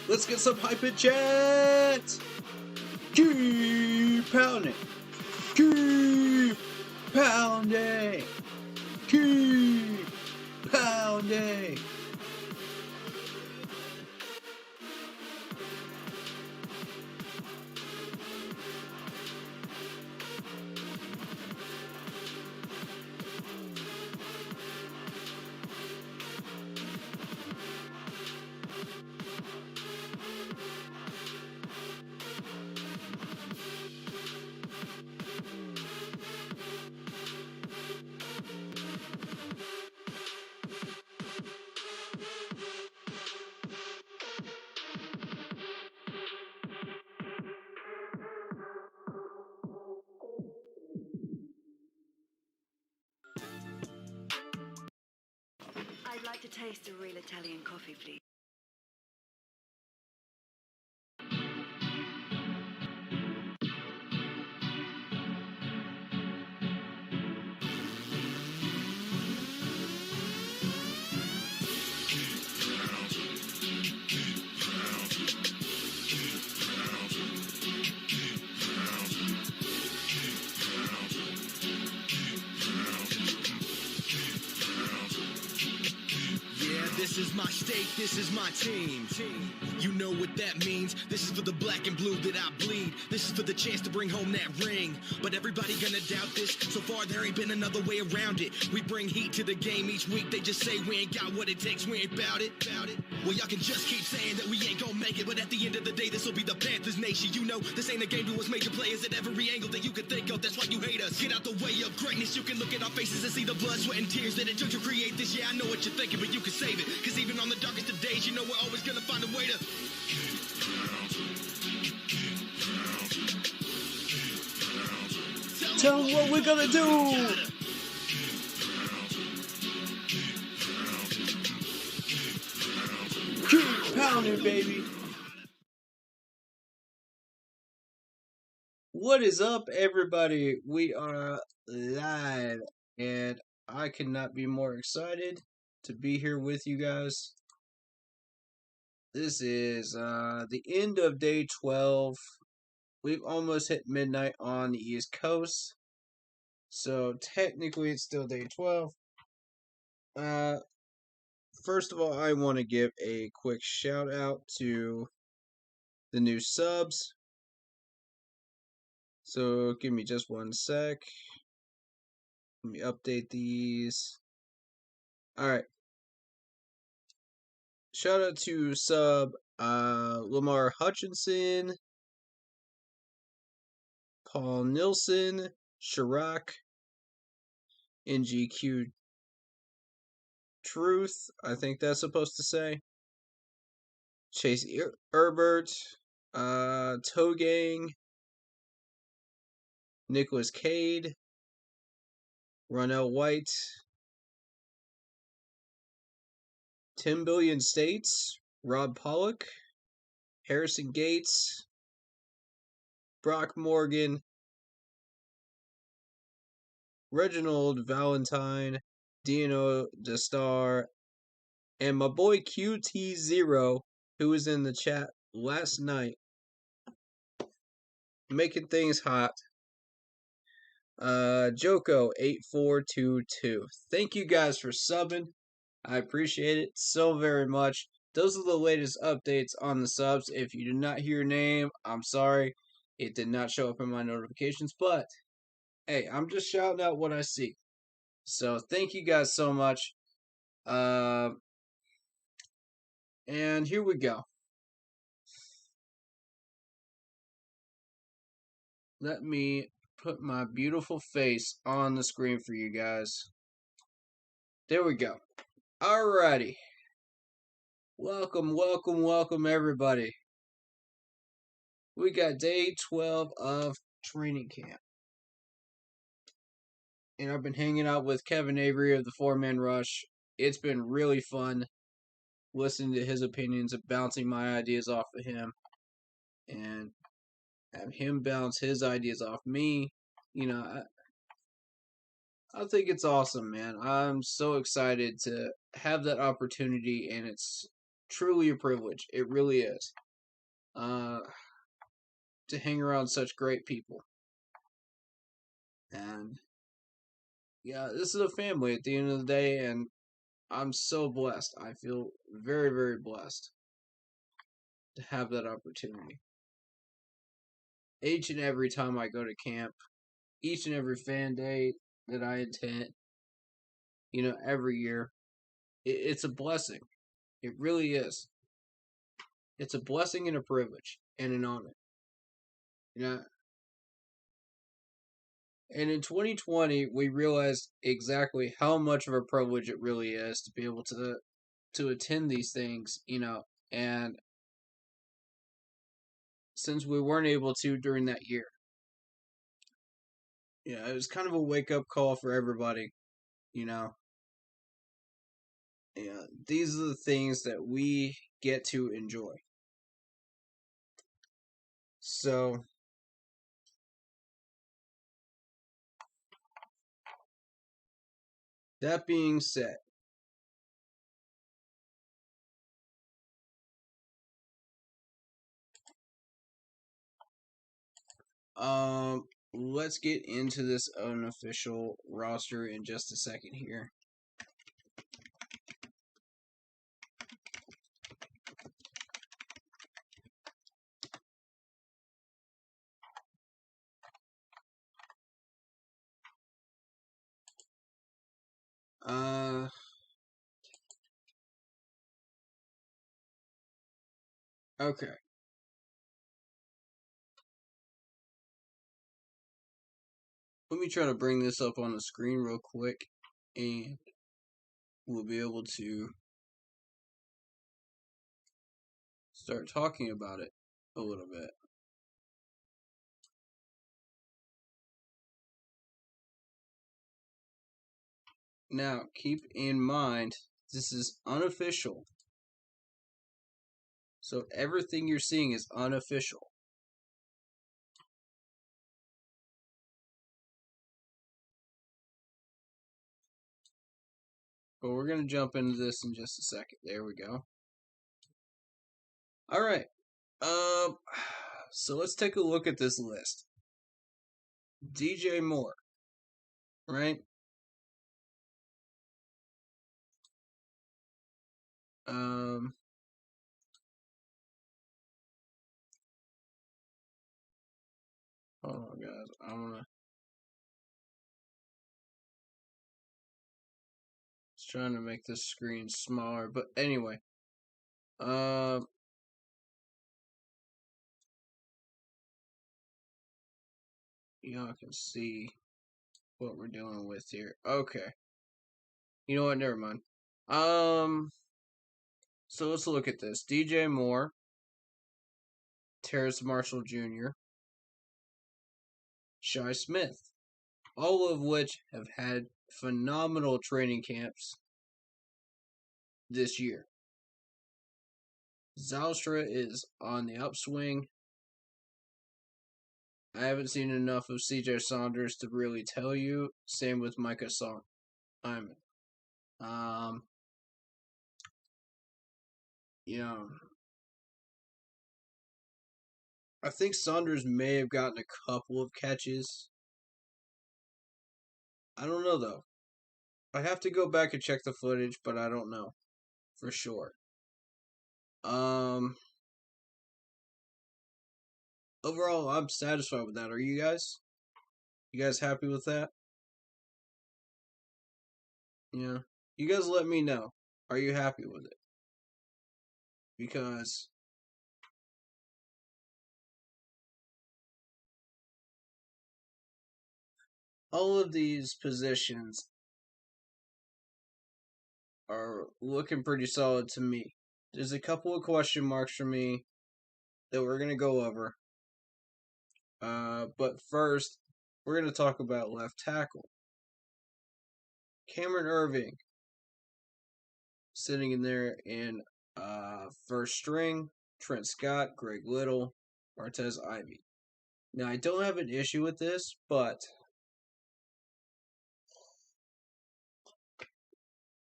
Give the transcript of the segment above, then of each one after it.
Let's get some hyper chat. Keep pounding. Keep pounding. Keep pounding. I'd like to taste a real Italian coffee, please. This is my state, this is my team. You know what that means. This is for the black and blue that I bleed. This is for the chance to bring home that ring. But everybody gonna doubt this. So far there ain't been another way around it. We bring heat to the game each week. They just say we ain't got what it takes, we ain't bout it. Well, y'all can just keep saying that we ain't gonna make it. But at the end of the day, this'll be the Panthers nation. You know, this ain't a game to us major players at every angle that you can think of. That's why you hate us. Get out the way of greatness. You can look at our faces and see the blood, sweat, and tears that it took to create this. Yeah, I know what you're thinking, but you can save it. Cause even on the darkest of days, you know we're always gonna find a way to Tell them what we're gonna do. Keep pounding, baby. What is up, everybody? We are live, and I cannot be more excited to be here with you guys. This is the end of day 12. We've almost hit midnight on the East Coast, so technically it's still day 12. First of all, I want to give a quick shout out to the new subs. So give me just one sec. Let me update these. Alright. Shout out to sub Lamar Hutchinson, Paul Nilsson, Chirac, NGQ Truth, I think that's supposed to say. Chase Herbert, Togang, Nicholas Cade, Ronell White, 10 Billion States, Rob Pollock, Harrison Gates, Brock Morgan, Reginald Valentine, Dino DeStar, and my boy QT0, who was in the chat last night, making things hot. Joko8422. Thank you guys for subbing. I appreciate it so very much. Those are the latest updates on the subs. If you did not hear your name, I'm sorry. It did not show up in my notifications, but hey, I'm just shouting out what I see. So thank you guys so much. And here we go. Let me put my beautiful face on the screen for you guys. There we go. Alrighty. Welcome, everybody. We got day 12 of training camp. And I've been hanging out with Kevin Avery of the 4-Man Rush. It's been really fun listening to his opinions and bouncing my ideas off of him. And have him bounce his ideas off me. You know, I think it's awesome, man. I'm so excited to have that opportunity, and it's truly a privilege. It really is. Uh, to hang around such great people. And yeah, this is a family at the end of the day, and I'm so blessed. I feel very, very blessed to have that opportunity. Each and every time I go to camp, each and every fan day that I attend, every year, it's a blessing. It really is. It's a blessing and a privilege and an honor. You know, and in 2020, we realized exactly how much of a privilege it really is to be able to attend these things, and since we weren't able to during that year, it was kind of a wake up call for everybody, you know. Yeah, these are the things that we get to enjoy. So, that being said, let's get into this unofficial roster in just a second here. Uh, okay. Let me try to bring this up on the screen real quick, and we'll be able to start talking about it a little bit. Now, keep in mind, this is unofficial. So everything you're seeing is unofficial. But we're going to jump into this in just a second. There we go. All right. Um, so let's take a look at this list. DJ Moore, right? Um, hold on, guys. I'm gonna just trying to make this screen smaller, but anyway. Um, y'all can see what we're dealing with here. Okay. You know what? Never mind. So let's look at this. DJ Moore, Terrace Marshall Jr., Shy Smith, all of which have had phenomenal training camps this year. Zylstra is on the upswing. I haven't seen enough of CJ Saunders to really tell you. Same with Micah Simon. Um, you know, I think Saunders may have gotten a couple of catches. I don't know though. I have to go back and check the footage, but I don't know for sure. Um, Overall, I'm satisfied with that. Are you guys? You guys happy with that? Yeah. You guys let me know. Are you happy with it? Because all of these positions are looking pretty solid to me. There's a couple of question marks for me that we're going to go over. But first, we're going to talk about left tackle. Cameron Irving sitting in there in first string. Trent Scott, Greg Little, Martez Ivy. Now, I don't have an issue with this, but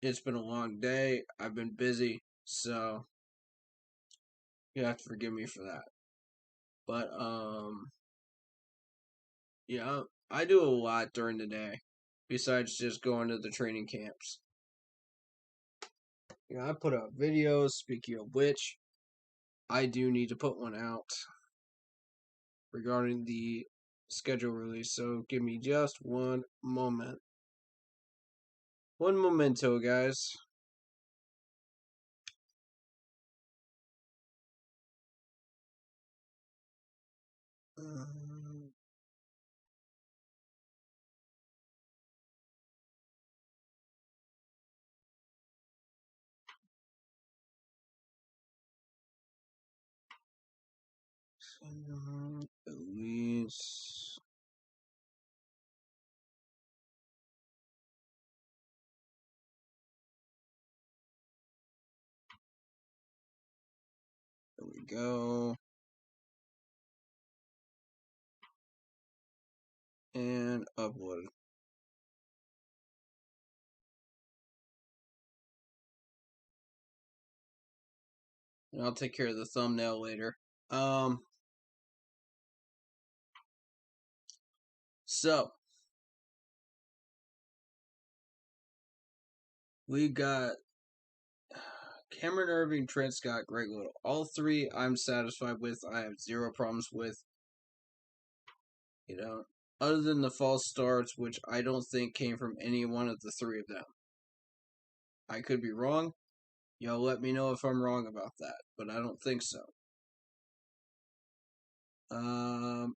it's been a long day. I've been busy, so You have to forgive me for that. But yeah, I do a lot during the day besides just going to the training camps. I put out videos. Speaking of which, I do need to put one out regarding the schedule release. So give me just one moment. One momento, guys. Um, release. There we go. And upload. And I'll take care of the thumbnail later. Um, so we got Cameron Irving, Trent Scott, Greg Little. All three I'm satisfied with. I have zero problems with. Other than the false starts, which I don't think came from any one of the three of them. I could be wrong. Y'all let me know if I'm wrong about that, but I don't think so. Um,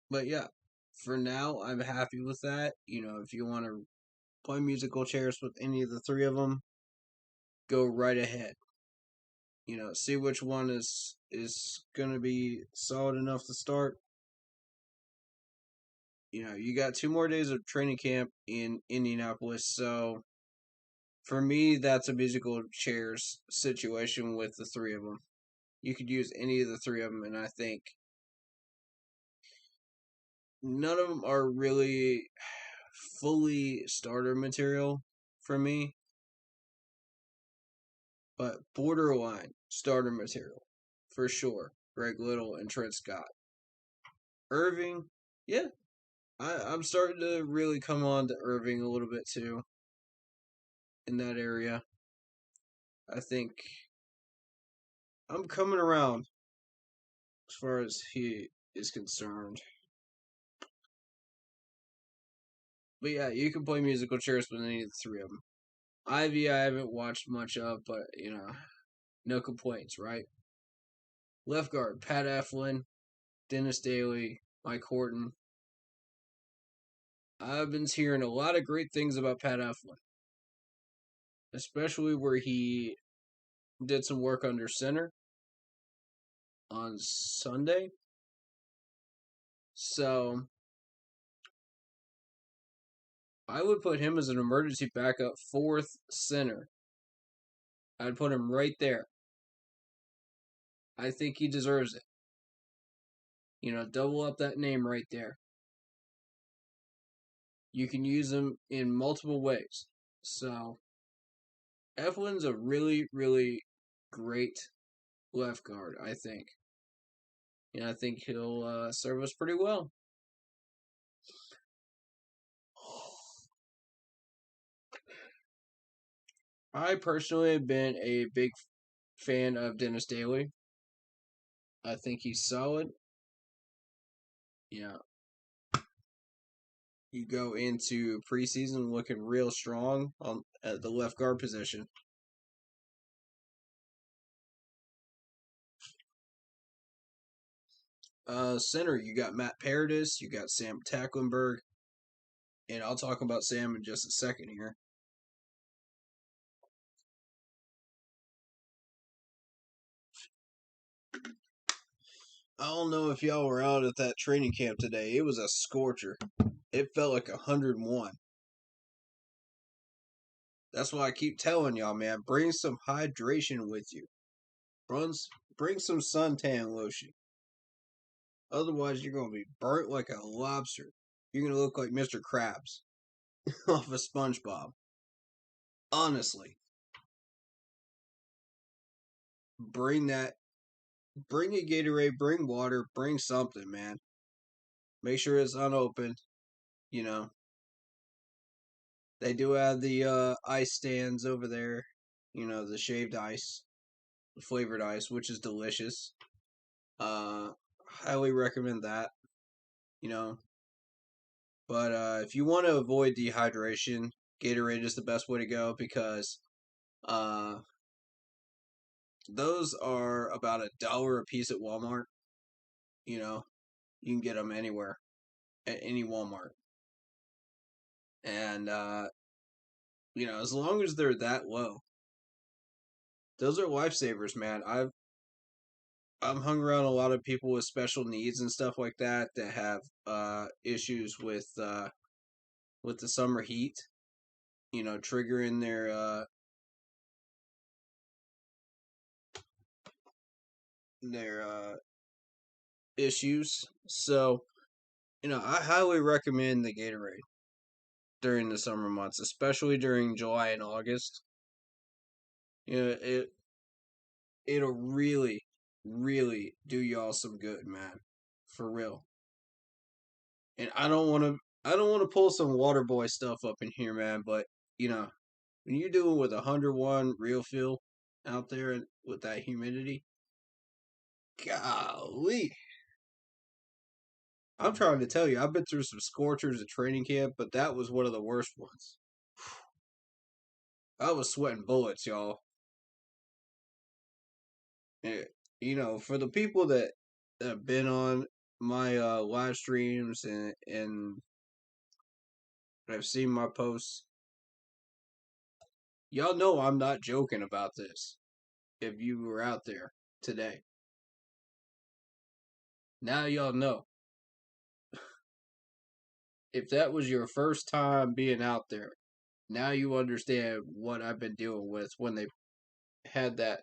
but yeah, for now, I'm happy with that. If you want to play musical chairs with any of the three of them, go right ahead. See which one is gonna be solid enough to start. You got 2 more days of training camp in Indianapolis, so for me, that's a musical chairs situation with the three of them. You could use any of the three of them, and I think none of them are really fully starter material for me, but borderline starter material for sure. Greg Little and Trent Scott. Irving, yeah, I'm starting to really come on to Irving a little bit too in that area. I think I'm coming around as far as he is concerned. But yeah, you can play musical chairs with any of the three of them. Ivy, I haven't watched much of, but no complaints, right? Left guard, Pat Eflin, Dennis Daly, Mike Horton. I've been hearing a lot of great things about Pat Eflin, especially where he did some work under center on Sunday. So I would put him as an emergency backup fourth center. I'd put him right there. I think he deserves it. Double up that name right there. You can use him in multiple ways. So Eflin's a really, really great left guard, I think. I think he'll serve us pretty well. I personally have been a big fan of Dennis Daly. I think he's solid. Yeah. You go into preseason looking real strong at the left guard position. Center, you got Matt Paradis, you got Sam Tacklenberg, and I'll talk about Sam in just a second here. I don't know if y'all were out at that training camp today. It was a scorcher. It felt like 101. That's why I keep telling y'all, man, bring some hydration with you. Bring some suntan lotion. Otherwise, you're going to be burnt like a lobster. You're going to look like Mr. Krabs off of SpongeBob. Honestly. bring that, bring a Gatorade, bring water, bring something, man. Make sure it's unopened. You know, they do have the ice stands over there. You know, the shaved ice, flavored ice, which is delicious. Uh, Highly recommend that. You know, but if you want to avoid dehydration, Gatorade is the best way to go because uh, those are about $1 a piece at Walmart. You know, you can get them anywhere at any Walmart, and as long as they're that low, those are lifesavers, man. I'm hung around a lot of people with special needs and stuff like that have issues with the summer heat, triggering their issues. So, I highly recommend the Gatorade during the summer months, especially during July and August. It'll really, really do y'all some good, man. For real. And I don't want to pull some water boy stuff up in here, man, but you know, when you're doing with 101 real feel out there with that humidity, golly. I'm trying to tell you, I've been through some scorchers at training camp, but that was one of the worst ones. I was sweating bullets, y'all. Eh, for the people that have been on my live streams and have seen my posts, y'all know I'm not joking about this. If you were out there today, now y'all know. If that was your first time being out there, now you understand what I've been dealing with when they had that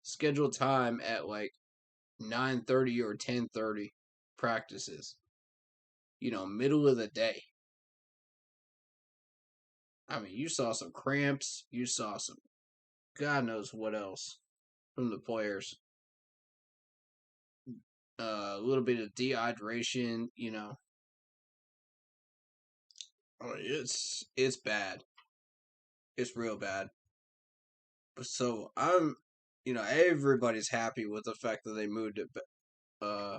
scheduled time at like 9:30 or 10:30 practices. Middle of the day. I mean, you saw some cramps, you saw some God knows what else from the players. A little bit of dehydration, it's bad. It's real bad. So everybody's happy with the fact that they moved it uh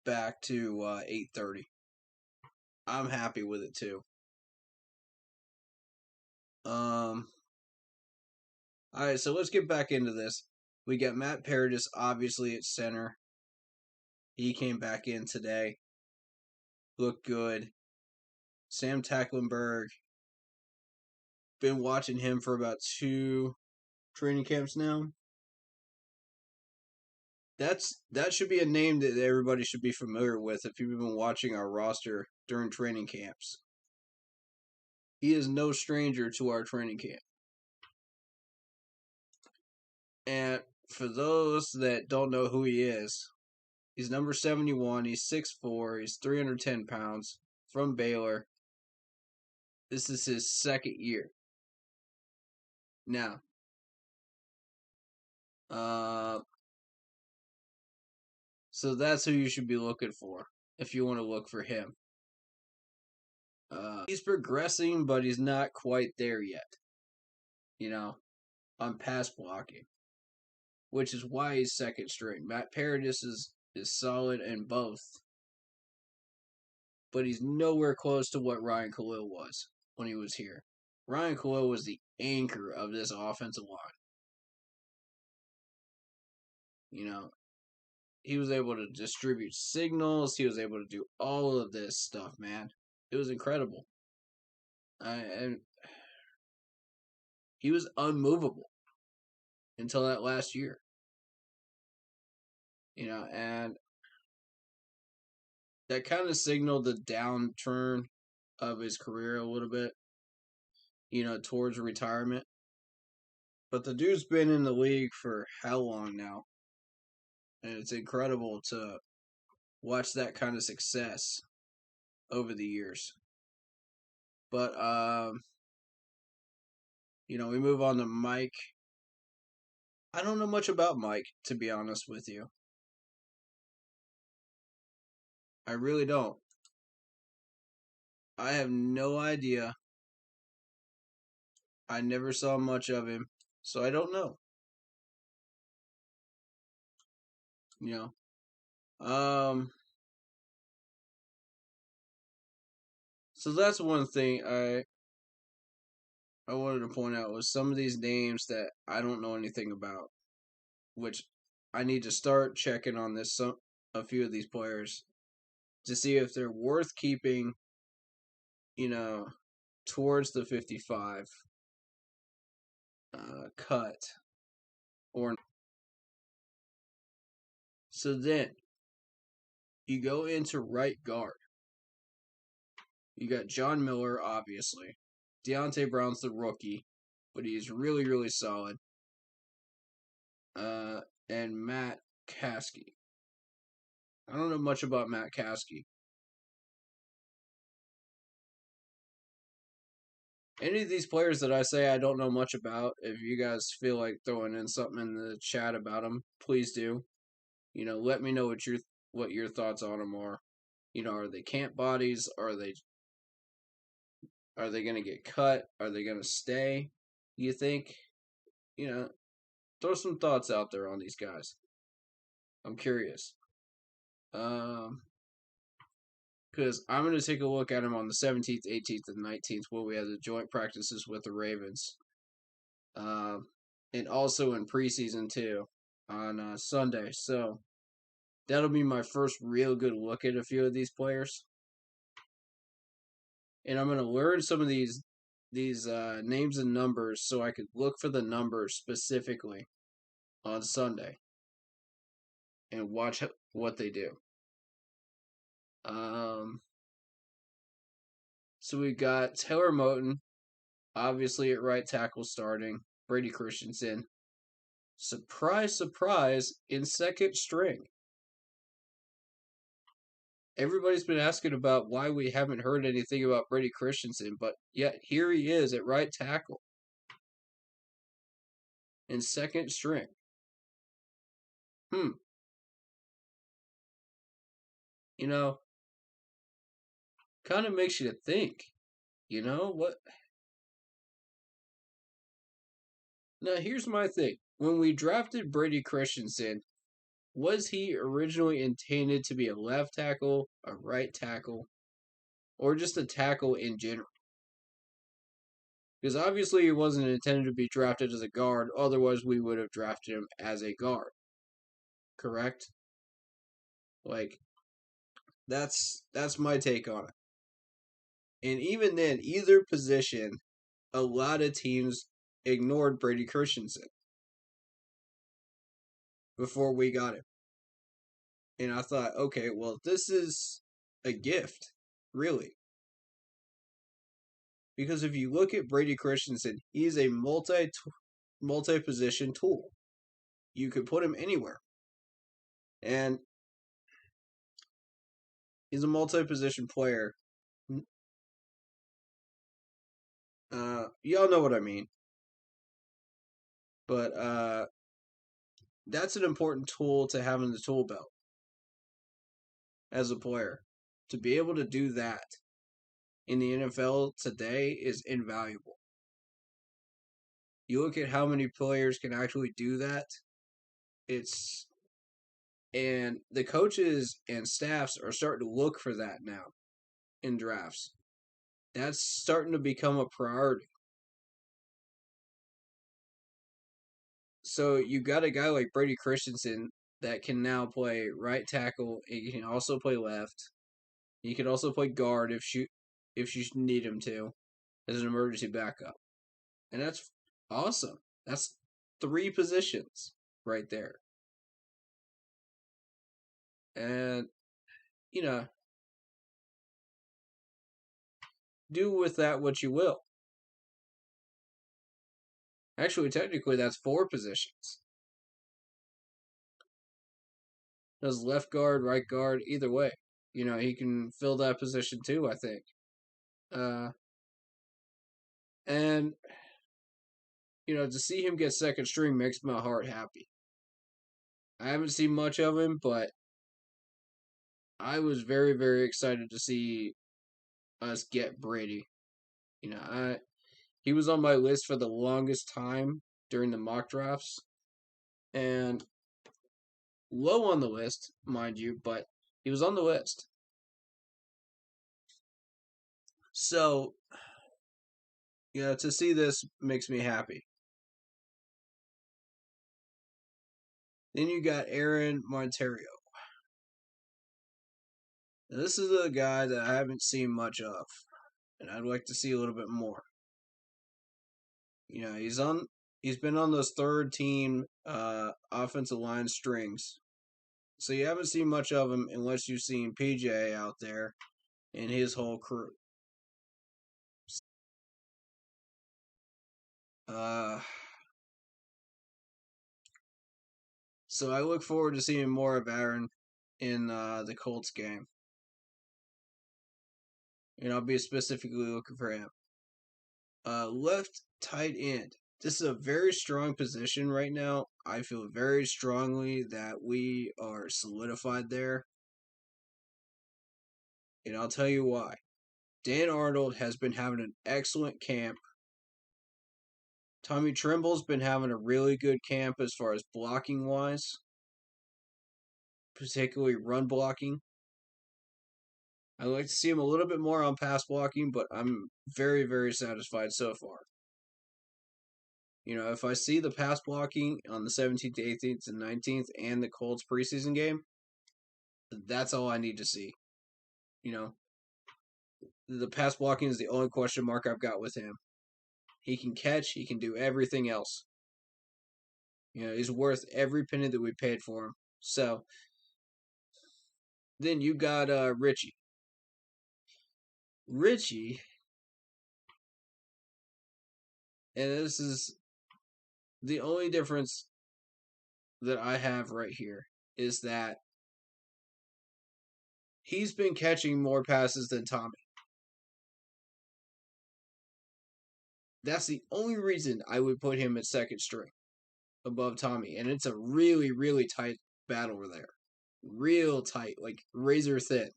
back to 8:30. I'm happy with it too. Um all right, so let's get back into this. We got Matt Paradis obviously at center. He came back in today. Looked good. Sam Tacklenberg, been watching him for about 2 training camps now. That should be a name that everybody should be familiar with if you've been watching our roster during training camps. He is no stranger to our training camp. And for those that don't know who he is, he's number 71. He's 6'4". He's 310 pounds from Baylor. This is his second year. Now, so that's who you should be looking for if you want to look for him. He's progressing, but he's not quite there yet. On pass blocking, which is why he's second string. Matt Paradis is solid in both, but he's nowhere close to what Ryan Khalil was when he was here. Ryan Khalil was the anchor of this offensive line. He was able to distribute signals. He was able to do all of this stuff, man. It was incredible. And he was unmovable until that last year. And that kind of signaled the downturn of his career a little bit, towards retirement. But the dude's been in the league for how long now? And it's incredible to watch that kind of success over the years. But we move on to Mike. I don't know much about Mike, to be honest with you. I really don't. I have no idea. I never saw much of him, so I don't know. You know. So that's one thing I wanted to point out was some of these names that I don't know anything about, which I need to start checking on a few of these players to see if they're worth keeping, towards the 55 cut or not. So then you go into right guard. You got John Miller, obviously. Deontay Brown's the rookie, but he's really, really solid. And Matt Caskey. I don't know much about Matt Caskey. Any of these players that I say I don't know much about, if you guys feel like throwing in something in the chat about them, please do. Let me know what your thoughts on them are. Are they camp bodies? Are they going to get cut? Are they going to stay? You think? Throw some thoughts out there on these guys. I'm curious. Because I'm going to take a look at them on the 17th, 18th, and 19th where we have the joint practices with the Ravens. And also in preseason too on Sunday. So that'll be my first real good look at a few of these players. And I'm going to learn some of these names and numbers so I could look for the numbers specifically on Sunday and watch what they do. So we got Taylor Moton, obviously at right tackle starting. Brady Christensen, surprise, surprise, in second string. Everybody's been asking about why we haven't heard anything about Brady Christensen, but yet here he is at right tackle in second string. Kind of makes you think. What? Now, here's my thing. When we drafted Brady Christensen, was he originally intended to be a left tackle, a right tackle, or just a tackle in general? Because obviously he wasn't intended to be drafted as a guard, otherwise we would have drafted him as a guard. Correct? That's my take on it. And even then, either position, a lot of teams ignored Brady Christensen before we got him. And I thought, okay, well, this is a gift, really. Because if you look at Brady Christensen, he's a multi-position tool. You could put him anywhere. And he's a multi-position player. Y'all know what I mean. But that's an important tool to have in the tool belt as a player. To be able to do that in the NFL today is invaluable. You look at how many players can actually do that. And the coaches and staffs are starting to look for that now in drafts. That's starting to become a priority. So you got a guy like Brady Christensen that can now play right tackle. He can also play left. He can also play guard if you need him to as an emergency backup. And that's awesome. That's 3 positions right there. And, do with that what you will. Actually, technically, that's 4 positions. Does left guard, right guard, either way. He can fill that position too, I think. And To see him get second string makes my heart happy. I haven't seen much of him, but I was very, very excited to see us get Brady. He was on my list for the longest time during the mock drafts, and low on the list, mind you, but he was on the list. So, to see this makes me happy. Then you got Aaron Monterio. Now, this is a guy that I haven't seen much of, and I'd like to see a little bit more. He's been on those third team offensive line strings. So you haven't seen much of him unless you've seen PJ out there and his whole crew. Uh, so I look forward to seeing more of Aaron in the Colts game. And I'll be specifically looking for him. Left tight end. This is a very strong position right now. I feel very strongly that we are solidified there. And I'll tell you why. Dan Arnold has been having an excellent camp. Tommy Trimble's been having a really good camp as far as blocking wise, particularly run blocking. I'd like to see him a little bit more on pass blocking, but I'm very, very satisfied so far. If I see the pass blocking on the 17th, 18th, and 19th and the Colts preseason game, that's all I need to see. The pass blocking is the only question mark I've got with him. He can catch, he can do everything else. He's worth every penny that we paid for him. So, then you got Richie. Richie, and this is the only difference that I have right here, is that he's been catching more passes than Tommy. That's the only reason I would put him at second string above Tommy. And it's a really, really tight battle over there. Real tight, like razor thin.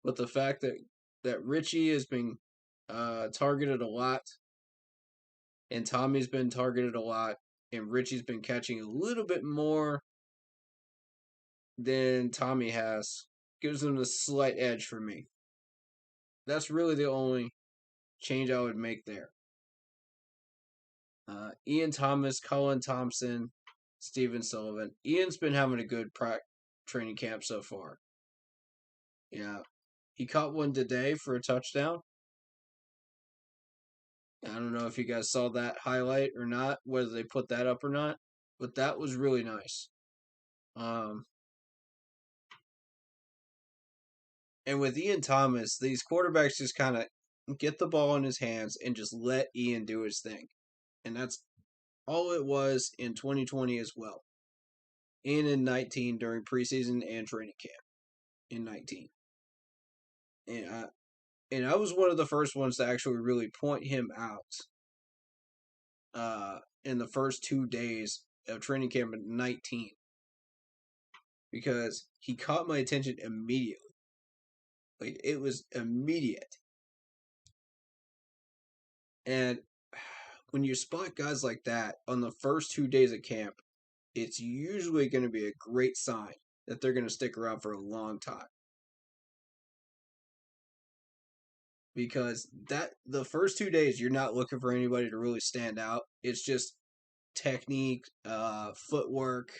But the fact that Richie has been targeted a lot, and Tommy's been targeted a lot, and Richie's been catching a little bit more than Tommy has, gives him a slight edge for me. That's really the only change I would make there. Ian Thomas, Colin Thompson, Steven Sullivan. Ian's been having a good training camp so far. Yeah. He caught one today for a touchdown. I don't know if you guys saw that highlight or not, whether they put that up or not, but that was really nice. And with Ian Thomas, these quarterbacks just kind of get the ball in his hands and just let Ian do his thing. And that's all it was in 2020 as well. And in 19 during preseason and training camp in 19. And I was one of the first ones to actually really point him out in the first 2 days of training camp in 19. Because he caught my attention immediately. Like, it was immediate. And when you spot guys like that on the first 2 days of camp, it's usually going to be a great sign that they're going to stick around for a long time. Because the first 2 days, you're not looking for anybody to really stand out. It's just technique, footwork,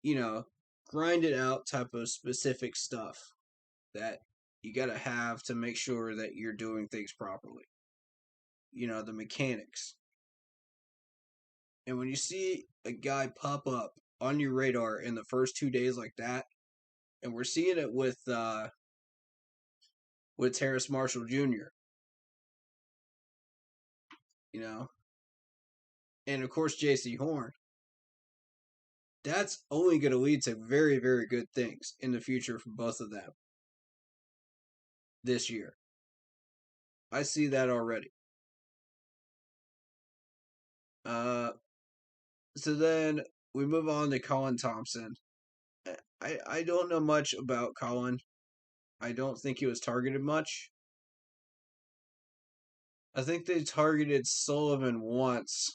grind it out type of specific stuff that you got to have to make sure that you're doing things properly. The mechanics. And when you see a guy pop up on your radar in the first 2 days like that, and we're seeing it with Terrace Marshall Jr., and of course J.C. Horn, that's only going to lead to very, very good things in the future for both of them this year. I see that already. Uh, so then we move on to Colin Thompson. I don't know much about Colin. I don't think he was targeted much. I think they targeted Sullivan once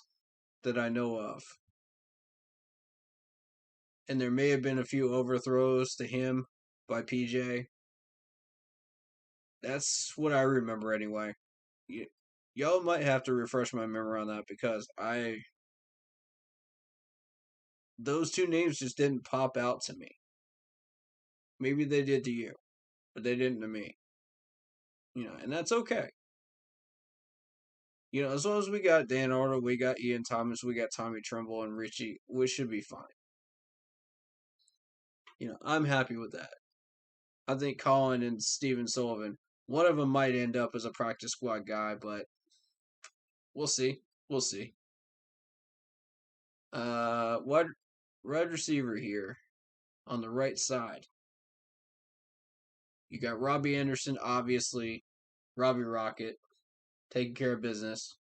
that I know of. And there may have been a few overthrows to him by PJ. That's what I remember anyway. Y'all might have to refresh my memory on that because those two names just didn't pop out to me. Maybe they did to you, but they didn't to me. And that's okay. As long as we got Dan Arnold, we got Ian Thomas, we got Tommy Trumbull and Richie, we should be fine. I'm happy with that. I think Colin and Steven Sullivan, one of them might end up as a practice squad guy, but we'll see. We'll see. Wide receiver here on the right side. You got Robbie Anderson, obviously. Robbie Rocket, taking care of business.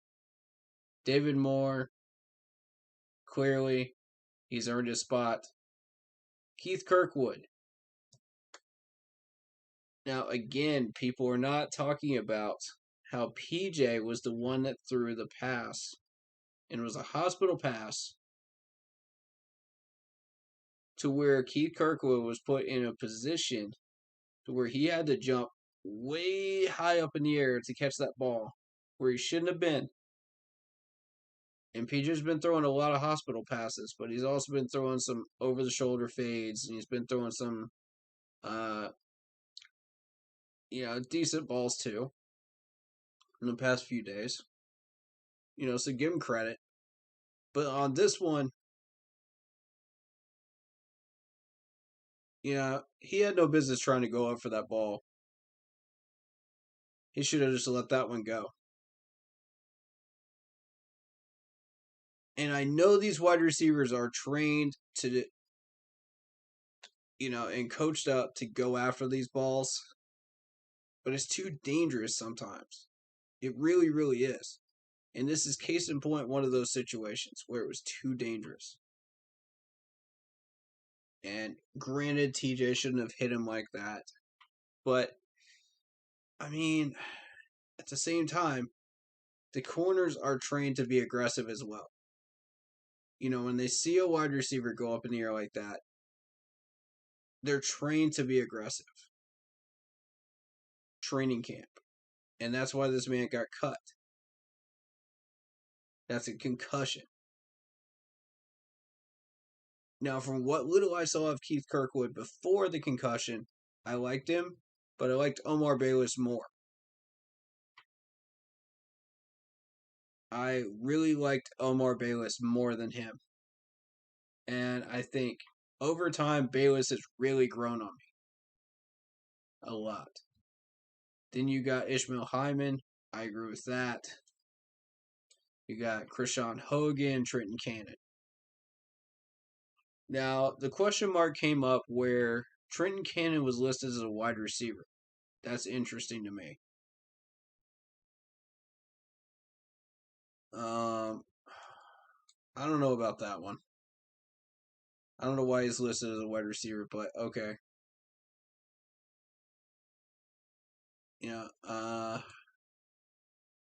David Moore, clearly, he's earned his spot. Keith Kirkwood. Now, again, people are not talking about how PJ was the one that threw the pass, and it was a hospital pass to where Keith Kirkwood was put in a position to where he had to jump way high up in the air to catch that ball where he shouldn't have been. And PJ's been throwing a lot of hospital passes, but he's also been throwing some over the shoulder fades, and he's been throwing some decent balls too in the past few days. So give him credit. But on this one, he had no business trying to go up for that ball. He should have just let that one go. And I know these wide receivers are trained to, and coached up to go after these balls, but it's too dangerous sometimes. It really, really is. And this is case in point one of those situations where it was too dangerous. And granted, TJ shouldn't have hit him like that. But, I mean, at the same time, the corners are trained to be aggressive as well. When they see a wide receiver go up in the air like that, they're trained to be aggressive. Training camp. And that's why this man got cut. That's a concussion. Now, from what little I saw of Keith Kirkwood before the concussion, I liked him, but I liked Omar Bayless more. I really liked Omar Bayless more than him. And I think over time, Bayless has really grown on me. A lot. Then you got Ishmael Hyman. I agree with that. You got Krishan Hogan, Trenton Cannon. Now, the question mark came up where Trenton Cannon was listed as a wide receiver. That's interesting to me. I don't know about that one. I don't know why he's listed as a wide receiver, but okay.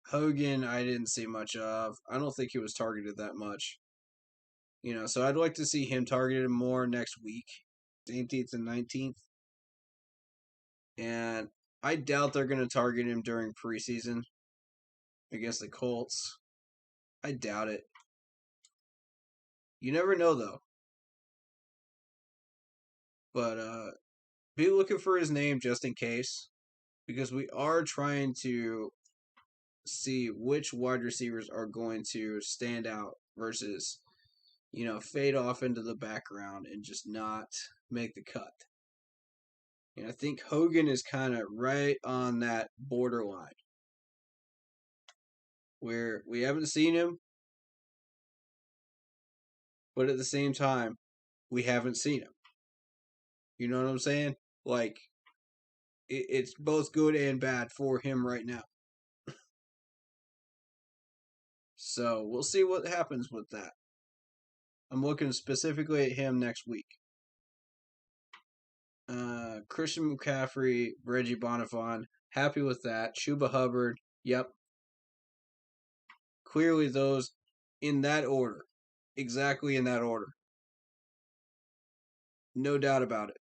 Hogan, I didn't see much of. I don't think he was targeted that much. So I'd like to see him targeted more next week, 18th and 19th. And I doubt they're going to target him during preseason against the Colts. I doubt it. You never know, though. But be looking for his name just in case, because we are trying to see which wide receivers are going to stand out versus, fade off into the background and just not make the cut. And I think Hogan is kind of right on that borderline where we haven't seen him, but at the same time, we haven't seen him. You know what I'm saying? Like, it's both good and bad for him right now. So we'll see what happens with that. I'm looking specifically at him next week. Christian McCaffrey, Reggie Bonifant, happy with that. Chuba Hubbard, yep. Clearly those in that order. Exactly in that order. No doubt about it.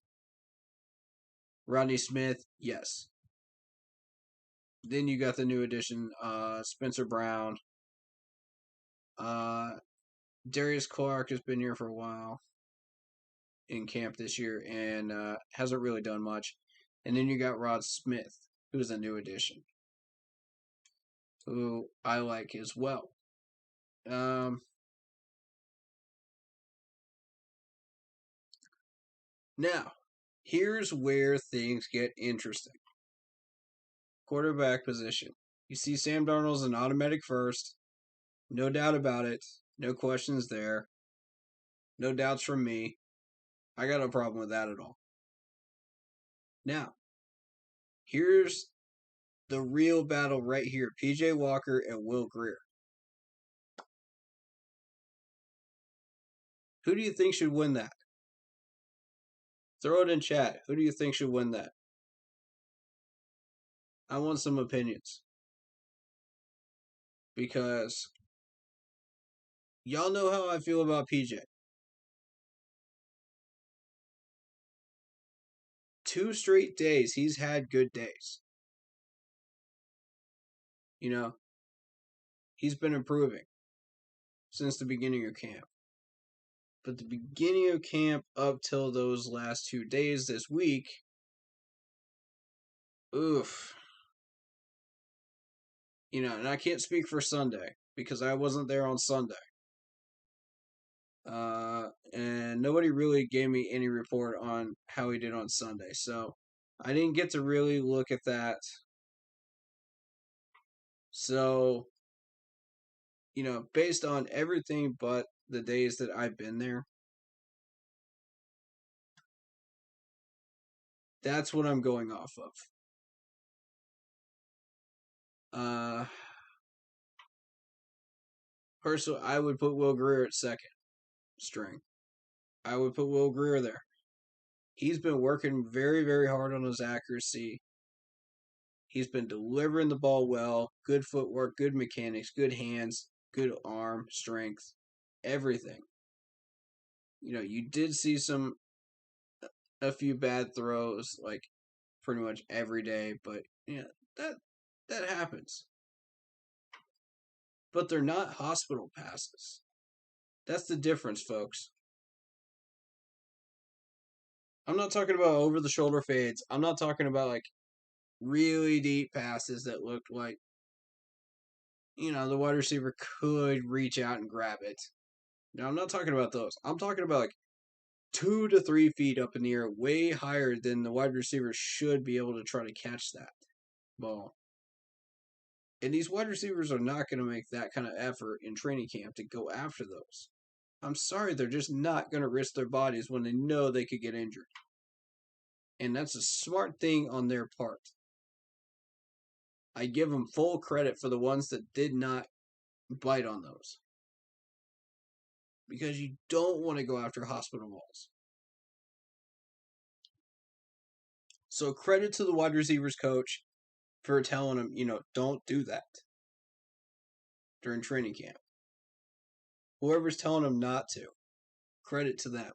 Rodney Smith, yes. Then you got the new addition, Spencer Brown. Darius Clark has been here for a while in camp this year and hasn't really done much. And then you got Rod Smith, who's a new addition, who I like as well. Now, here's where things get interesting. Quarterback position. You see Sam Darnold's an automatic first. No doubt about it. No questions there. No doubts from me. I got no problem with that at all. Now, here's the real battle right here. PJ Walker and Will Grier. Who do you think should win that? Throw it in chat. Who do you think should win that? I want some opinions. Because y'all know how I feel about PJ. 2 straight days, he's had good days. You know, he's been improving since the beginning of camp. But the beginning of camp up till those last 2 days this week, oof. You know, and I can't speak for Sunday because I wasn't there on Sunday. And nobody really gave me any report on how he did on Sunday. So I didn't get to really look at that. So, you know, based on everything but the days that I've been there, that's what I'm going off of. Personally, I would put Will Grier at second string. I would put Will Grier there. He's been working very, very hard on his accuracy. He's been delivering the ball well, good footwork, good mechanics, good hands, good arm strength, everything. You know, you did see a few bad throws like pretty much every day, but yeah, that happens. But they're not hospital passes. That's the difference, folks. I'm not talking about over the shoulder fades. I'm not talking about like really deep passes that looked like, you know, the wide receiver could reach out and grab it. No, I'm not talking about those. I'm talking about like 2 to 3 feet up in the air, way higher than the wide receiver should be able to try to catch that ball. And these wide receivers are not going to make that kind of effort in training camp to go after those. I'm sorry, they're just not going to risk their bodies when they know they could get injured. And that's a smart thing on their part. I give them full credit for the ones that did not bite on those. Because you don't want to go after hospital balls. So credit to the wide receivers coach for telling him, you know, don't do that during training camp. Whoever's telling him not to, credit to them.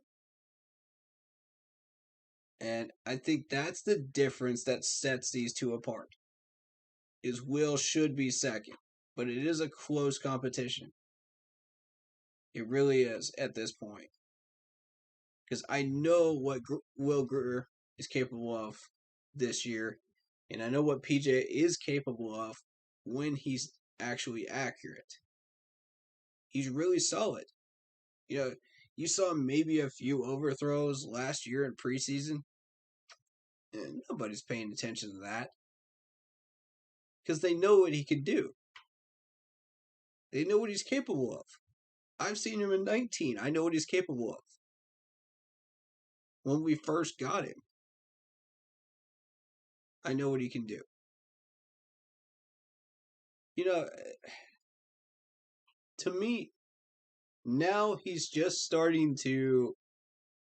And I think that's the difference that sets these two apart. Is Will should be second, but it is a close competition. It really is at this point. Because I know what Will Grier is capable of this year, and I know what PJ is capable of when he's actually accurate. He's really solid. You know, you saw maybe a few overthrows last year in preseason, and nobody's paying attention to that. Because they know what he can do. They know what he's capable of. I've seen him in 19. I know what he's capable of. When we first got him, I know what he can do. You know, to me, now he's just starting to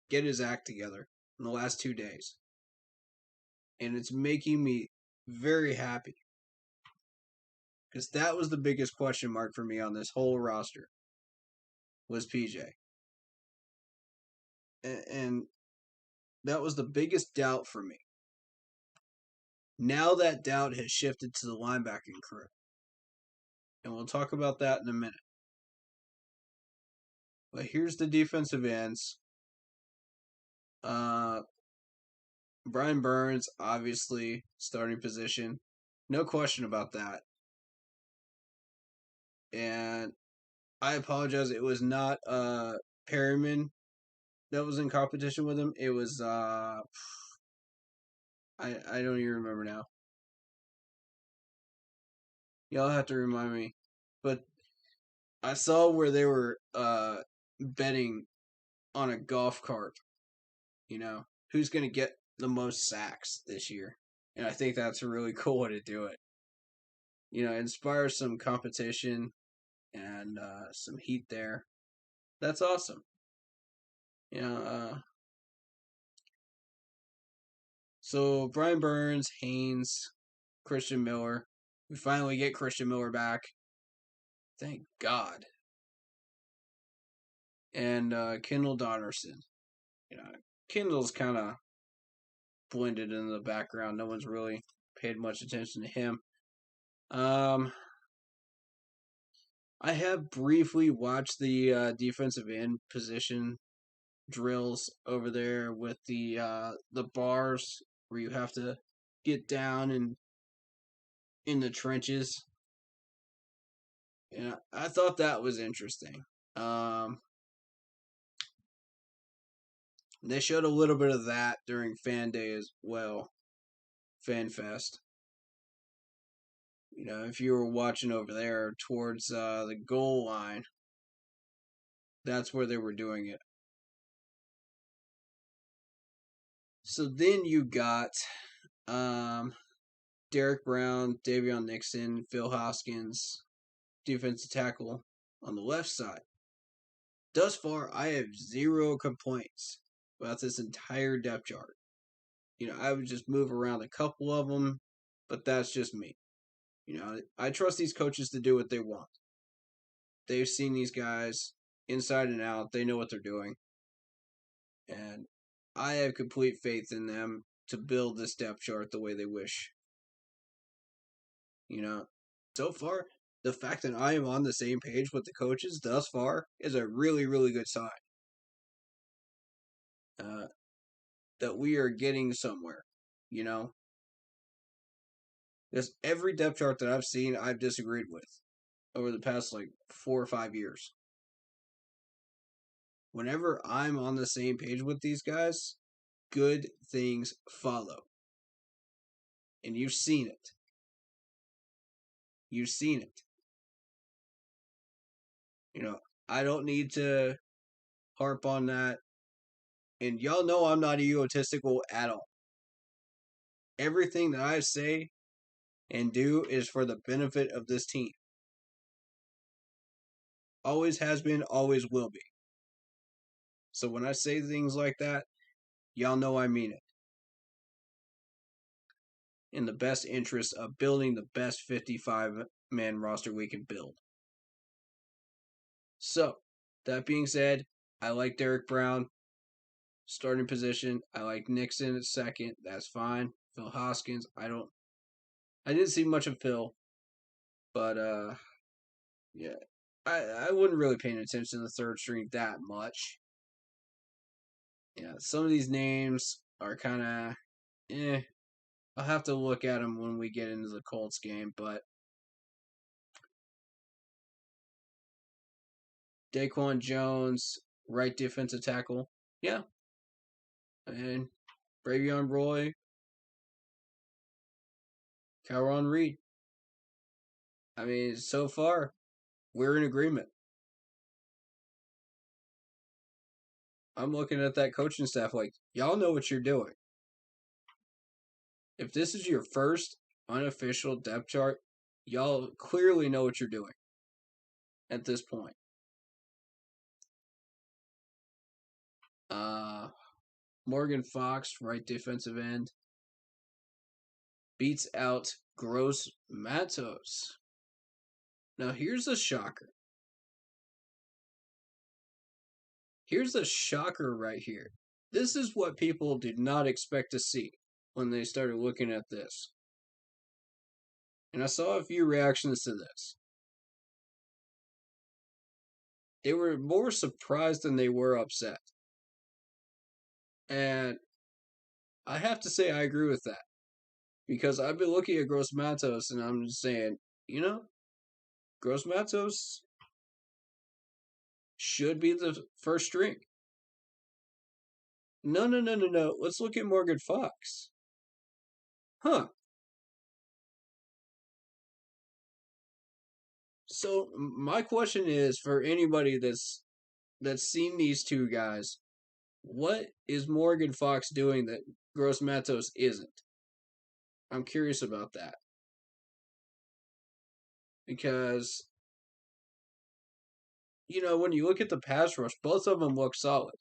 get his act together in the last 2 days. And it's making me very happy. Because that was the biggest question mark for me on this whole roster was PJ. And that was the biggest doubt for me. Now that doubt has shifted to the linebacking crew. And we'll talk about that in a minute. But here's the defensive ends. Brian Burns, obviously, starting position. No question about that. And I apologize. It was not Perryman that was in competition with him. It was I don't even remember now. Y'all have to remind me. But I saw where they were betting on a golf cart. You know, who's going to get the most sacks this year? And I think that's a really cool way to do it. You know, inspire some competition and some heat there. That's awesome. You know, so Brian Burns, Haynes, Christian Miller. We finally get Christian Miller back. Thank God. And Kendall Donnerson. You know, Kendall's kind of blended in the background. No one's really paid much attention to him. I have briefly watched the defensive end position drills over there with the bars where you have to get down and in the trenches. And I thought that was interesting. They showed a little bit of that during Fan Day as well, Fan Fest. You know, if you were watching over there towards the goal line, that's where they were doing it. So then you got Derek Brown, Davion Nixon, Phil Hoskins, defensive tackle on the left side. Thus far, I have zero complaints about this entire depth chart. You know, I would just move around a couple of them, but that's just me. You know, I trust these coaches to do what they want. They've seen these guys inside and out. They know what they're doing. And I have complete faith in them to build this depth chart the way they wish. You know, so far, the fact that I am on the same page with the coaches thus far is a really, really good sign. That we are getting somewhere, you know? Because every depth chart that I've seen, I've disagreed with over the past, 4 or 5 years. Whenever I'm on the same page with these guys, good things follow. And you've seen it. You've seen it. You know, I don't need to harp on that. And y'all know I'm not egotistical at all. Everything that I say and do is for the benefit of this team. Always has been, always will be. So when I say things like that, y'all know I mean it. In the best interest of building the best 55-man roster we can build. So, that being said, I like Derek Brown, starting position. I like Nixon at second. That's fine. Phil Hoskins, I didn't see much of Phil, but yeah, I wouldn't really pay attention to the third string that much. Yeah, some of these names are kind of, I'll have to look at them when we get into the Colts game, but Daquan Jones, right defensive tackle, yeah. And Bravion Roy, Calron Reed. I mean, so far, we're in agreement. I'm looking at that coaching staff like, y'all know what you're doing. If this is your first unofficial depth chart, y'all clearly know what you're doing. at this point. Morgan Fox, right defensive end, beats out Gross Matos. Now, here's a shocker. Here's a shocker right here. This is what people did not expect to see when they started looking at this. And I saw a few reactions to this. They were more surprised than they were upset. And I have to say I agree with that. Because I've been looking at Gross Matos and I'm just saying, Gross Matos should be the first string. No. Let's look at Morgan Fox. Huh. So my question is for anybody that's seen these two guys, what is Morgan Fox doing that Gross Matos isn't? I'm curious about that. Because when you look at the pass rush, both of them look solid.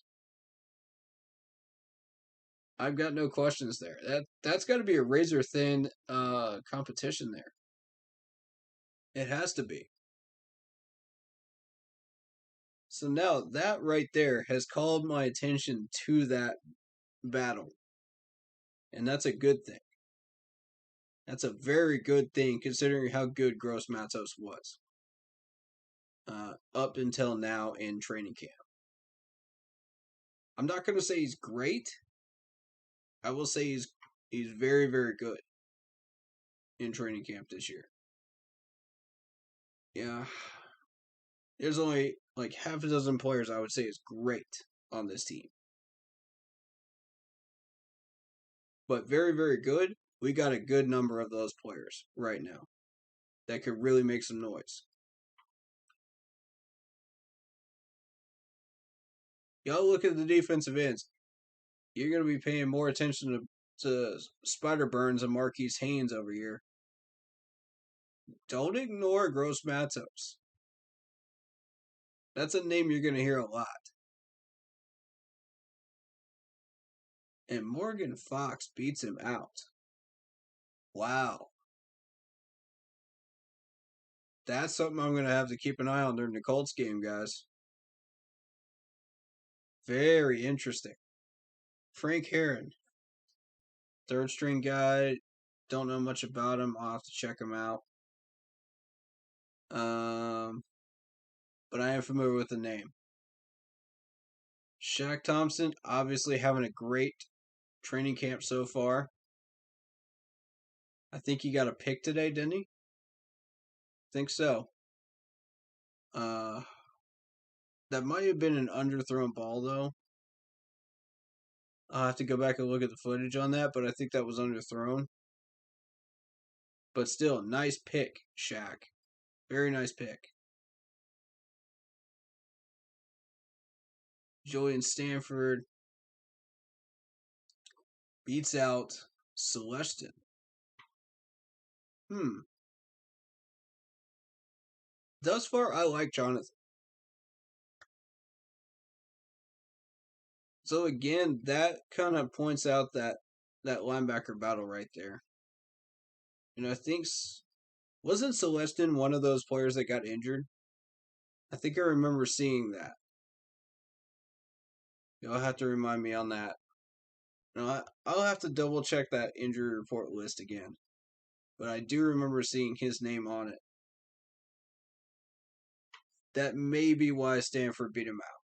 I've got no questions there. That's got to be a razor thin competition there. It has to be. So now that right there has called my attention to that battle. And that's a good thing. That's a very good thing considering how good Gross Matos was up until now in training camp. I'm not going to say he's great. I will say he's very, very good in training camp this year. Yeah. There's only like half a dozen players I would say is great on this team. But very, very good. We got a good number of those players right now that could really make some noise. Y'all look at the defensive ends. You're going to be paying more attention to Spider Burns and Marquise Haynes over here. Don't ignore Gross Matos. That's a name you're going to hear a lot. And Morgan Fox beats him out. Wow. That's something I'm going to have to keep an eye on during the Colts game, guys. Very interesting. Frank Heron, third string guy. Don't know much about him. I'll have to check him out. But I am familiar with the name. Shaq Thompson, obviously having a great training camp so far. I think he got a pick today, didn't he? Think so. That might have been an underthrown ball, though. I'll have to go back and look at the footage on that, but I think that was underthrown. But still, nice pick, Shaq. Very nice pick. Julian Stanford beats out Celestin. Thus far, I like Jonathan. So again, that kind of points out that linebacker battle right there. I think wasn't Celestin one of those players that got injured? I think I remember seeing that. You'll have to remind me on that. I'll have to double check that injury report list again. But I do remember seeing his name on it. That may be why Stanford beat him out.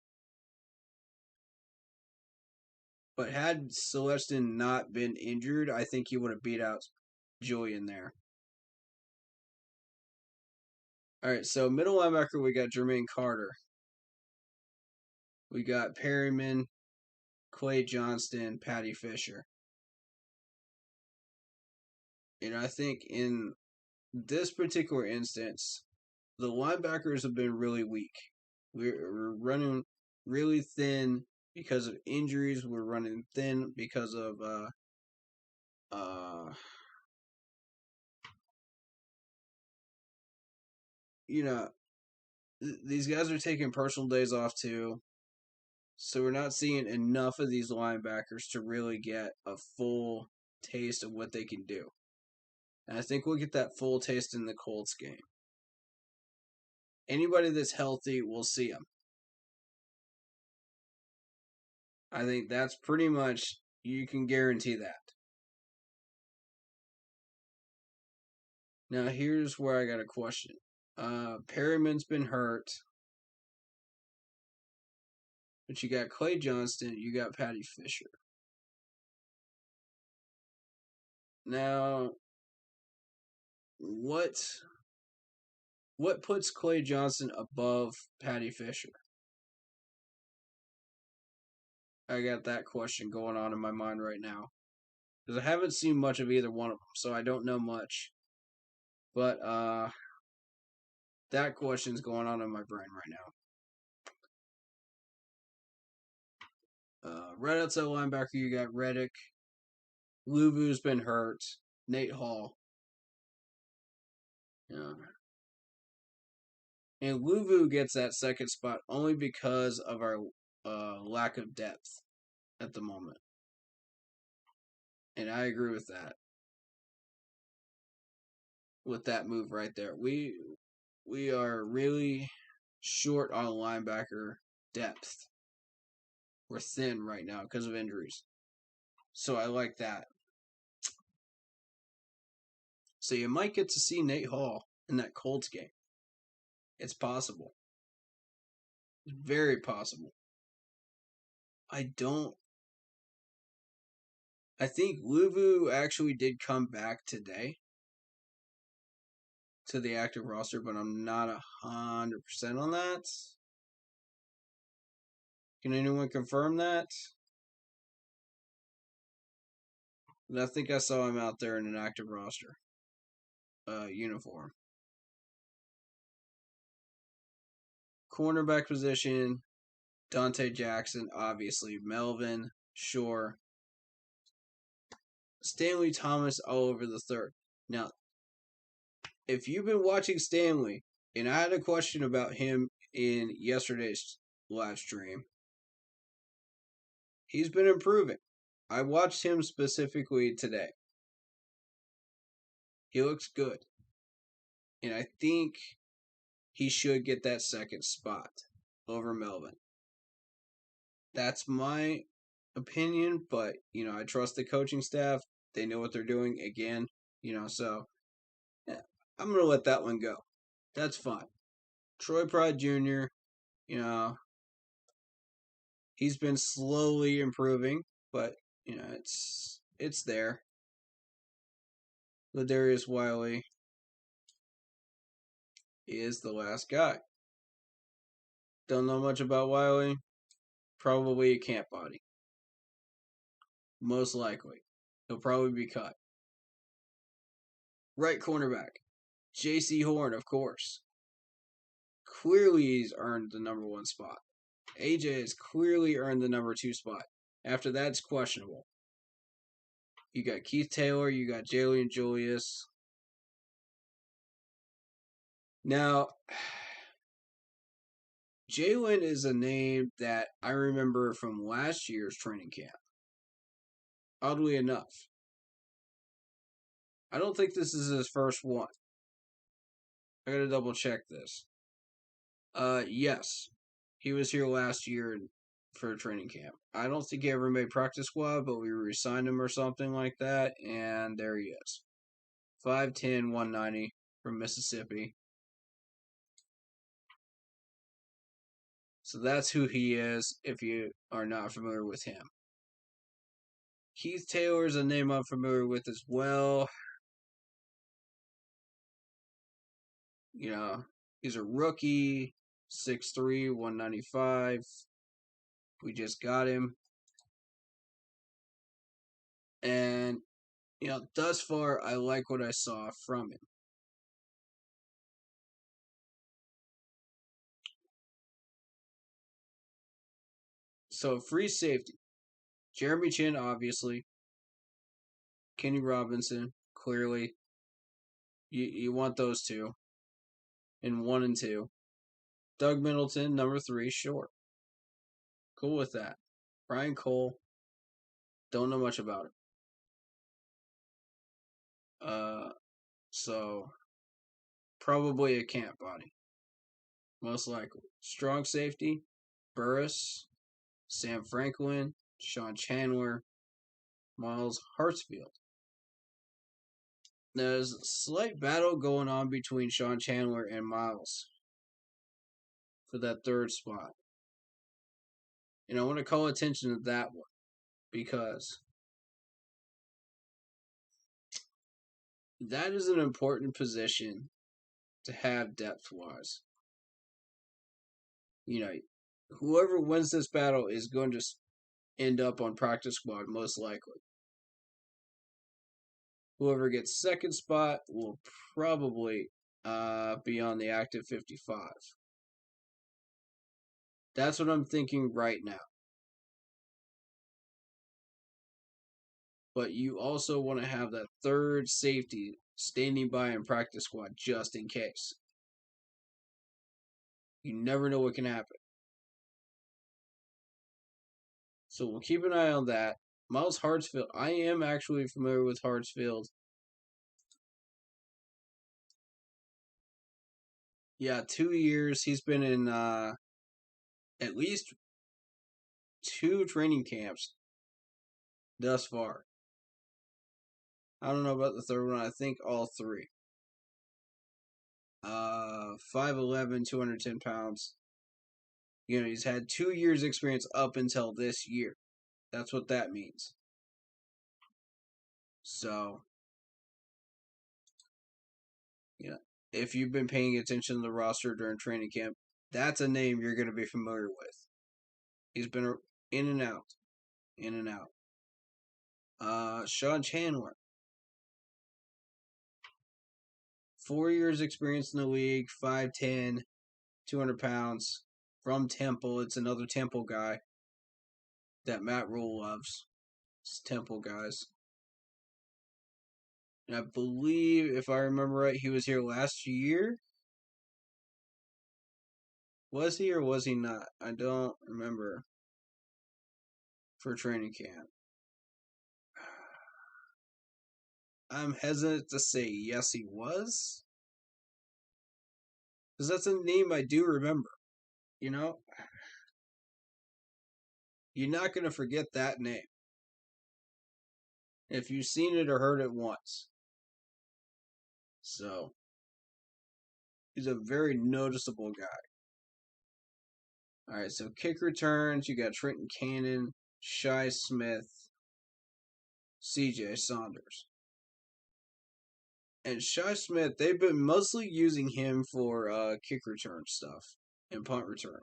But had Celestin not been injured, I think he would have beat out Julian there. All right, so middle linebacker, we got Jermaine Carter. We got Perryman, Clay Johnston, Patty Fisher. I think in this particular instance, the linebackers have been really weak. We're running really thin because of injuries. We're running thin because of these guys are taking personal days off too. So we're not seeing enough of these linebackers to really get a full taste of what they can do. And I think we'll get that full taste in the Colts game. Anybody that's healthy, we'll see them. I think that's pretty much, you can guarantee that. Now, here's where I got a question. Perryman's been hurt. But you got Clay Johnston, you got Patty Fisher. Now, what puts Clay Johnston above Patty Fisher? I got that question going on in my mind right now. Because I haven't seen much of either one of them, so I don't know much. But that question's going on in my brain right now. Right outside linebacker, you got Reddick. Luvu's been hurt. Nate Hall. Yeah. And Luvu gets that second spot only because of our lack of depth at the moment. And I agree with that. With that move right there. We are really short on linebacker depth. We're thin right now because of injuries. So I like that. So you might get to see Nate Hall in that Colts game. It's possible. It's very possible. I think Luvu actually did come back today to the active roster, but I'm not 100% on that. Can anyone confirm that? But I think I saw him out there in an active roster uniform. Cornerback position, Dante Jackson, obviously. Melvin, sure. Stanley Thomas all over the third. Now, if you've been watching Stanley, and I had a question about him in yesterday's live stream, he's been improving. I watched him specifically today. He looks good. And I think he should get that second spot over Melvin. That's my opinion, but, I trust the coaching staff. They know what they're doing again, so yeah, I'm going to let that one go. That's fine. Troy Pride Jr., he's been slowly improving, but, it's there. Ladarius Wiley is the last guy. Don't know much about Wiley. Probably a camp body. Most likely. He'll probably be cut. Right cornerback. J.C. Horn, of course. Clearly he's earned the number 1 spot. AJ has clearly earned the number 2 spot. After that, it's questionable. You got Keith Taylor. You got Jalen Julius. Now, Jalen is a name that I remember from last year's training camp. Oddly enough. I don't think this is his first one. I gotta double check this. Yes. He was here last year for training camp. I don't think he ever made practice squad, but we re-signed him or something like that, and there he is. 5'10", 190 from Mississippi. So that's who he is if you are not familiar with him. Keith Taylor is a name I'm familiar with as well. He's a rookie, 6'3", 195. We just got him. And, thus far, I like what I saw from him. So, free safety. Jeremy Chin, obviously. Kenny Robinson, clearly. You want those two. In 1 and 2. Doug Middleton, number 3, short. Cool with that. Brian Cole, don't know much about it. So probably a camp body, most likely. Strong safety, Burris, Sam Franklin, Sean Chandler, Miles Hartsfield. There's a slight battle going on between Sean Chandler and Miles for that third spot. And I want to call attention to that one because that is an important position to have depth wise. Whoever wins this battle is going to end up on practice squad, most likely. Whoever gets second spot will probably be on the active 55. That's what I'm thinking right now. But you also want to have that third safety standing by in practice squad just in case. You never know what can happen. So we'll keep an eye on that. Miles Hartsfield, I am actually familiar with Hartsfield. Yeah, 2 years. He's been in at least 2 training camps thus far. I don't know about the third one. I think all 3. 5'11", 210 pounds. He's had 2 years experience up until this year. That's what that means. So, if you've been paying attention to the roster during training camp, that's a name you're going to be familiar with. He's been in and out. Sean Chandler. 4 years experience in the league, 5'10", 200 pounds, from Temple. It's another Temple guy that Matt Rule loves. It's Temple guys. And I believe, if I remember right, he was here last year. Was he or was he not? I don't remember. For training camp. I'm hesitant to say yes, he was. Because that's a name I do remember. You're not going to forget that name if you've seen it or heard it once. So, he's a very noticeable guy. Alright, so kick returns, you got Trenton Cannon, Shi Smith, CJ Saunders. And Shi Smith, they've been mostly using him for kick return stuff and punt return.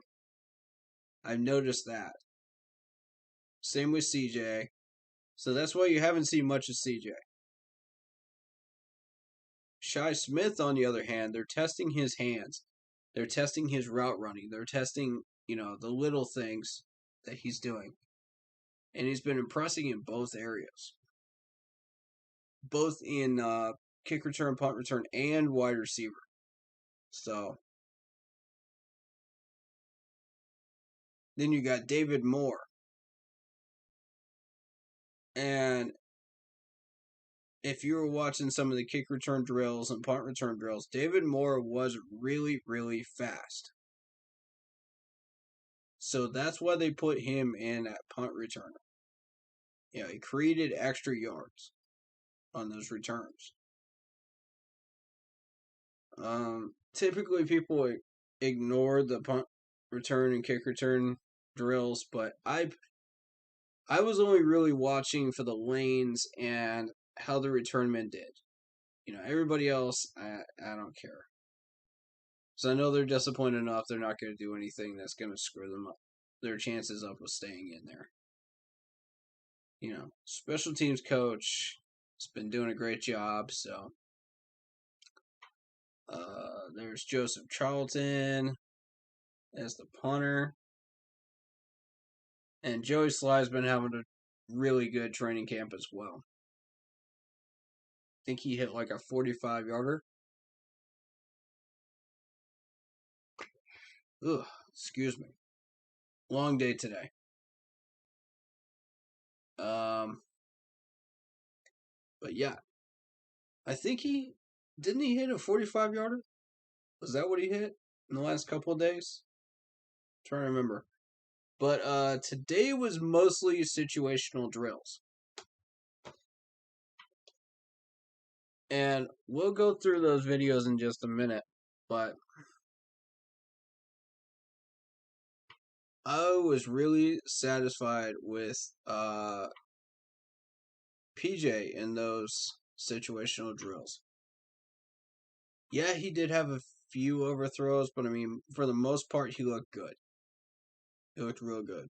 I've noticed that. Same with CJ. So that's why you haven't seen much of CJ. Shi Smith, on the other hand, they're testing his hands. They're testing his route running. They're testing, the little things that he's doing. And he's been impressing in both areas. Both in kick return, punt return, and wide receiver. So. Then you got David Moore. And if you were watching some of the kick return drills and punt return drills, David Moore was really, really fast. So that's why they put him in at punt returner. He created extra yards on those returns. Typically people ignore the punt return and kick return drills, but I was only really watching for the lanes and how the return men did. Everybody else, I don't care. So I know they're disappointed enough they're not going to do anything that's going to screw them up, their chances up with staying in there. Special teams coach has been doing a great job, so. There's Joseph Charlton as the punter. And Joey Sly's been having a really good training camp as well. I think he hit like a 45-yarder. Ugh, excuse me. Long day today. But yeah, I think he hit a 45-yarder? Was that what he hit in the last couple of days? I'm trying to remember. But today was mostly situational drills. And we'll go through those videos in just a minute, but I was really satisfied with PJ in those situational drills. Yeah, he did have a few overthrows, but I mean, for the most part, he looked good. He looked real good.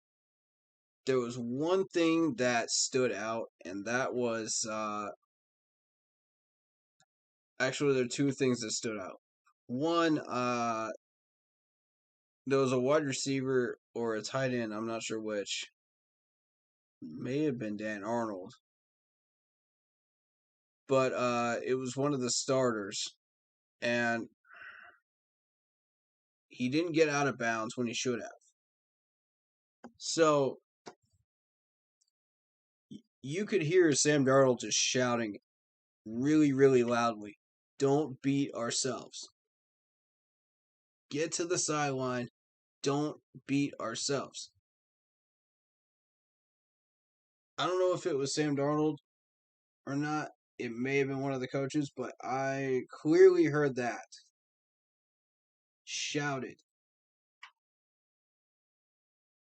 There was one thing that stood out, and that was actually there are two things that stood out. One, there was a wide receiver or a tight end, I'm not sure which. May have been Dan Arnold. But it was one of the starters, and he didn't get out of bounds when he should have. So you could hear Sam Darnold just shouting really, really loudly, "Don't beat ourselves. Get to the sideline. Don't beat ourselves." I don't know if it was Sam Darnold or not. It may have been one of the coaches, but I clearly heard that shouted.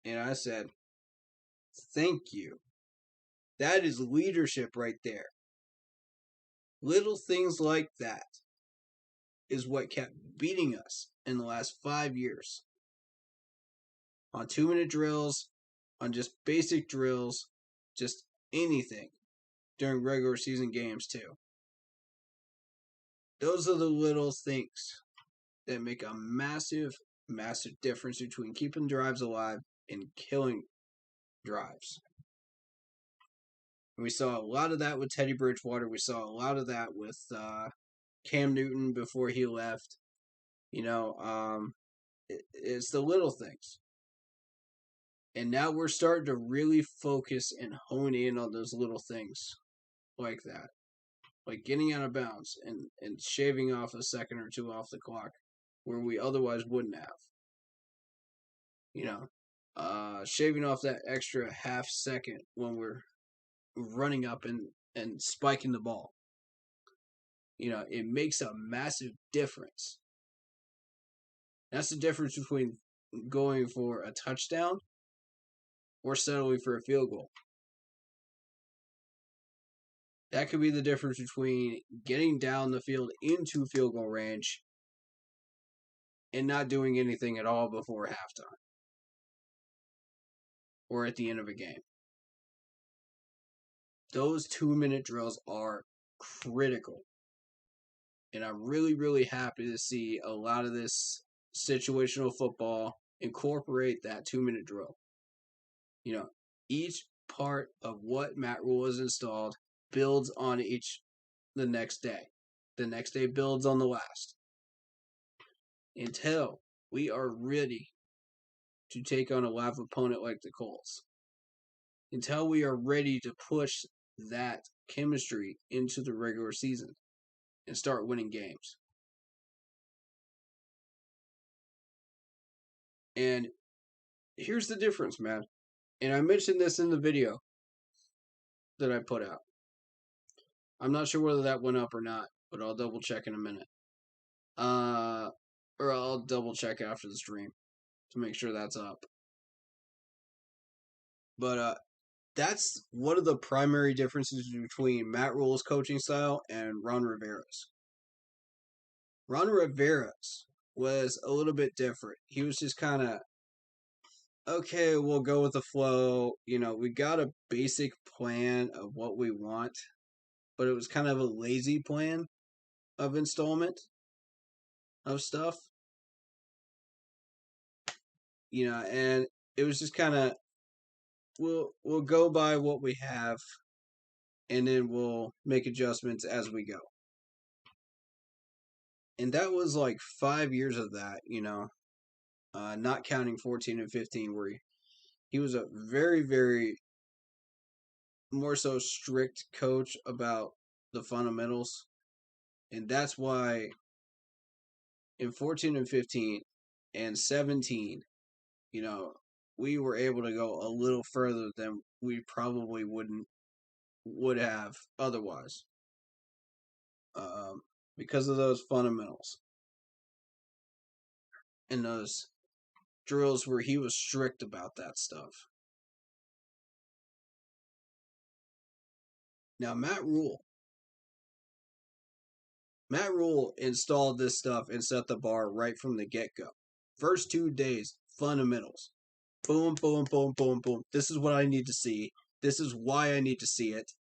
And I said, "Thank you. That is leadership right there." Little things like that is what kept beating us in the last 5 years. On 2-minute drills, on just basic drills, just anything during regular season games, too. Those are the little things that make a massive, massive difference between keeping drives alive and killing drives. And we saw a lot of that with Teddy Bridgewater. We saw a lot of that with Cam Newton before he left. It's the little things. And now we're starting to really focus and hone in on those little things like that. Like getting out of bounds and shaving off a second or two off the clock where we otherwise wouldn't have. Shaving off that extra half second when we're running up and spiking the ball. It makes a massive difference. That's the difference between going for a touchdown or settling for a field goal. That could be the difference between getting down the field into field goal range and not doing anything at all before halftime or at the end of a game. Those 2-minute drills are critical. And I'm really, really happy to see a lot of this situational football incorporate that 2-minute drill. Each part of what Matt Rule has installed builds on the next day. The next day builds on the last. Until we are ready to take on a live opponent like the Colts. Until we are ready to push that chemistry into the regular season and start winning games. And here's the difference, man. And I mentioned this in the video that I put out. I'm not sure whether that went up or not, but I'll double check in a minute. Or I'll double check after the stream to make sure that's up. But that's one of the primary differences between Matt Rule's coaching style and Ron Rivera's. Ron Rivera's was a little bit different. He was just kind of, okay, we'll go with the flow. We got a basic plan of what we want, but it was kind of a lazy plan of installment of stuff. And it was just kind of, we'll go by what we have, and then we'll make adjustments as we go. And that was like 5 years of that, not counting 14 and 15, where he was a very, very more so strict coach about the fundamentals. And that's why in 14 and 15 and 17, we were able to go a little further than we probably would have otherwise, because of those fundamentals and those drills where he was strict about that stuff. Now Matt Rule installed this stuff and set the bar right from the get go. First 2 days, fundamentals. Boom, boom, boom, boom, boom. This is what I need to see. This is why I need to see it.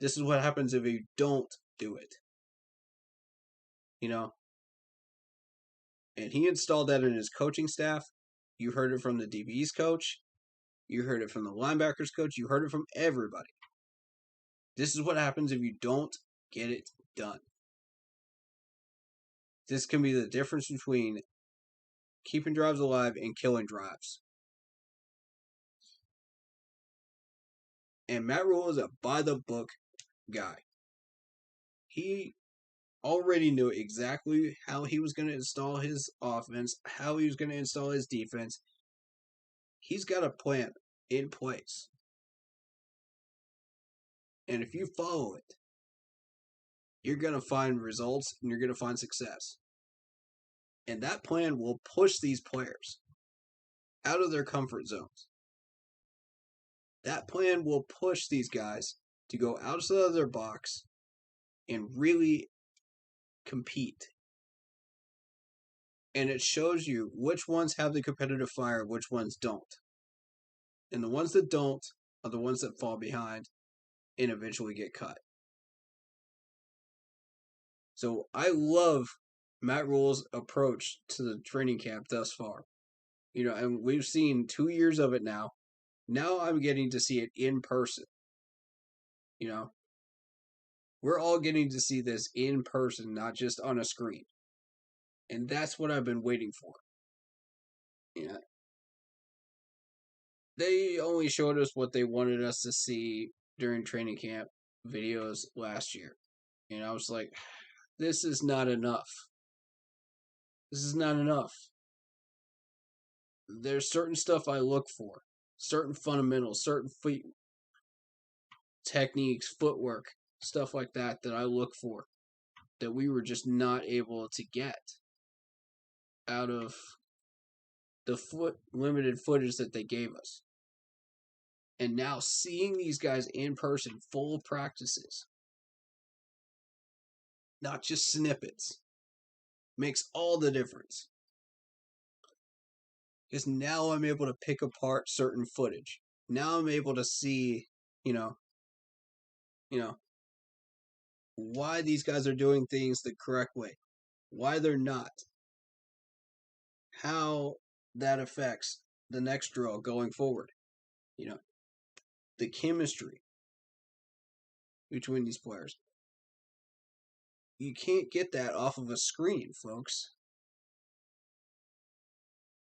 This is what happens if you don't do it. And he installed that in his coaching staff. You heard it from the DB's coach. You heard it from the linebackers coach. You heard it from everybody. This is what happens if you don't get it done. This can be the difference between keeping drives alive and killing drives. And Matt Rule is a by-the-book guy. He already knew exactly how he was going to install his offense, how he was going to install his defense. He's got a plan in place. And if you follow it, you're going to find results and you're going to find success. And that plan will push these players out of their comfort zones. That plan will push these guys to go outside of their box and really compete. And it shows you which ones have the competitive fire, which ones don't. And the ones that don't are the ones that fall behind and eventually get cut. So I love Matt Rule's approach to the training camp thus far. And we've seen 2 years of it now. Now I'm getting to see it in person. We're all getting to see this in person, not just on a screen. And that's what I've been waiting for. They only showed us what they wanted us to see during training camp videos last year. And I was like, this is not enough. This is not enough. There's certain stuff I look for, certain fundamentals, certain feet techniques, footwork, stuff like that I look for that we were just not able to get out of the limited footage that they gave us. And now seeing these guys in person, full practices, not just snippets, makes all the difference. Because now I'm able to pick apart certain footage. Now I'm able to see, why these guys are doing things the correct way, why they're not, how that affects the next drill going forward. The chemistry between these players. You can't get that off of a screen, folks.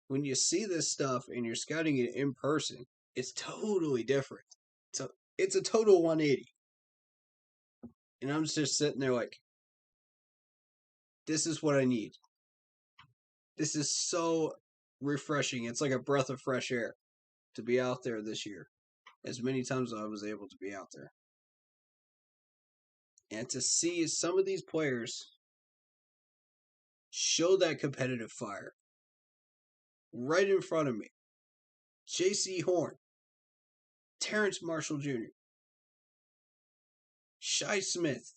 When you see this stuff and you're scouting it in person, it's totally different. So it's a total 180. And I'm just sitting there like, this is what I need. This is so refreshing. It's like a breath of fresh air to be out there this year, as many times as I was able to be out there. And to see some of these players show that competitive fire right in front of me. J.C. Horn, Terrence Marshall Jr., Shi Smith,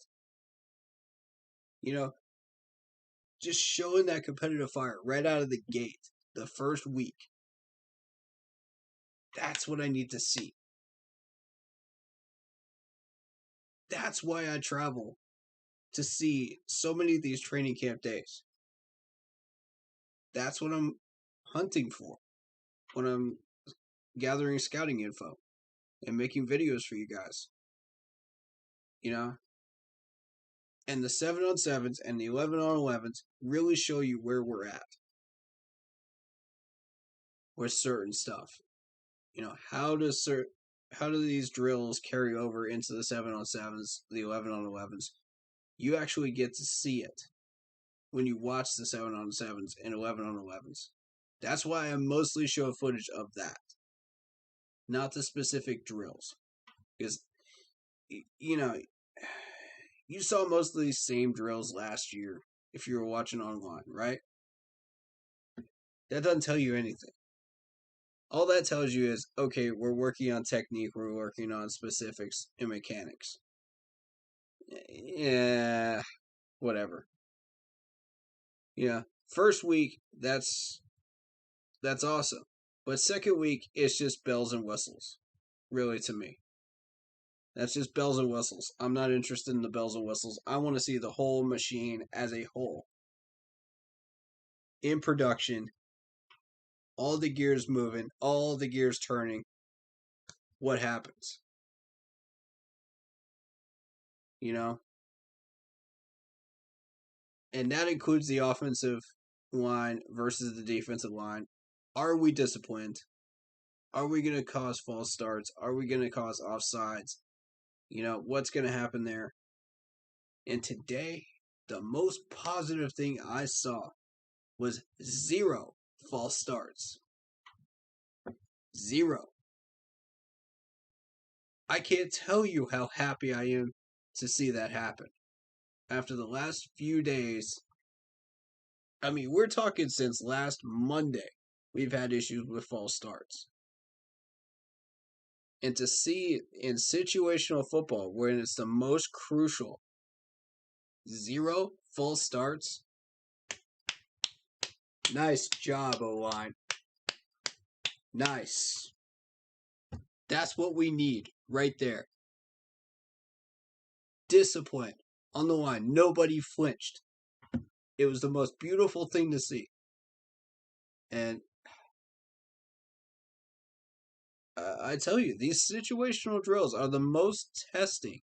just showing that competitive fire right out of the gate the first week. That's what I need to see. That's why I travel to see so many of these training camp days. That's what I'm hunting for when I'm gathering scouting info and making videos for you guys. And the 7-on-7s and the 11-on-11s really show you where we're at. with certain stuff. How do these drills carry over into the 7-on-7s, the 11-on-11s? You actually get to see it when you watch the 7-on-7s and 11-on-11s. That's why I mostly show footage of that, not the specific drills. Because, you saw most of these same drills last year if you were watching online, right? That doesn't tell you anything. All that tells you is, okay, we're working on technique, we're working on specifics and mechanics. Yeah, whatever. First week, that's awesome. But second week, it's just bells and whistles, really, to me. That's just bells and whistles. I'm not interested in the bells and whistles. I want to see the whole machine as a whole. In production, all the gears moving, all the gears turning. What happens? And that includes the offensive line versus the defensive line. Are we disciplined? Are we going to cause false starts? Are we going to cause offsides? What's going to happen there? And today, the most positive thing I saw was 0 false starts. 0. I can't tell you how happy I am to see that happen. After the last few days, I mean, we're talking since last Monday, we've had issues with false starts. And to see in situational football, when it's the most crucial, 0 false starts. Nice job, O-line. Nice. That's what we need right there. Discipline on the line. Nobody flinched. It was the most beautiful thing to see. And I tell you, these situational drills are the most testing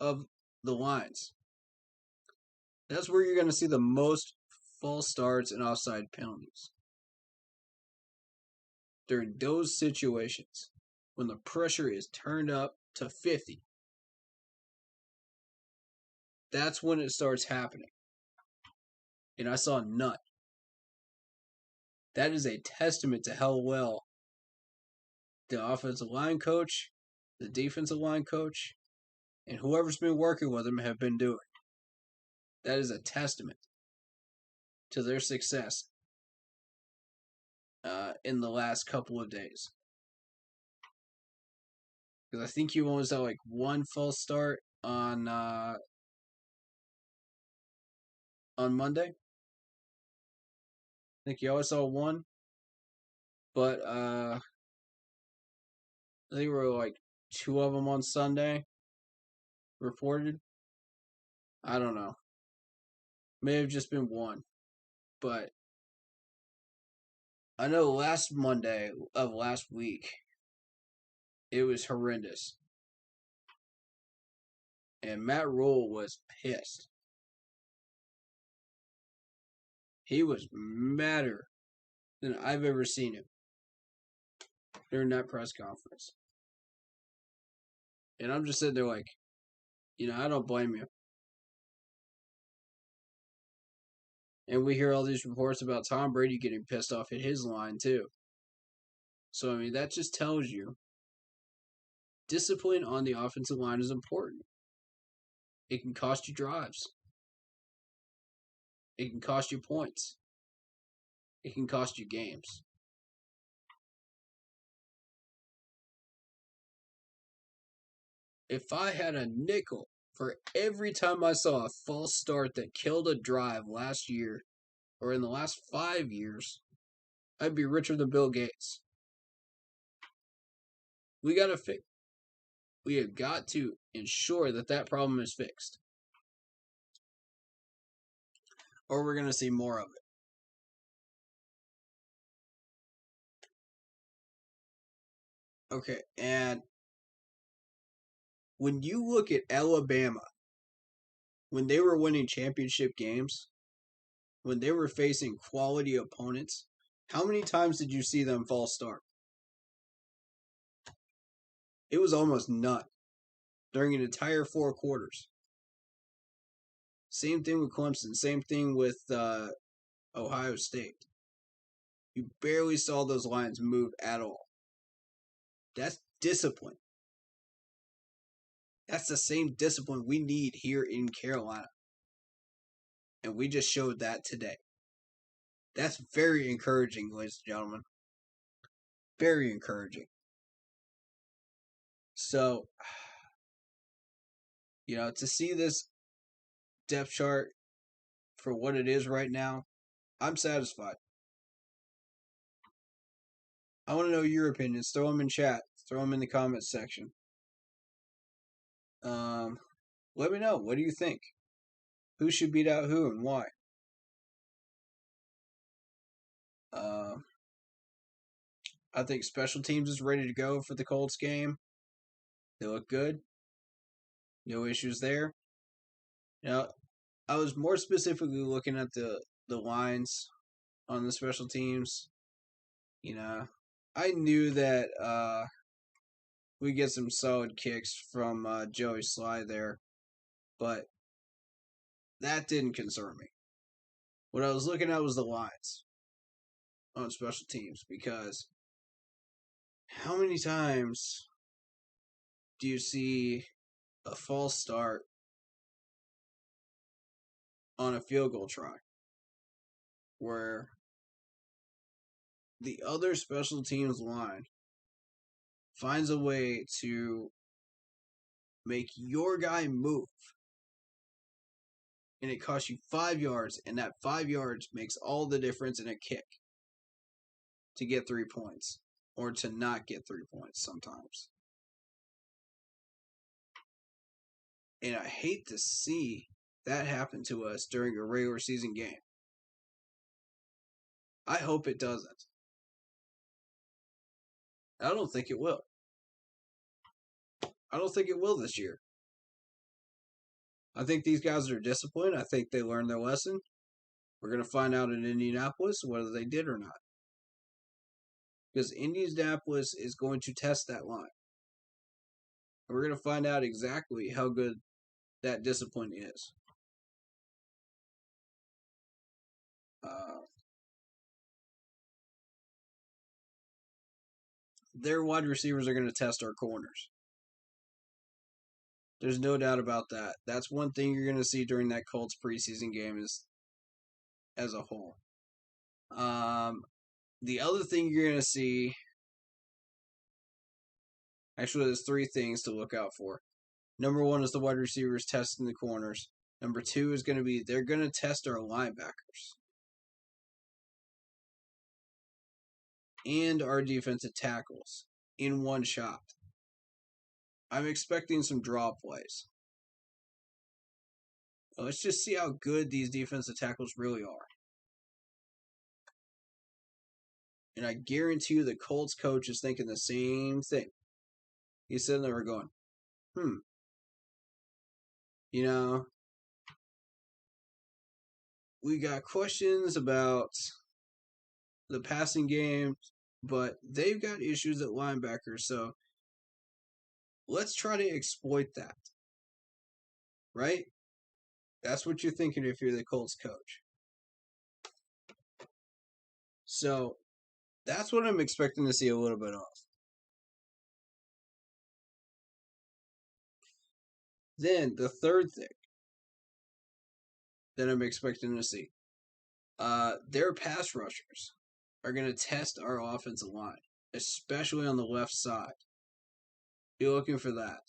of the lines. That's where you're going to see the most false starts and offside penalties. During those situations, when the pressure is turned up to 50, that's when it starts happening. And I saw none. That is a testament to how well the offensive line coach, the defensive line coach, and whoever's been working with them have been doing. That is a testament to their success in the last couple of days. Because I think you only saw like one false start on Monday. I think you always saw one. But I think there were like 2 of them on Sunday reported. I don't know. May have just been one. But I know last Monday of last week, it was horrendous. And Matt Rule was pissed. He was madder than I've ever seen him during that press conference. And I'm just sitting there like, I don't blame you. And we hear all these reports about Tom Brady getting pissed off at his line too. So, I mean, that just tells you discipline on the offensive line is important. It can cost you drives. It can cost you points. It can cost you games. If I had a nickel for every time I saw a false start that killed a drive last year or in the last 5 years, I'd be richer than Bill Gates. We have got to ensure that problem is fixed. Or we're going to see more of it. Okay, and when you look at Alabama, when they were winning championship games, when they were facing quality opponents, How many times did you see them false start? It was almost none during an entire 4 quarters. Same thing with Clemson. Same thing with Ohio State. You barely saw those lines move at all. That's discipline. That's the same discipline we need here in Carolina. And we just showed that today. That's very encouraging, ladies and gentlemen. Very encouraging. So, to see this depth chart for what it is right now, I'm satisfied. I want to know your opinions. Throw them in chat. Throw them in the comments section. Let me know. What do you think? Who should beat out who and why? I think special teams is ready to go for the Colts game. They look good. No issues there. I was more specifically looking at the lines on the special teams. I knew that we get some solid kicks from Joey Sly there, but that didn't concern me. What I was looking at was the lines on special teams, because how many times do you see a false start on a field goal try where the other special teams line finds a way to make your guy move, and it costs you 5 yards, and that 5 yards makes all the difference in a kick to get 3 points, or to not get 3 points sometimes. And I hate to see that happen to us during a regular season game. I hope it doesn't. I don't think it will. I don't think it will this year. I think these guys are disciplined. I think they learned their lesson. We're going to find out in Indianapolis whether they did or not. Because Indianapolis is going to test that line. And we're going to find out exactly how good that discipline is. Their wide receivers are going to test our corners. There's no doubt about that. That's one thing you're going to see during that Colts preseason game is as a whole. The other thing you're going to see, actually, there's 3 things to look out for. Number 1 is the wide receivers testing the corners. Number 2 is going to be they're going to test our linebackers and our defensive tackles in one shot. I'm expecting some draw plays. Let's just see how good these defensive tackles really are. And I guarantee you the Colts coach is thinking the same thing. He's sitting there going, we got questions about the passing game, but they've got issues at linebacker, so let's try to exploit that. Right? That's what you're thinking if you're the Colts coach. So that's what I'm expecting to see a little bit of. Then the third thing that I'm expecting to see, their pass rushers are going to test our offensive line, especially on the left side. Be looking for that.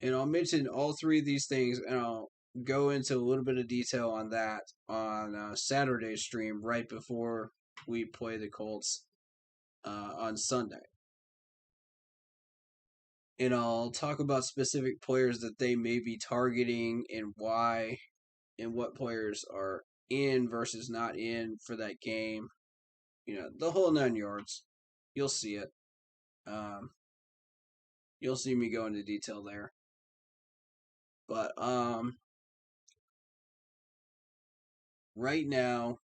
And I'll mention all 3 of these things, and I'll go into a little bit of detail on that on Saturday's stream right before we play the Colts on Sunday. And I'll talk about specific players that they may be targeting and why, and what players are in versus not in for that game. The whole 9 yards. You'll see it. You'll see me go into detail there. But right now,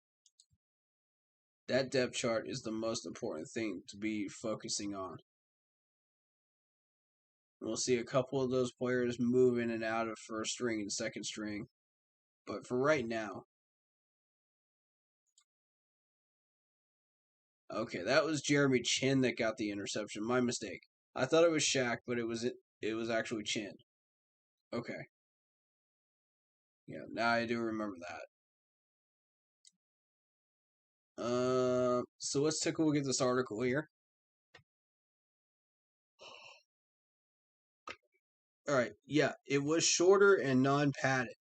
that depth chart is the most important thing to be focusing on. We'll see a couple of those players move in and out of first string and second string. But for right now, okay, that was Jeremy Chin that got the interception. My mistake. I thought it was Shaq, but it was actually Chin. Okay. Yeah, now I do remember that. So let's take a look at this article here. All right, yeah, it was shorter and non-padded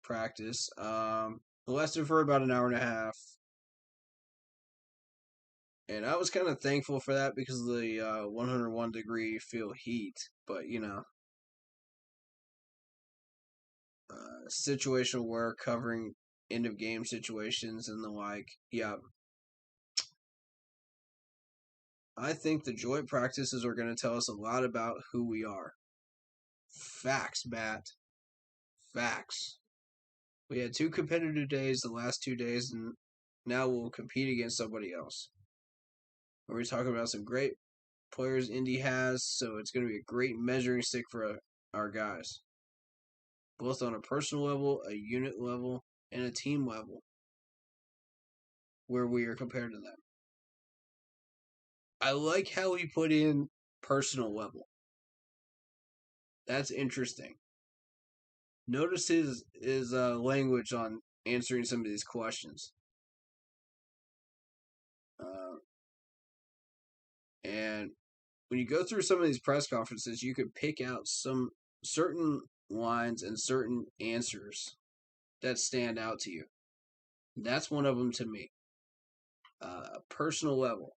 practice. It lasted for about an hour and a half, and I was kind of thankful for that because of the 101-degree field heat. But situational work covering end of game situations and the like. Yeah, I think the joint practices are going to tell us a lot about who we are. Facts, Matt. Facts. We had 2 competitive days the last 2 days, and now we'll compete against somebody else. We're talking about some great players Indy has, so it's going to be a great measuring stick for our guys, both on a personal level, a unit level, and a team level, where we are compared to them. I like how he put in personal level. That's interesting. Notice his language on answering some of these questions. And when you go through some of these press conferences, you could pick out some certain lines and certain answers that stand out to you. That's one of them to me. Personal level.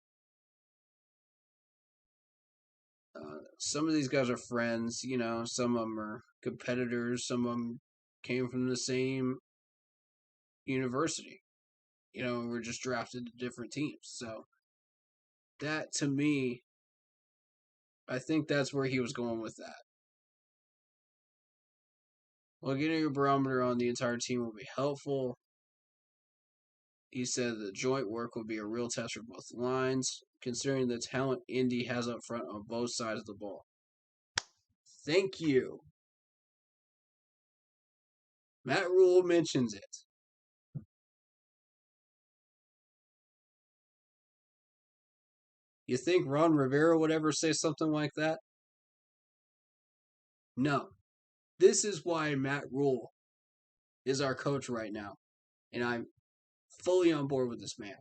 Some of these guys are friends, some of them are competitors, some of them came from the same university. We're just drafted to different teams. So that to me, I think that's where he was going with that. Well, getting a barometer on the entire team will be helpful. He said the joint work will be a real test for both lines, considering the talent Indy has up front on both sides of the ball. Thank you. Matt Rule mentions it. You think Ron Rivera would ever say something like that? No. This is why Matt Rule is our coach right now. And I'm fully on board with this man.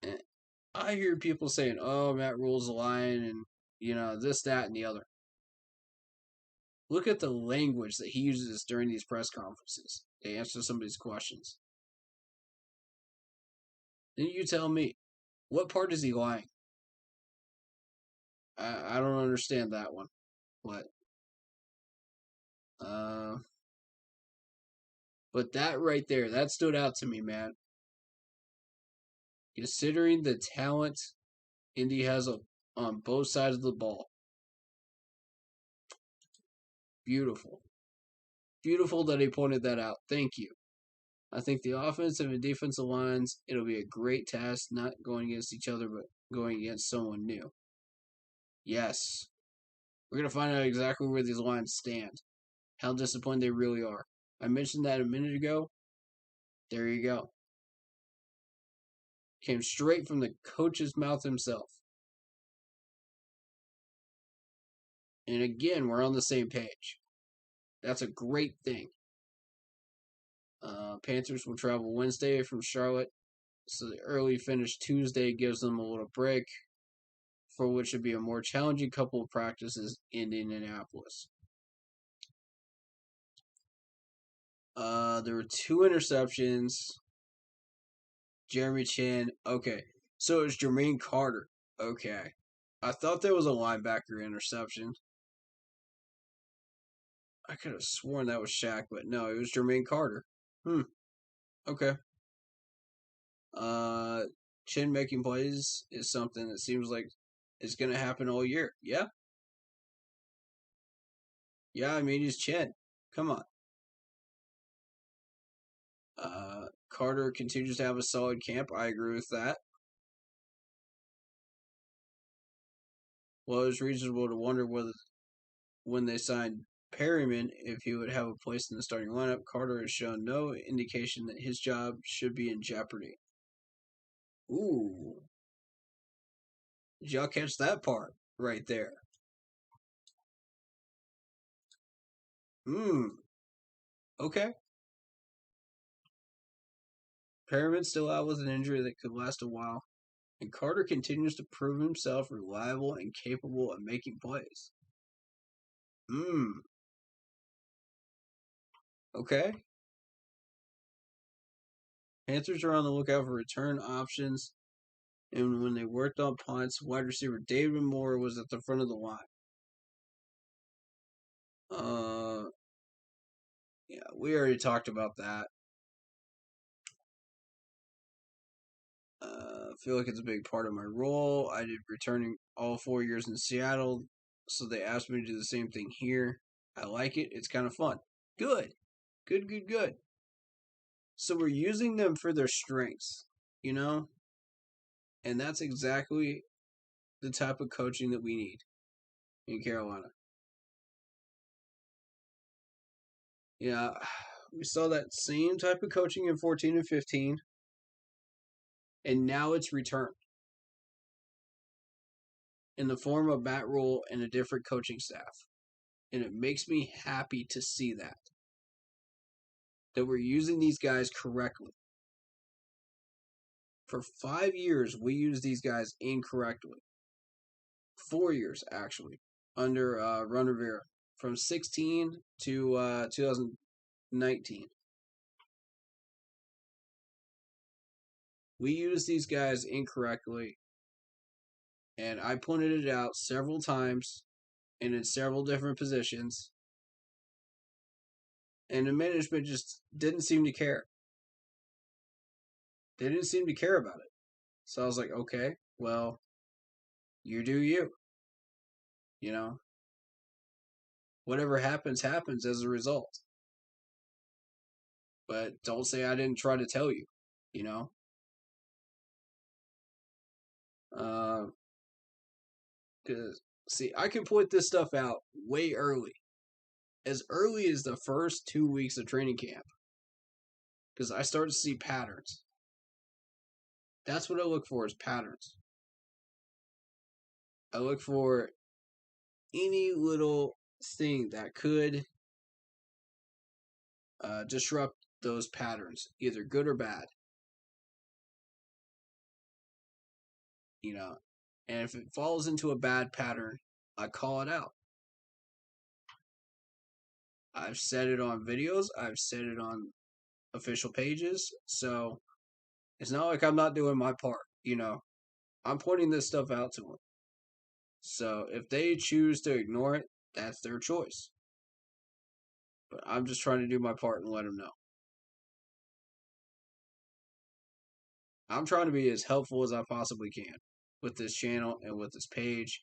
And I hear people saying, oh, Matt Rule's lying and, this, that, and the other. Look at the language that he uses during these press conferences to answer some of these questions. Then you tell me, what part is he lying? I don't understand that one. But that right there, that stood out to me, man. Considering the talent Indy has on both sides of the ball. Beautiful. Beautiful that he pointed that out. Thank you. I think the offensive and defensive lines, it'll be a great test, not going against each other, but going against someone new. Yes. We're going to find out exactly where these lines stand, how disciplined they really are. I mentioned that a minute ago. There you go. Came straight from the coach's mouth himself. And again, we're on the same page. That's a great thing. Panthers will travel Wednesday from Charlotte, so the early finish Tuesday gives them a little break, for which would be a more challenging couple of practices in Indianapolis. There were 2 interceptions. Jeremy Chin. Okay. So it was Jermaine Carter. Okay. I thought there was a linebacker interception. I could have sworn that was Shaq, but no, it was Jermaine Carter. Okay. Chin making plays is something that seems like is going to happen all year. Yeah. Yeah, I mean, he's Chin. Come on. Carter continues to have a solid camp. I agree with that. Well, it was reasonable to wonder whether when they signed Perryman if he would have a place in the starting lineup. Carter has shown no indication that his job should be in jeopardy. Ooh. Did y'all catch that part right there? Okay. Perriman's still out with an injury that could last a while, and Carter continues to prove himself reliable and capable of making plays. Okay. Panthers are on the lookout for return options, and when they worked on punts, wide receiver David Moore was at the front of the line. Yeah, we already talked about that. I feel like it's a big part of my role. I did returning all 4 years in Seattle, so they asked me to do the same thing here. I like it. It's kind of fun. Good. Good. So we're using them for their strengths, you know? And that's exactly the type of coaching that we need in Carolina. Yeah, we saw that same type of coaching in 14 and 15, and now it's returned in the form of Matt Rule and a different coaching staff. And it makes me happy to see that we're using these guys correctly. For 5 years, we used these guys incorrectly. 4 years, actually, under Ron Rivera, from 16 to 2019. We used these guys incorrectly, and I pointed it out several times and in several different positions, and the management just didn't seem to care. They didn't seem to care about it. So I was like, okay, well, you do you. You know, whatever happens, happens as a result. But don't say I didn't try to tell you, you know? Because, see, I can point this stuff out way early. As early as the first 2 weeks of training camp. Because I start to see patterns. That's what I look for is patterns. I look for any little thing that could disrupt those patterns, either good or bad. You know, and if it falls into a bad pattern, I call it out. I've said it on videos, I've said it on official pages, so it's not like I'm not doing my part, you know. I'm pointing this stuff out to them. So if they choose to ignore it, that's their choice. But I'm just trying to do my part and let them know. I'm trying to be as helpful as I possibly can with this channel and with this page.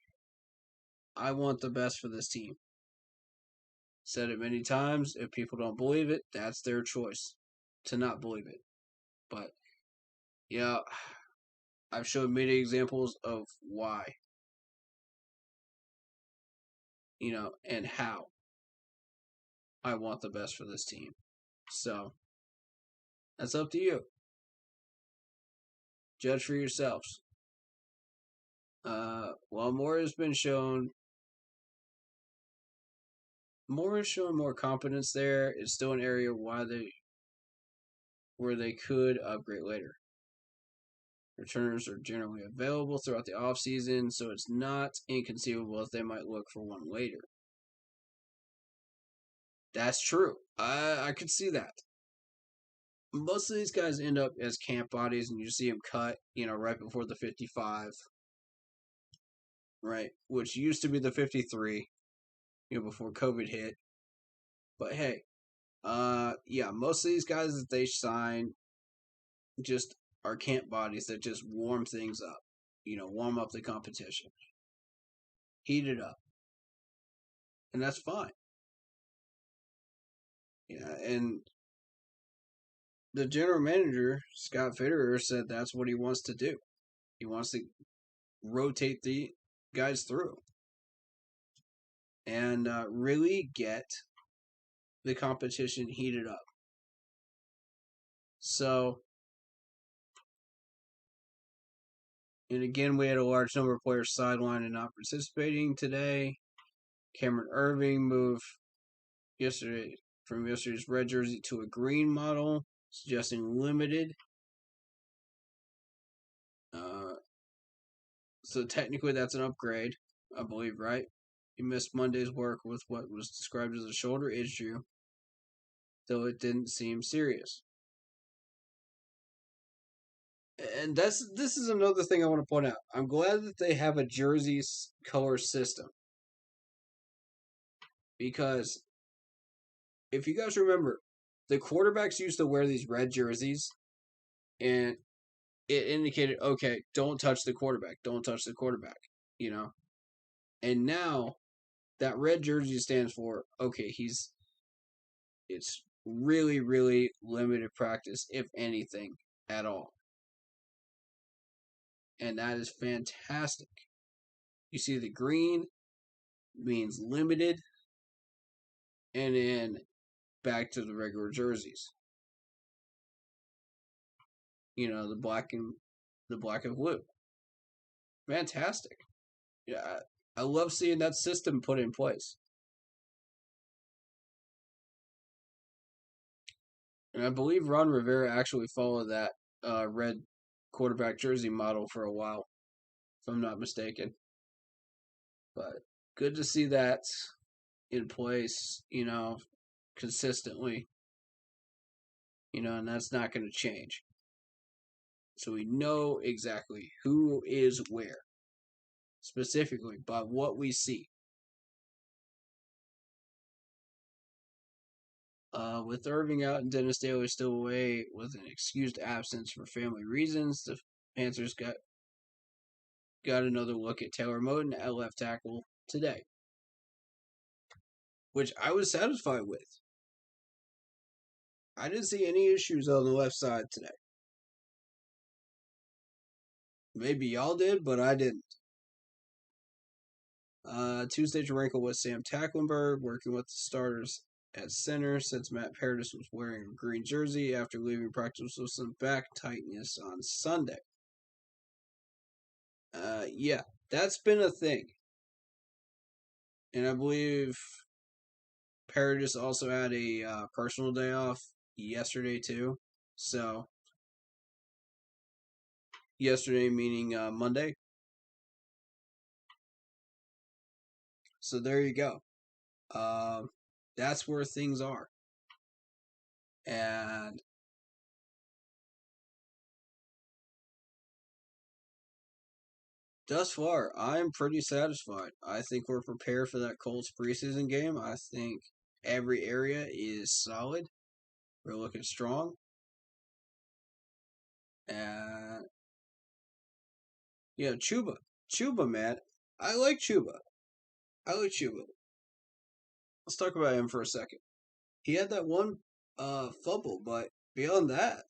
I want the best for this team. Said it many times. If people don't believe it, that's their choice to not believe it. But yeah, I've showed many examples of why, you know, and how I want the best for this team. So that's up to you. Judge for yourselves. While more has shown more competence there. It's still an area where they could upgrade later. Returners are generally available throughout the offseason, so it's not inconceivable that they might look for one later. That's true. I could see that. Most of these guys end up as camp bodies, and you see them cut, you know, right before the 55, right? Which used to be the 53, you know, before COVID hit. But hey, yeah, most of these guys that they sign just are camp bodies that just warm things up, you know, warm up the competition, heat it up, and that's fine. Yeah, and the general manager, Scott Fitterer, said that's what he wants to do. He wants to rotate the guys through and really get the competition heated up. So, and again, we had a large number of players sidelined and not participating today. Cameron Irving moved yesterday from yesterday's red jersey to a green model, suggesting limited. So technically, that's an upgrade, I believe, right? He missed Monday's work with what was described as a shoulder issue, though it didn't seem serious. And this is another thing I want to point out. I'm glad that they have a jersey color system because if you guys remember, the quarterbacks used to wear these red jerseys, and it indicated, okay, don't touch the quarterback, don't touch the quarterback, you know. And now that red jersey stands for, okay, it's really, really limited practice, if anything at all. And that is fantastic. You see, the green means limited, and then back to the regular jerseys. You know, the black and blue. Fantastic. Yeah, I love seeing that system put in place. And I believe Ron Rivera actually followed that red quarterback jersey model for a while, if I'm not mistaken. But good to see that in place, you know, consistently, you know, and that's not going to change. So we know exactly who is where, specifically by what we see. With Irving out and Dennis Daly still away with an excused absence for family reasons, the Panthers got another look at Taylor Moton at left tackle today, which I was satisfied with. I didn't see any issues on the left side today. Maybe y'all did, but I didn't. Tuesday to wrinkle with Sam Tacklenberg, working with the starters at center since Matt Paradis was wearing a green jersey after leaving practice with some back tightness on Sunday. Yeah, that's been a thing. And I believe Paradis also had a personal day off yesterday, too. So, yesterday meaning Monday. So, there you go. That's where things are. And thus far, I'm pretty satisfied. I think we're prepared for that Colts preseason game. I think every area is solid. We're looking strong. And, you know, Chuba. Chuba, man. I like Chuba. Let's talk about him for a second. He had that one fumble, but beyond that,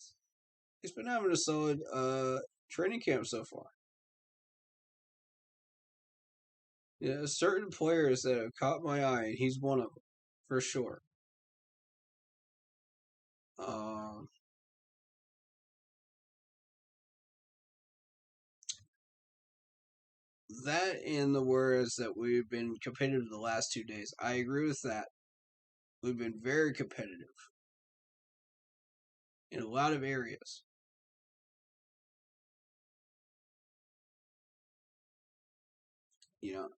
he's been having a solid training camp so far. Yeah, certain players that have caught my eye, and he's one of them, for sure. That in the words that we've been competitive the last 2 days. I agree with that. We've been very competitive in a lot of areas. You know,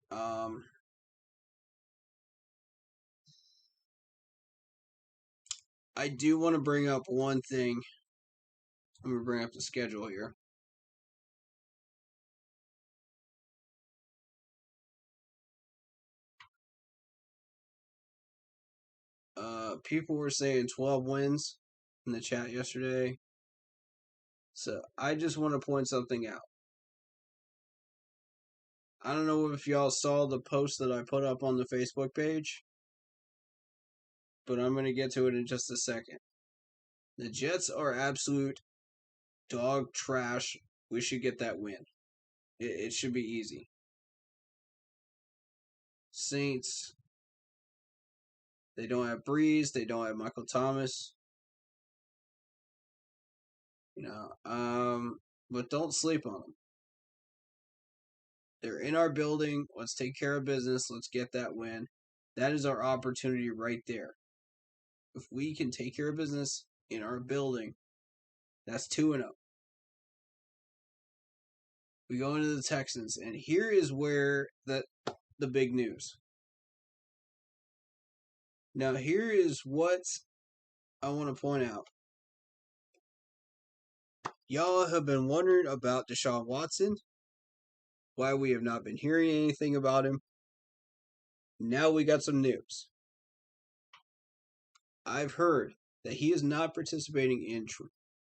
I do want to bring up one thing. I'm going to bring up the schedule here. People were saying 12 wins in the chat yesterday. So I just want to point something out. I don't know if y'all saw the post that I put up on the Facebook page. but I'm going to get to it in just a second. The Jets are absolute dog trash. We should get that win. It should be easy. Saints, they don't have Breeze. They don't have Michael Thomas. But don't sleep on them. They're in our building. Let's take care of business. Let's get that win. That is our opportunity right there. If we can take care of business in our building, that's 2-0. We go into the Texans, and here is where the big news. Now, here is what I want to point out. Y'all have been wondering about Deshaun Watson, why we have not been hearing anything about him. Now we got some news. I've heard that he is not participating in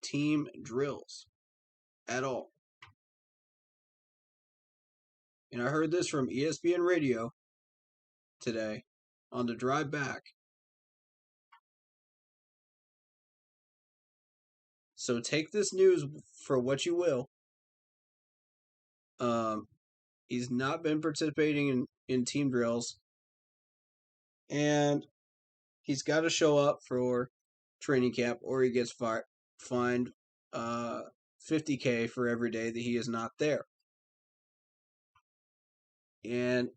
team drills at all. And I heard this from ESPN Radio today on the drive back. So take this news for what you will. He's not been participating in team drills. And he's got to show up for training camp or he gets fined $50K for every day that he is not there. And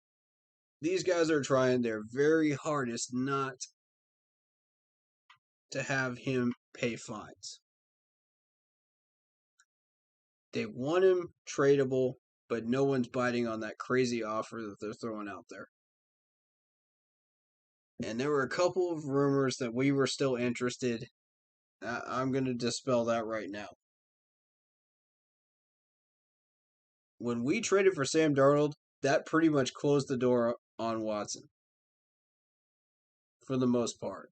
these guys are trying their very hardest not to have him pay fines. They want him tradable, but no one's biting on that crazy offer that they're throwing out there. And there were a couple of rumors that we were still interested. I'm going to dispel that right now. When we traded for Sam Darnold, that pretty much closed the door on Watson. For the most part.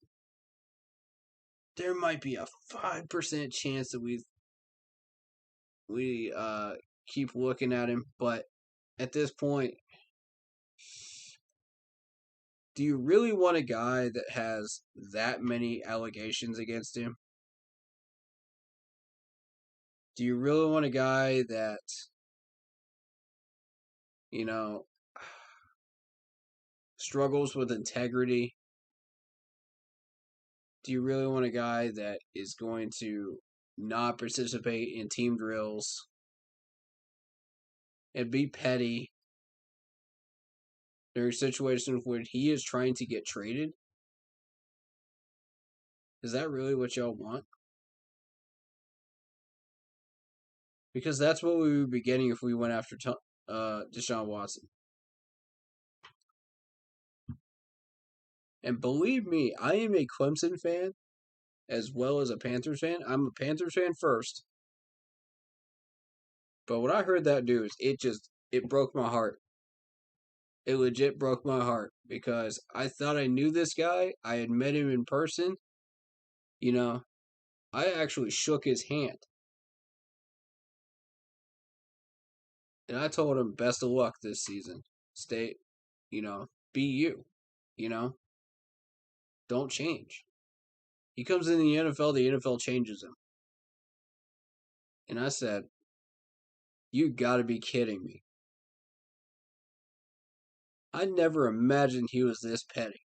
There might be a 5% chance that we keep looking at him, but at this point, do you really want a guy that has that many allegations against him? Do you really want a guy that, struggles with integrity? Do you really want a guy that is going to not participate in team drills and be petty during situations where he is trying to get traded? Is that really what y'all want? Because that's what we would be getting if we went after Deshaun Watson. And believe me, I am a Clemson fan as well as a Panthers fan. I'm a Panthers fan first. But when I heard that news, it broke my heart. It legit broke my heart because I thought I knew this guy. I had met him in person. I actually shook his hand. And I told him, best of luck this season. Stay, be you. Don't change. He comes in the NFL changes him. And I said, you gotta be kidding me. I never imagined he was this petty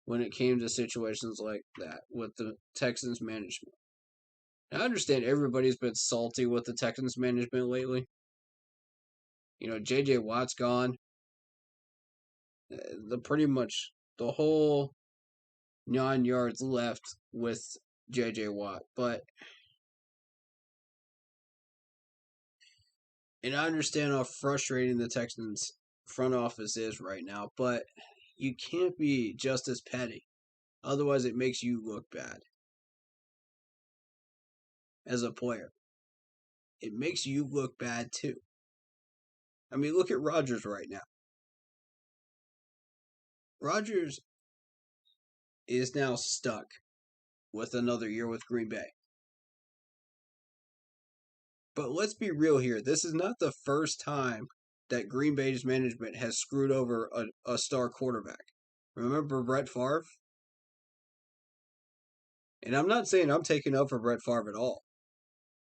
when it came to situations like that with the Texans management. Now, I understand everybody's been salty with the Texans management lately. J.J. Watt's gone. Pretty much the whole 9 yards left with J.J. Watt. And I understand how frustrating the Texans front office is right now, but you can't be just as petty. Otherwise, it makes you look bad as a player. It makes you look bad too. I mean, look at Rodgers right now. Rodgers is now stuck with another year with Green Bay. But let's be real here. This is not the first time that Green Bay's management has screwed over a star quarterback. Remember Brett Favre? And I'm not saying I'm taking up for Brett Favre at all,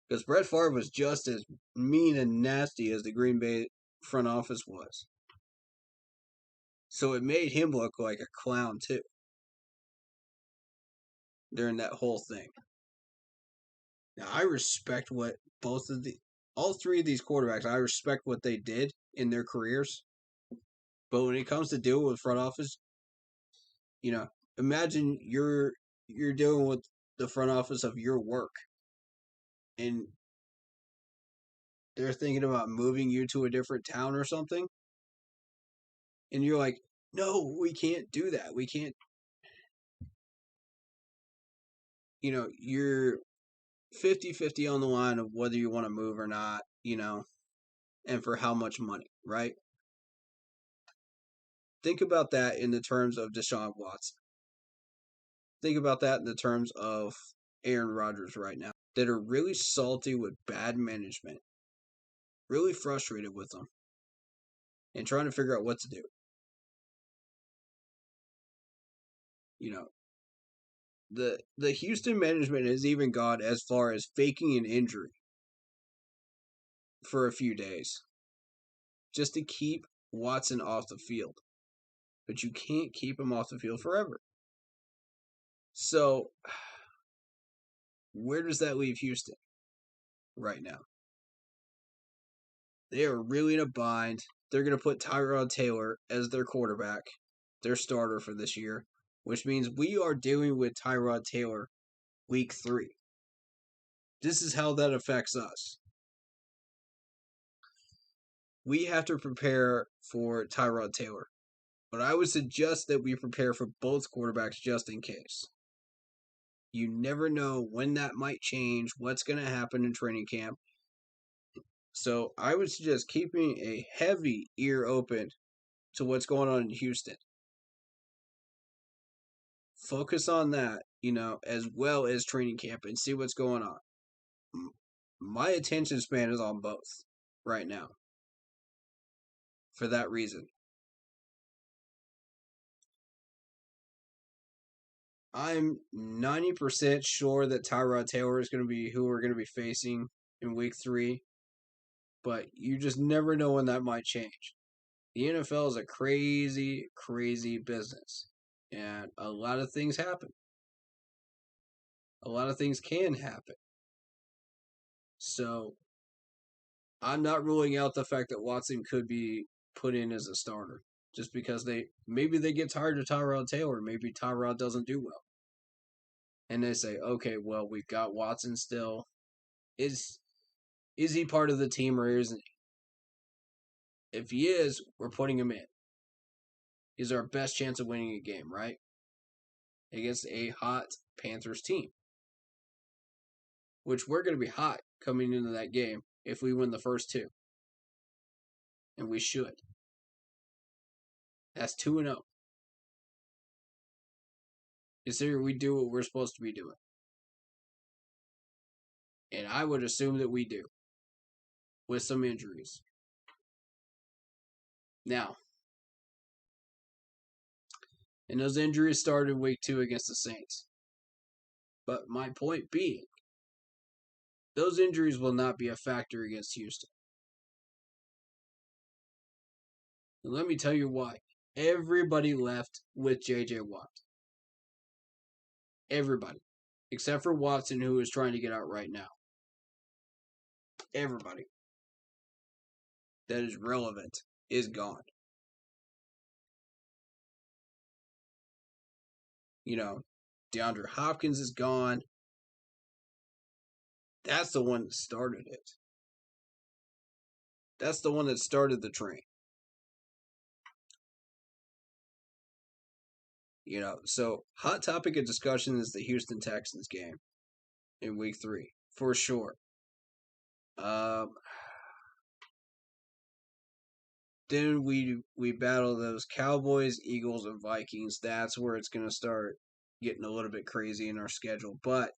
because Brett Favre was just as mean and nasty as the Green Bay front office was. So it made him look like a clown too during that whole thing. Now I respect what all three of these quarterbacks, I respect what they did in their careers. But when it comes to dealing with front office, imagine you're dealing with the front office of your work, and they're thinking about moving you to a different town or something, and you're like, no, we can't do that. We can't. You're 50-50 on the line of whether you want to move or not, and for how much money, right? Think about that in the terms of Deshaun Watson. Think about that in the terms of Aaron Rodgers right now, that are really salty with bad management, really frustrated with them, and trying to figure out what to do. The Houston management has even gone as far as faking an injury for a few days just to keep Watson off the field. But you can't keep him off the field forever. So, where does that leave Houston right now? They are really in a bind. They're going to put Tyrod Taylor as their quarterback, their starter for this year, which means we are dealing with Tyrod Taylor week 3. This is how that affects us. We have to prepare for Tyrod Taylor, but I would suggest that we prepare for both quarterbacks just in case. You never know when that might change, what's going to happen in training camp. So I would suggest keeping a heavy ear open to what's going on in Houston. Focus on that, as well as training camp, and see what's going on. My attention span is on both right now for that reason. I'm 90% sure that Tyrod Taylor is going to be who we're going to be facing in week 3, but you just never know when that might change. The NFL is a crazy, crazy business, and a lot of things happen. A lot of things can happen. So, I'm not ruling out the fact that Watson could be put in as a starter just because maybe they get tired of Tyrod Taylor. Maybe Tyrod doesn't do well. And they say, okay, well, we've got Watson still. Is he part of the team or isn't he? If he is, we're putting him in. He's our best chance of winning a game, right? Against a hot Panthers team. Which we're going to be hot coming into that game if we win the first 2. And we should. That's 2-0. Considering we do what we're supposed to be doing. And I would assume that we do. With some injuries. Now. And those injuries started week 2 against the Saints. But my point being, those injuries will not be a factor against Houston. And let me tell you why. Everybody left with J.J. Watt. Everybody. Except for Watson, who is trying to get out right now. Everybody that is relevant is gone. DeAndre Hopkins is gone. That's the one that started it. That's the one that started the train. So hot topic of discussion is the Houston Texans game in week 3, for sure. Then we battle those Cowboys, Eagles, and Vikings. That's where it's going to start getting a little bit crazy in our schedule. But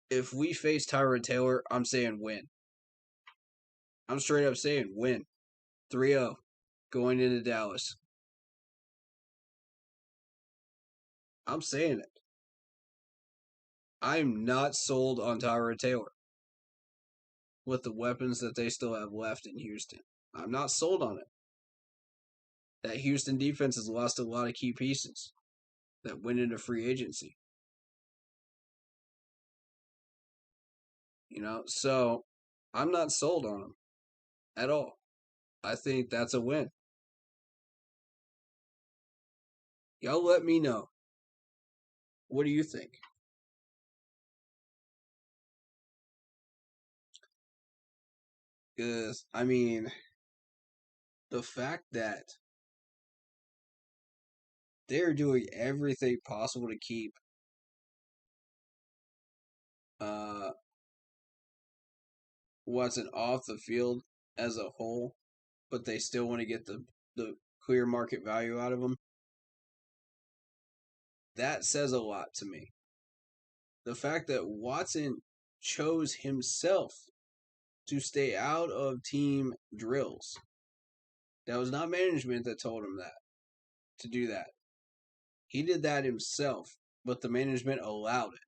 if we face Tyrod Taylor, I'm saying win. I'm straight up saying win. 3-0 going into Dallas. I'm saying it. I'm not sold on Tyrod Taylor with the weapons that they still have left in Houston. I'm not sold on it. That Houston defense has lost a lot of key pieces that went into free agency. So I'm not sold on them at all. I think that's a win. Y'all let me know. What do you think? Because, the fact that they're doing everything possible to keep uh, Watson off the field as a whole, but they still want to get the clear market value out of him, that says a lot to me. The fact that Watson chose himself to stay out of team drills. That was not management that told him that, to do that. He did that himself, but the management allowed it.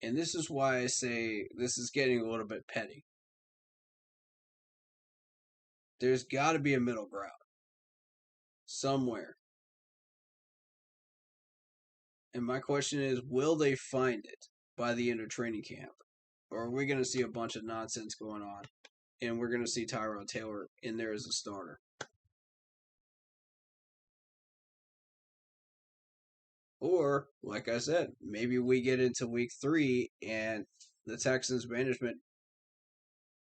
And this is why I say this is getting a little bit petty. There's got to be a middle ground somewhere. And my question is, will they find it by the end of training camp? Or are we going to see a bunch of nonsense going on and we're going to see Tyrod Taylor in there as a starter? Or, like I said, maybe we get into week 3 and the Texans management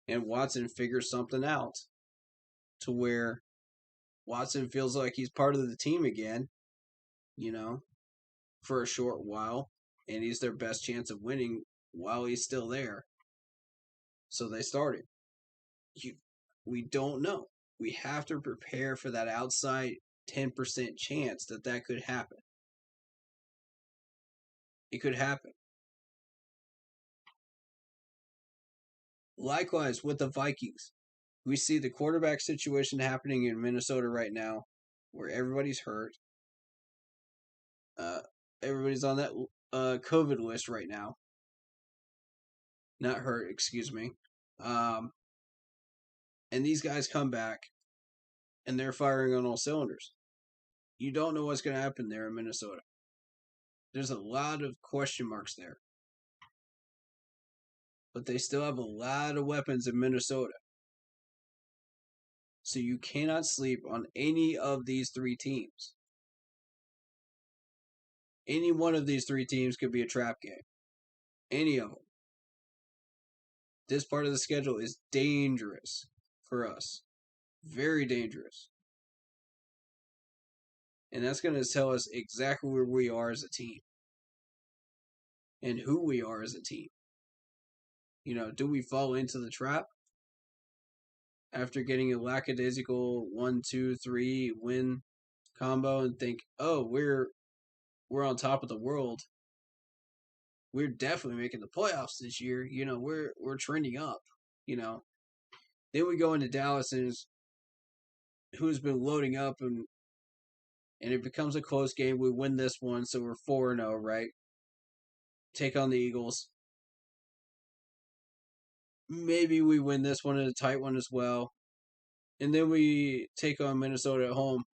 and Watson figures something out to where Watson feels like he's part of the team again, you know, for a short while, and he's their best chance of winning while he's still there. So they started. We don't know. We have to prepare for that outside 10% chance that could happen. It could happen. Likewise, with the Vikings, we see the quarterback situation happening in Minnesota right now, where everybody's hurt. Everybody's on that COVID list right now. Not hurt, excuse me. And these guys come back, and they're firing on all cylinders. You don't know what's going to happen there in Minnesota. There's a lot of question marks there. But they still have a lot of weapons in Minnesota. So you cannot sleep on any of these 3 teams. Any one of these 3 teams could be a trap game. Any of them. This part of the schedule is dangerous for us. Very dangerous. And that's going to tell us exactly where we are as a team. And who we are as a team. Do we fall into the trap? After getting a lackadaisical 1-2-3 win combo and think, oh, we're on top of the world. We're definitely making the playoffs this year. We're trending up. Then we go into Dallas and who's been loading up and it becomes a close game. We win this one, so we're 4-0, right? Take on the Eagles. Maybe we win this one in a tight one as well. And then we take on Minnesota at home.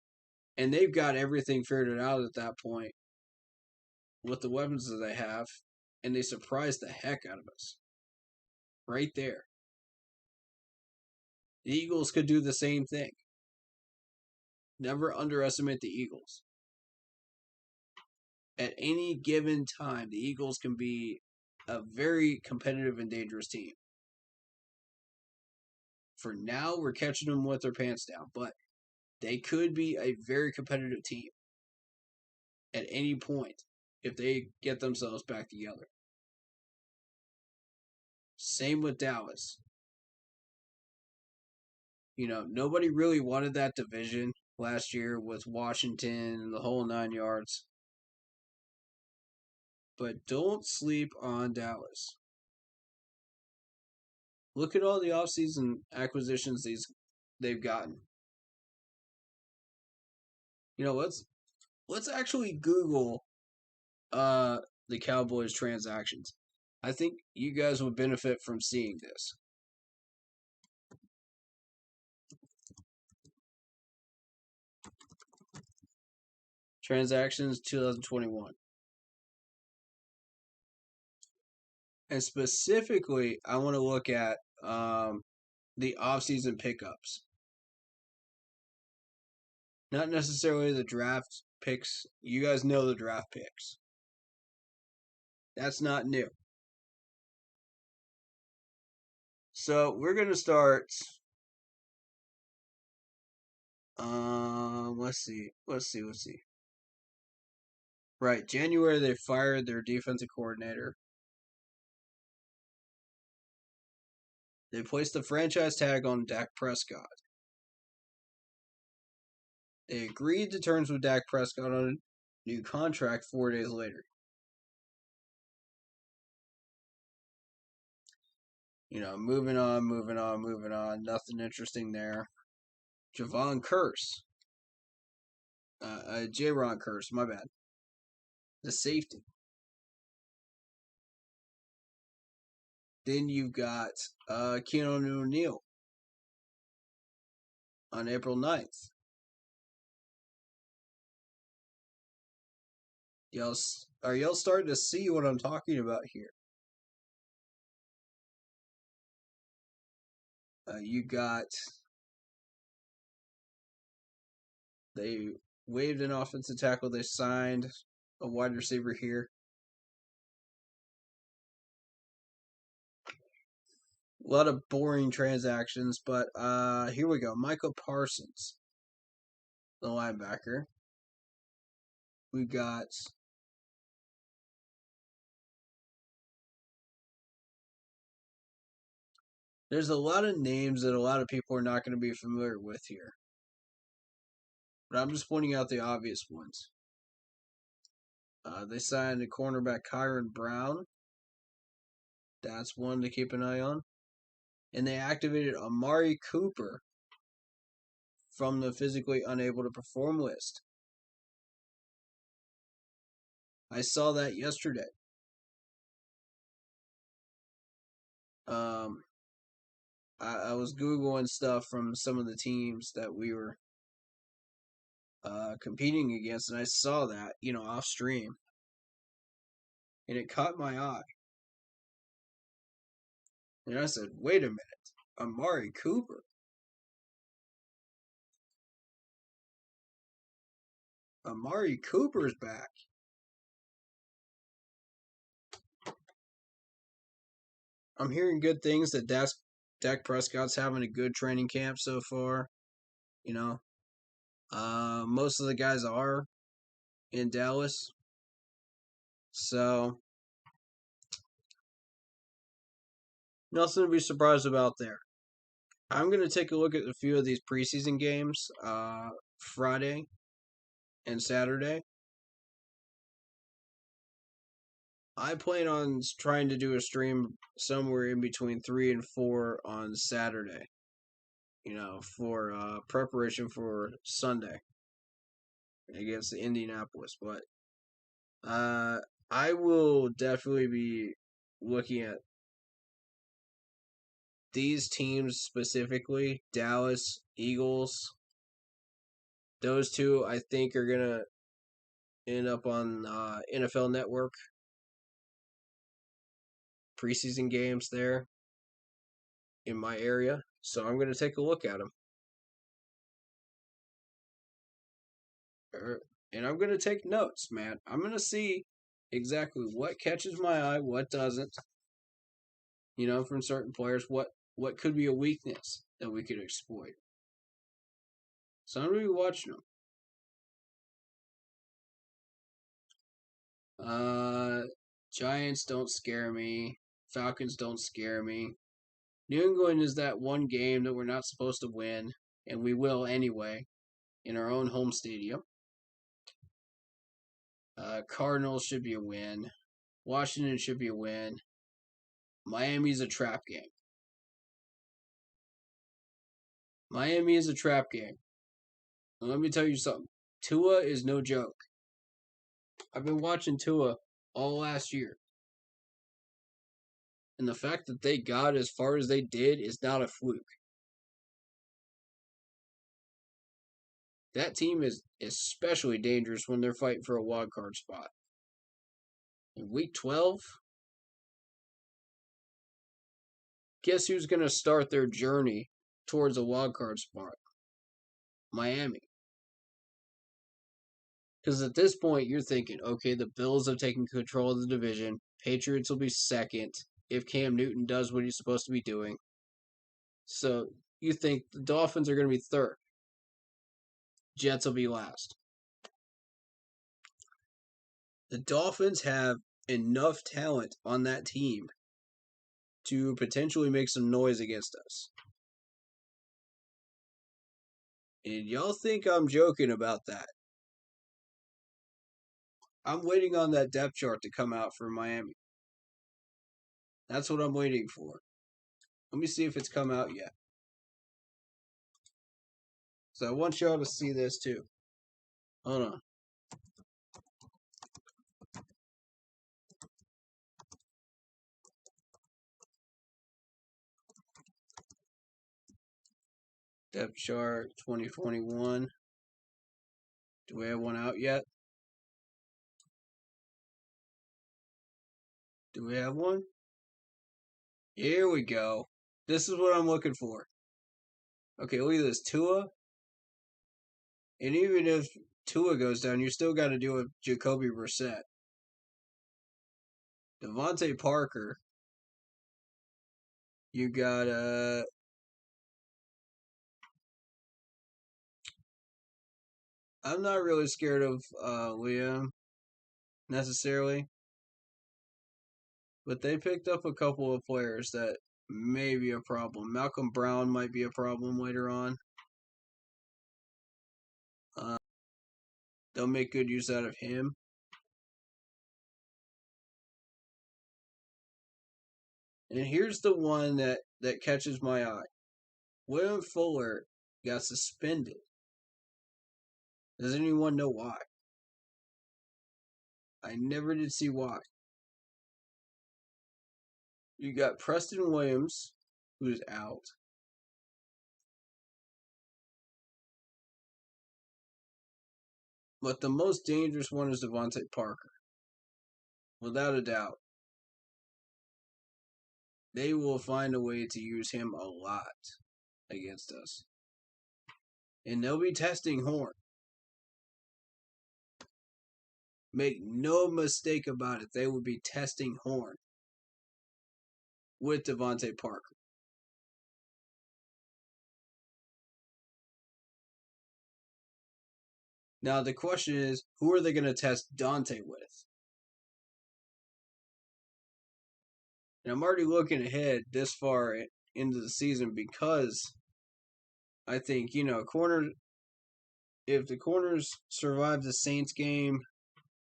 And they've got everything figured out at that point with the weapons that they have. And they surprise the heck out of us. Right there. The Eagles could do the same thing. Never underestimate the Eagles. At any given time, the Eagles can be a very competitive and dangerous team. For now, we're catching them with their pants down, but they could be a very competitive team at any point if they get themselves back together. Same with Dallas. Nobody really wanted that division last year with Washington and the whole 9 yards. But don't sleep on Dallas. Look at all the offseason acquisitions they've gotten. Let's actually Google the Cowboys transactions. I think you guys would benefit from seeing this. Transactions 2021. And specifically, I want to look at the offseason pickups. Not necessarily the draft picks. You guys know the draft picks. That's not new. So we're going to start. Let's see. Right, January they fired their defensive coordinator. They placed the franchise tag on Dak Prescott. They agreed to terms with Dak Prescott on a new contract 4 days later. Moving on. Nothing interesting there. Javon Curse. Jaron Curse, my bad. The safety. Then you've got Keanu O'Neal on April 9th. Are y'all starting to see what I'm talking about here? You got they waived an offensive tackle. They signed a wide receiver here. A lot of boring transactions, but here we go. Michael Parsons, the linebacker. We got there's a lot of names that a lot of people are not going to be familiar with here. But I'm just pointing out the obvious ones. They signed a cornerback, Kyron Brown. That's one to keep an eye on. And they activated Amari Cooper from the physically unable to perform list. I saw that yesterday. I was Googling stuff from some of the teams that we were competing against, and I saw that, off stream. And it caught my eye. And I said, wait a minute. Amari Cooper? Amari Cooper's back. I'm hearing good things that Dak Prescott's having a good training camp so far. Most of the guys are in Dallas. So, nothing to be surprised about there. I'm going to take a look at a few of these preseason games Friday and Saturday. I plan on trying to do a stream somewhere in between 3 and 4 on Saturday, for preparation for Sunday against Indianapolis. But I will definitely be looking at these teams specifically, Dallas, Eagles. Those two, I think, are going to end up on NFL Network preseason games there in my area. So I'm going to take a look at them. And I'm going to take notes, man. I'm going to see exactly what catches my eye, what doesn't. From certain players, what could be a weakness that we could exploit. So I'm going to be watching them. Giants don't scare me. Falcons don't scare me. New England is that one game that we're not supposed to win, and we will anyway, in our own home stadium. Cardinals should be a win. Washington should be a win. Miami's a trap game. Miami is a trap game. Let me tell you something. Tua is no joke. I've been watching Tua all last year. And the fact that they got as far as they did is not a fluke. That team is especially dangerous when they're fighting for a wild card spot. In week 12, guess who's going to start their journey towards a wild card spot? Miami. Because at this point, you're thinking, okay, the Bills have taken control of the division. Patriots will be second if Cam Newton does what he's supposed to be doing. So you think the Dolphins are going to be third. Jets will be last. The Dolphins have enough talent on that team to potentially make some noise against us. And y'all think I'm joking about that. I'm waiting on that depth chart to come out for Miami. That's what I'm waiting for. Let me see if it's come out yet. So I want y'all to see this too. Hold on. Depth chart 2021. Do we have one out yet? Do we have one? Here we go. This is what I'm looking for. Okay, look at this. Tua. And even if Tua goes down, you still got to do a Jacoby Brissett. Devontae Parker. You got I'm not really scared of Liam necessarily. But they picked up a couple of players that may be a problem. Malcolm Brown might be a problem later on. They'll make good use out of him. And here's the one that catches my eye. William Fuller got suspended. Does anyone know why? I never did see why. You got Preston Williams, who's out. But the most dangerous one is Devontae Parker. Without a doubt. They will find a way to use him a lot against us. And they'll be testing Horn. Make no mistake about it, they will be testing Horn with Devontae Parker. Now the question is, who are they going to test Dante with? And I'm already looking ahead this far into the season because I think, if the corners survive the Saints game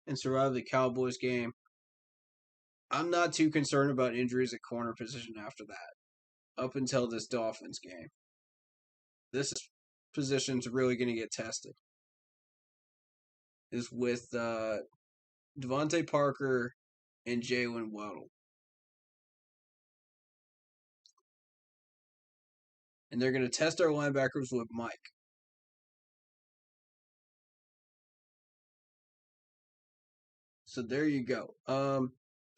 and survive the Cowboys game, I'm not too concerned about injuries at corner position after that, up until this Dolphins game. This position's really going to get tested. Is with Devontae Parker and Jalen Waddle. And they're going to test our linebackers with Mike. So there you go.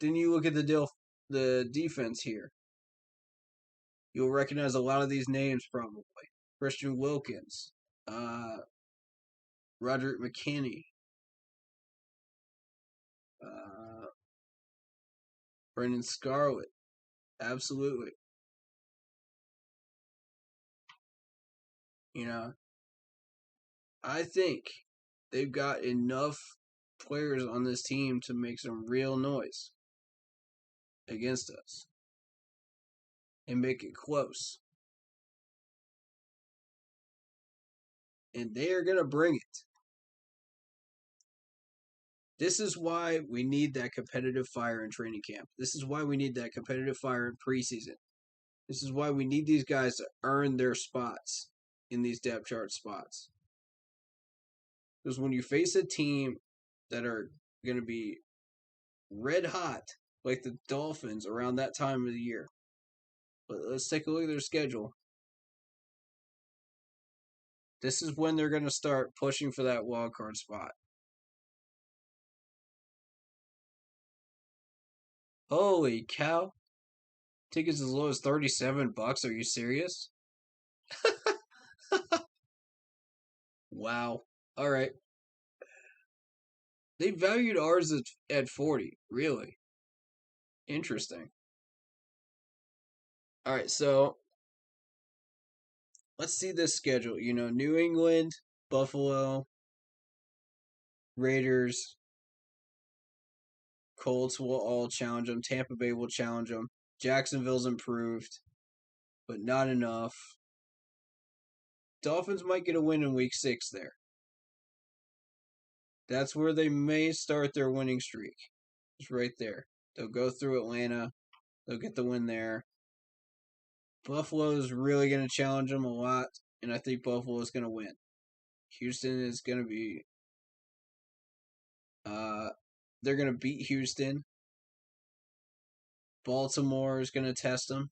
Then you look at the defense here. You'll recognize a lot of these names probably. Christian Wilkins, Roderick McKinney, Brendan Scarlett. Absolutely. I think they've got enough players on this team to make some real noise against us and make it close. And they are going to bring it. This is why we need that competitive fire in training camp. This is why we need that competitive fire in preseason. This is why we need these guys to earn their spots in these depth chart spots. Because when you face a team that are going to be red hot, like the Dolphins around that time of the year, but let's take a look at their schedule. This is when they're going to start pushing for that wild card spot. Holy cow. Tickets as low as $37. Are you serious? Wow. All right. They valued ours at 40. Really? Interesting. All right, so let's see this schedule. New England, Buffalo, Raiders, Colts will all challenge them. Tampa Bay will challenge them. Jacksonville's improved, but not enough. Dolphins might get a win in week 6 there. That's where they may start their winning streak. It's right there. They'll go through Atlanta. They'll get the win there. Buffalo's really going to challenge them a lot, and I think Buffalo's going to win. Houston is going to be they're going to beat Houston. Baltimore is going to test them.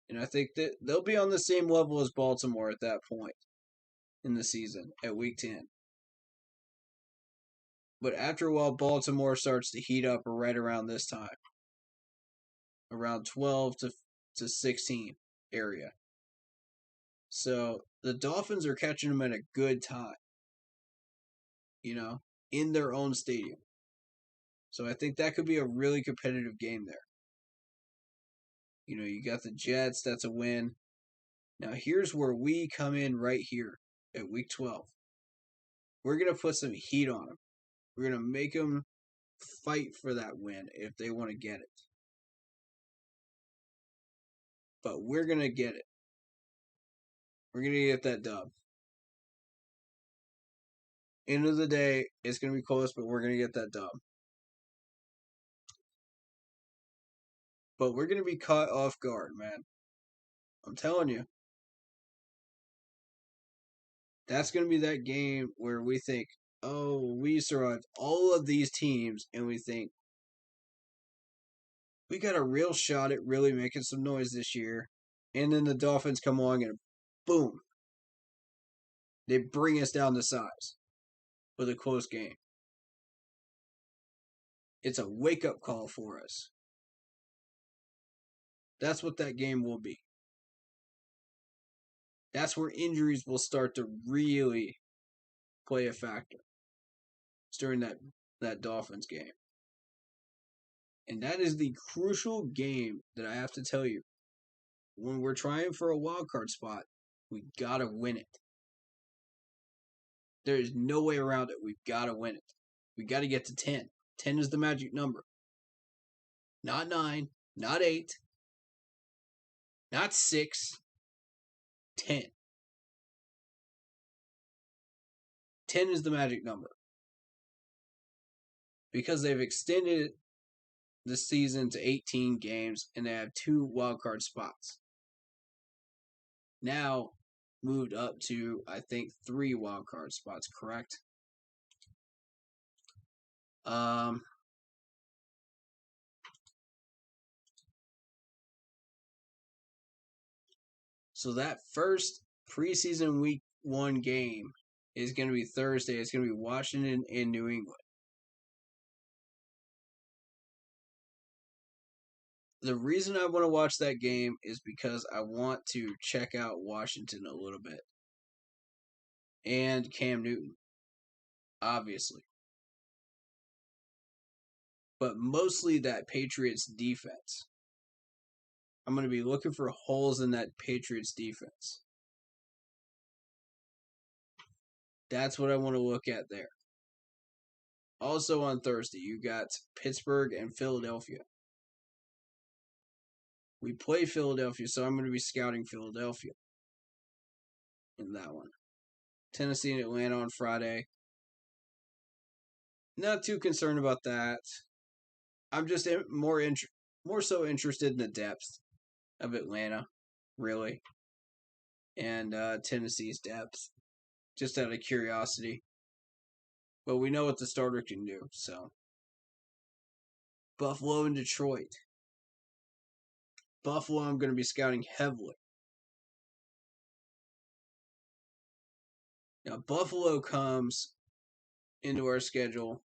And I think that they'll be on the same level as Baltimore at that point in the season, at week 10. But after a while, Baltimore starts to heat up right around this time, around 12 to 16 area. So the Dolphins are catching them at a good time, in their own stadium. So I think that could be a really competitive game there. You got the Jets, that's a win. Now here's where we come in right here at week 12. We're going to put some heat on them. We're going to make them fight for that win if they want to get it. But we're going to get it. We're going to get that dub. End of the day, it's going to be close, but we're going to get that dub. But we're going to be caught off guard, man. I'm telling you. That's going to be that game where we think, oh, we survived all of these teams, and we think, we got a real shot at really making some noise this year. And then the Dolphins come along and boom. They bring us down to size with a close game. It's a wake-up call for us. That's what that game will be. That's where injuries will start to really play a factor. It's during that Dolphins game. And that is the crucial game that I have to tell you. When we're trying for a wild card spot, we gotta win it. There is no way around it. We've gotta win it. We gotta get to 10. 10 is the magic number. Not 9, not 8, not 6, 10. 10 is the magic number. Because they've extended the season to 18 games and they have 2 wildcard spots. Now moved up to, I think, 3 wildcard spots, correct? So that first preseason week 1 game is going to be Thursday. It's going to be Washington and New England. The reason I want to watch that game is because I want to check out Washington a little bit. And Cam Newton, obviously. But mostly that Patriots defense. I'm going to be looking for holes in that Patriots defense. That's what I want to look at there. Also on Thursday, you got Pittsburgh and Philadelphia. We play Philadelphia, so I'm going to be scouting Philadelphia in that one. Tennessee and Atlanta on Friday. Not too concerned about that. I'm just more so interested in the depth of Atlanta, really, and Tennessee's depth, just out of curiosity. but we know what the starter can do. So Buffalo and Detroit. Buffalo, I'm going to be scouting heavily. Now, Buffalo comes into our schedule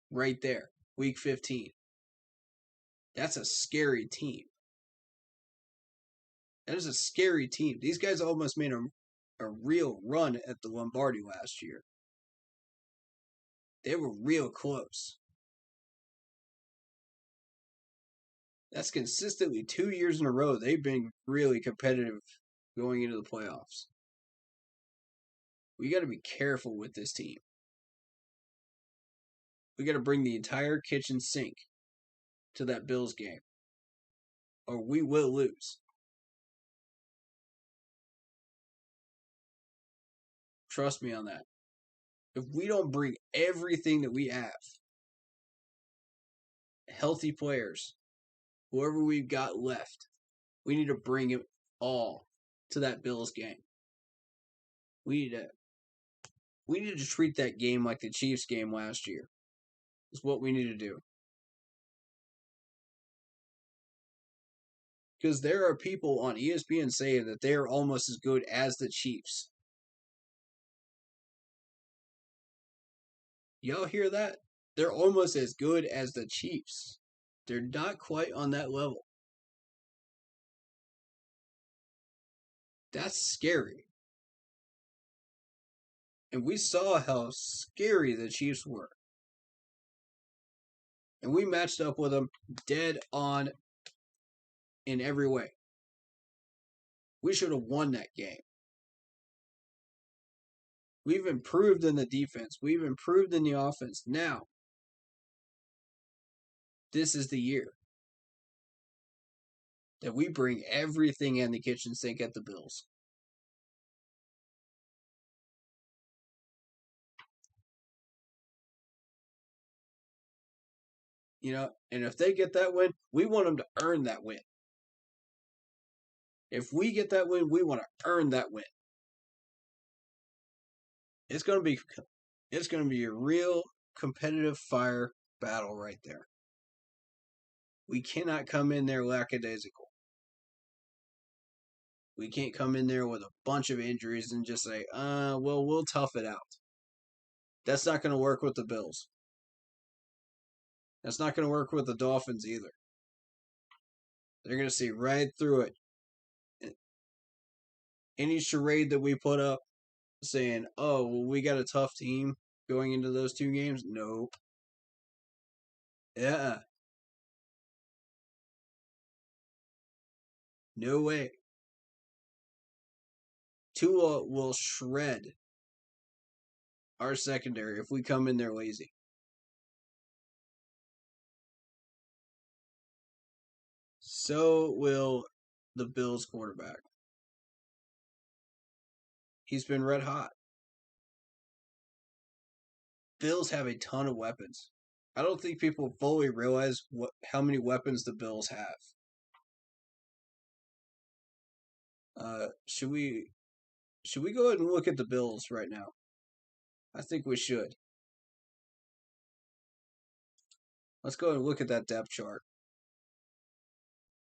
right there, week 15. That's a scary team. That is a scary team. These guys almost made a real run at the Lombardi last year. They were real close. That's consistently 2 years in a row. They've been really competitive going into the playoffs. We got to be careful with this team. We got to bring the entire kitchen sink to that Bills game, or we will lose. Trust me on that. If we don't bring everything that we have, healthy players, whoever we've got left, we need to bring it all to that Bills game. We need to treat that game like the Chiefs game last year. Is what we need to do. Because there are people on ESPN saying that they are almost as good as the Chiefs. Y'all hear that? They're almost as good as the Chiefs. They're not quite on that level. That's scary. And we saw how scary the Chiefs were. And we matched up with them dead on in every way. We should have won that game. We've improved in the defense. We've improved in the offense. Now, this is the year that we bring everything in the kitchen sink at the Bills. And if they get that win, we want them to earn that win. If we get that win, we want to earn that win. It's going to be a real competitive fire battle right there. We cannot come in there lackadaisical. We can't come in there with a bunch of injuries and just say, well, we'll tough it out. That's not going to work with the Bills. That's not going to work with the Dolphins either. They're going to see right through it. Any charade that we put up saying, oh, well, we got a tough team going into those two games, nope. Yeah. No way. Tua will shred our secondary if we come in there lazy. So will the Bills quarterback. He's been red hot. Bills have a ton of weapons. I don't think people fully realize how many weapons the Bills have. Should we go ahead and look at the Bills right now? I think we should. Let's go and look at that depth chart.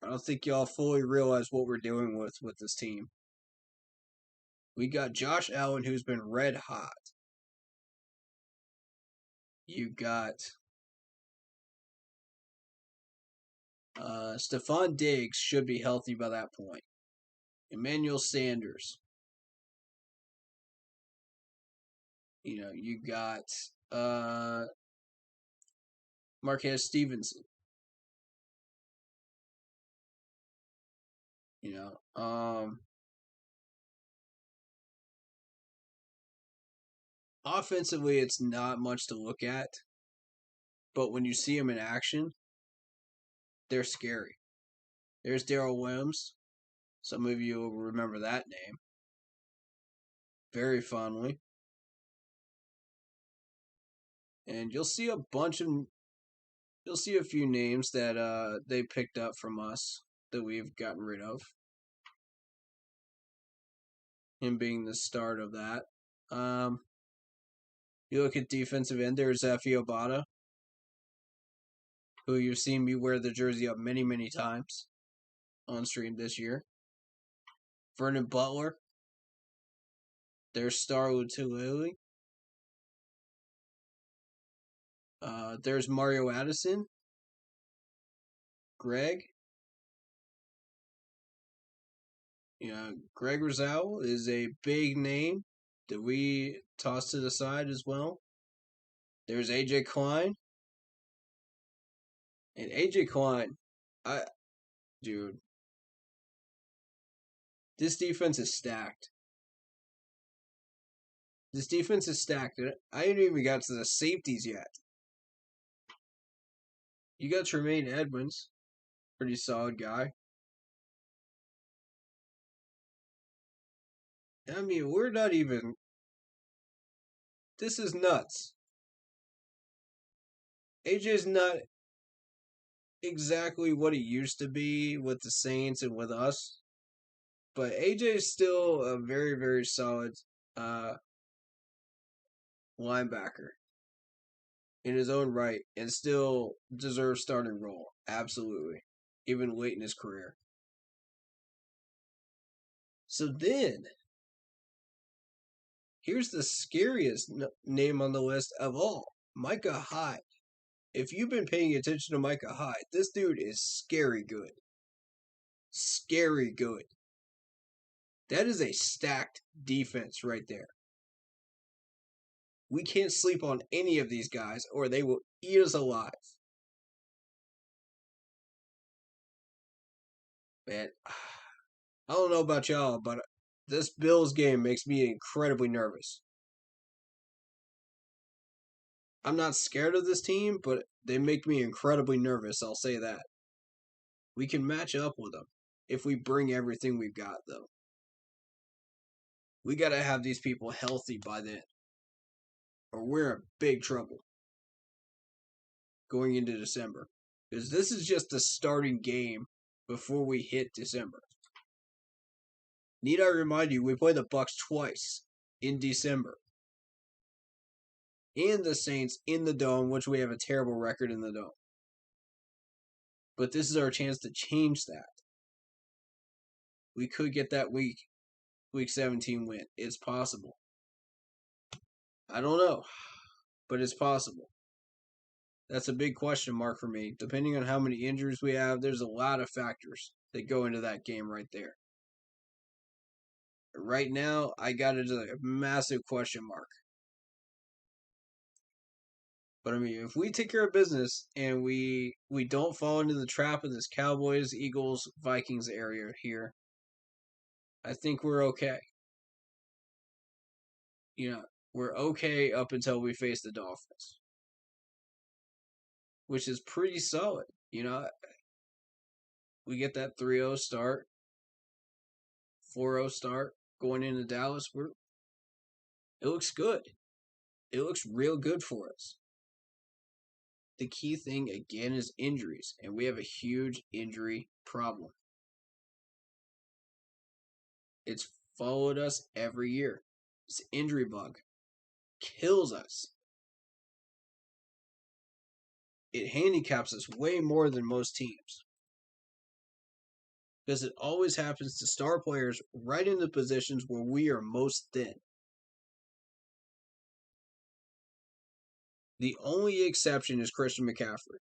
I don't think y'all fully realize what we're doing with this team. We got Josh Allen, who's been red hot. You got Stephon Diggs should be healthy by that point. Emmanuel Sanders. You got Marquez Stevenson. Offensively, it's not much to look at, but when you see them in action, they're scary. There's Darrell Williams. Some of you will remember that name very fondly. And you'll see a few names that they picked up from us that we've gotten rid of. Him being the start of that. You look at defensive end, there's Effie Obata, who you've seen me wear the jersey of many, many times on stream this year. Vernon Butler, there's Star Lutulele. There's Mario Addison, Greg. Greg Rosal is a big name that we toss to the side as well. There's AJ Klein. And AJ Klein, dude, this defense is stacked. This defense is stacked. I ain't even got to the safeties yet. You got Tremaine Edmonds, pretty solid guy. I mean, we're not even. This is nuts. AJ's not exactly what he used to be with the Saints and with us, but AJ is still a very, very solid linebacker in his own right and still deserves starting role. Absolutely. Even late in his career. So then, here's the scariest name on the list of all, Micah Hyde. If you've been paying attention to Micah Hyde, this dude is scary good. Scary good. That is a stacked defense right there. We can't sleep on any of these guys or they will eat us alive. Man, I don't know about y'all, but this Bills game makes me incredibly nervous. I'm not scared of this team, but they make me incredibly nervous, I'll say that. We can match up with them if we bring everything we've got, though. We got to have these people healthy by then, or we're in big trouble going into December. Because this is just the starting game before we hit December. Need I remind you, we play the Bucks twice in December. And the Saints in the Dome, which we have a terrible record in the Dome. But this is our chance to change that. We could get that week 17 win. It's possible. I don't know, but it's possible. That's a big question mark for me. Depending on how many injuries we have, there's a lot of factors that go into that game right there. Right now, I got it as a massive question mark. But I mean, if we take care of business and we don't fall into the trap of this Cowboys, Eagles, Vikings area here, I think we're okay. We're okay up until we face the Dolphins, which is pretty solid. We get that 3-0 start, 4-0 start going into Dallas. It looks good. It looks real good for us. The key thing, again, is injuries, and we have a huge injury problem. It's followed us every year. This injury bug kills us. It handicaps us way more than most teams. Because it always happens to star players right in the positions where we are most thin. The only exception is Christian McCaffrey.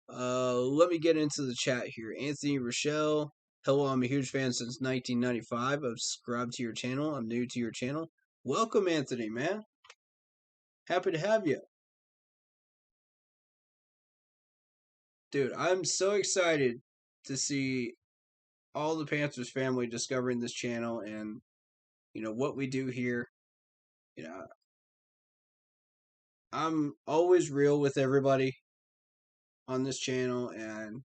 Let me get into the chat here. Anthony Rochelle. Hello, I'm a huge fan since 1995. I've subscribed to your channel. I'm new to your channel. Welcome, Anthony, man. Happy to have you. Dude, I'm so excited to see all the Panthers family discovering this channel and, what we do here. I'm always real with everybody on this channel, and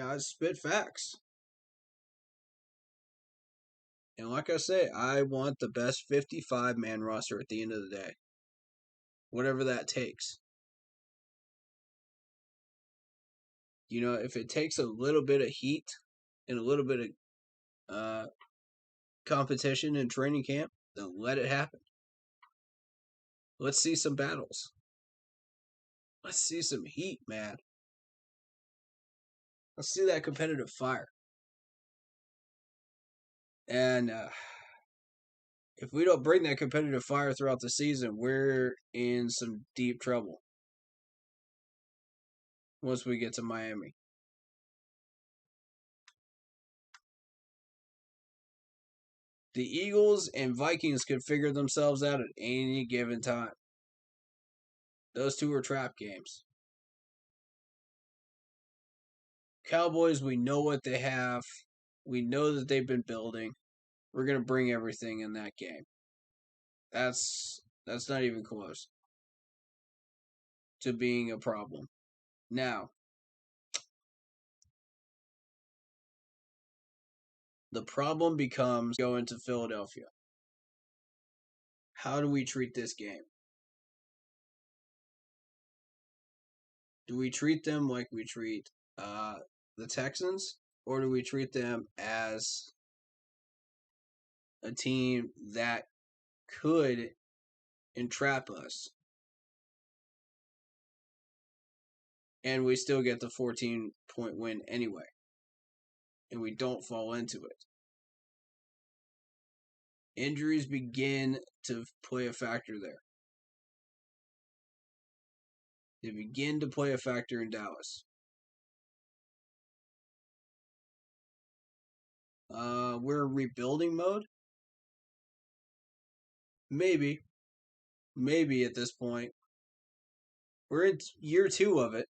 I spit facts. And like I say, I want the best 55-man roster at the end of the day. Whatever that takes. If it takes a little bit of heat and a little bit of competition in training camp, then let it happen. Let's see some battles. Let's see some heat, man. Let's see that competitive fire. And if we don't bring that competitive fire throughout the season, we're in some deep trouble once we get to Miami. The Eagles and Vikings could figure themselves out at any given time. Those two are trap games. Cowboys, we know what they have. We know that they've been building. We're going to bring everything in that game. That's not even close to being a problem. Now, the problem becomes going to Philadelphia. How do we treat this game? Do we treat them like we treat the Texans, or do we treat them as a team that could entrap us and we still get the 14-point win anyway, and we don't fall into it? Injuries begin to play a factor there. They begin to play a factor in Dallas. We're in rebuilding mode? Maybe at this point. We're in year 2 of it.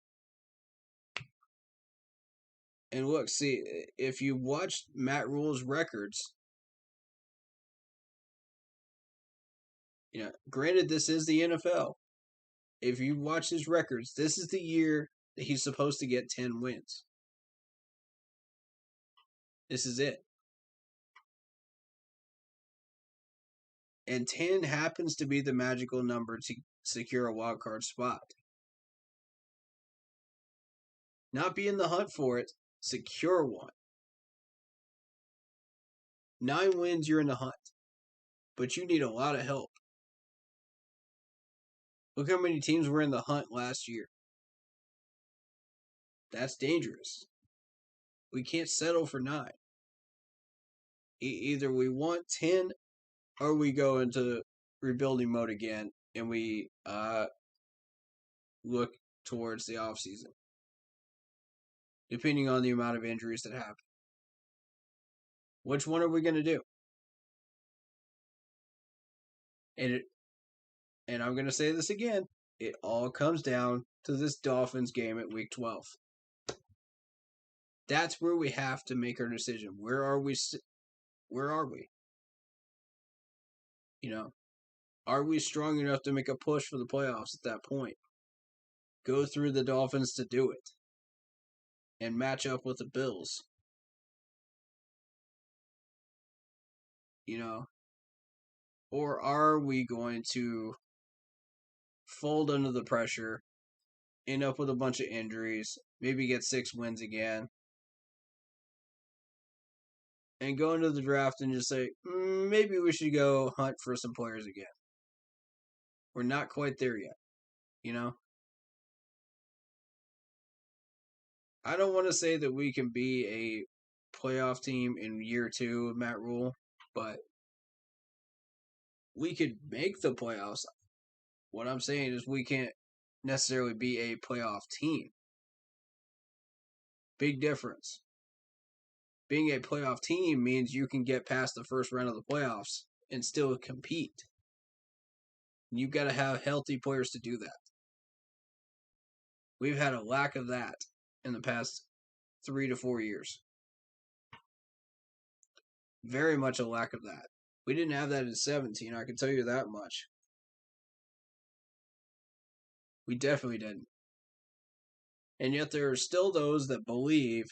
And look, see, if you watch Matt Rule's records, granted this is the NFL. If you watch his records, this is the year that he's supposed to get 10 wins. This is it. And 10 happens to be the magical number to secure a wild card spot. Not be in the hunt for it, secure one. 9 wins, you're in the hunt. But you need a lot of help. Look how many teams were in the hunt last year. That's dangerous. We can't settle for 9. Either we want 10 or we go into rebuilding mode again and we look towards the offseason, depending on the amount of injuries that happen. Which one are we going to do? And I'm going to say this again, it all comes down to this Dolphins game at week 12. That's where we have to make our decision. Where are we? Are we strong enough to make a push for the playoffs at that point? Go through the Dolphins to do it and match up with the Bills. Or are we going to fold under the pressure, end up with a bunch of injuries, maybe get 6 wins again, and go into the draft and just say, maybe we should go hunt for some players again. We're not quite there yet, I don't want to say that we can be a playoff team in year 2 of Matt Rule, but we could make the playoffs. What I'm saying is we can't necessarily be a playoff team. Big difference. Being a playoff team means you can get past the first round of the playoffs and still compete. You've got to have healthy players to do that. We've had a lack of that in the past 3 to 4 years. Very much a lack of that. We didn't have that in 17, I can tell you that much. We definitely didn't. And yet there are still those that believe,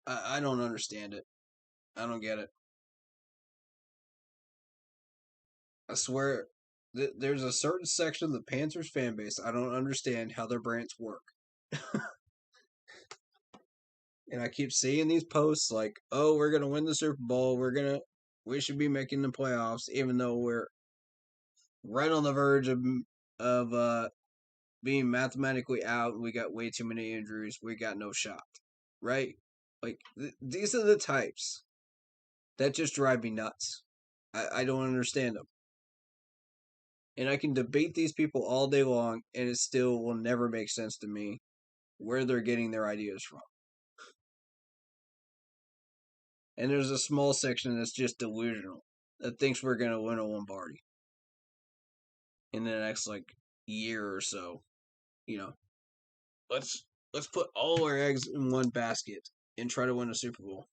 I don't understand it. I don't get it. I swear, there's a certain section of the Panthers fan base I don't understand how their brains work. And I keep seeing these posts like, "Oh, we're gonna win the Super Bowl. We should be making the playoffs, even though we're right on the verge of being mathematically out. We got way too many injuries. We got no shot." Right? Like these are the types that just drive me nuts. I don't understand them, and I can debate these people all day long, and it still will never make sense to me where they're getting their ideas from. And there's a small section that's just delusional that thinks we're gonna win a Lombardi in the next like year or so. You know, let's let's put all our eggs in one basket and try to win a Super Bowl.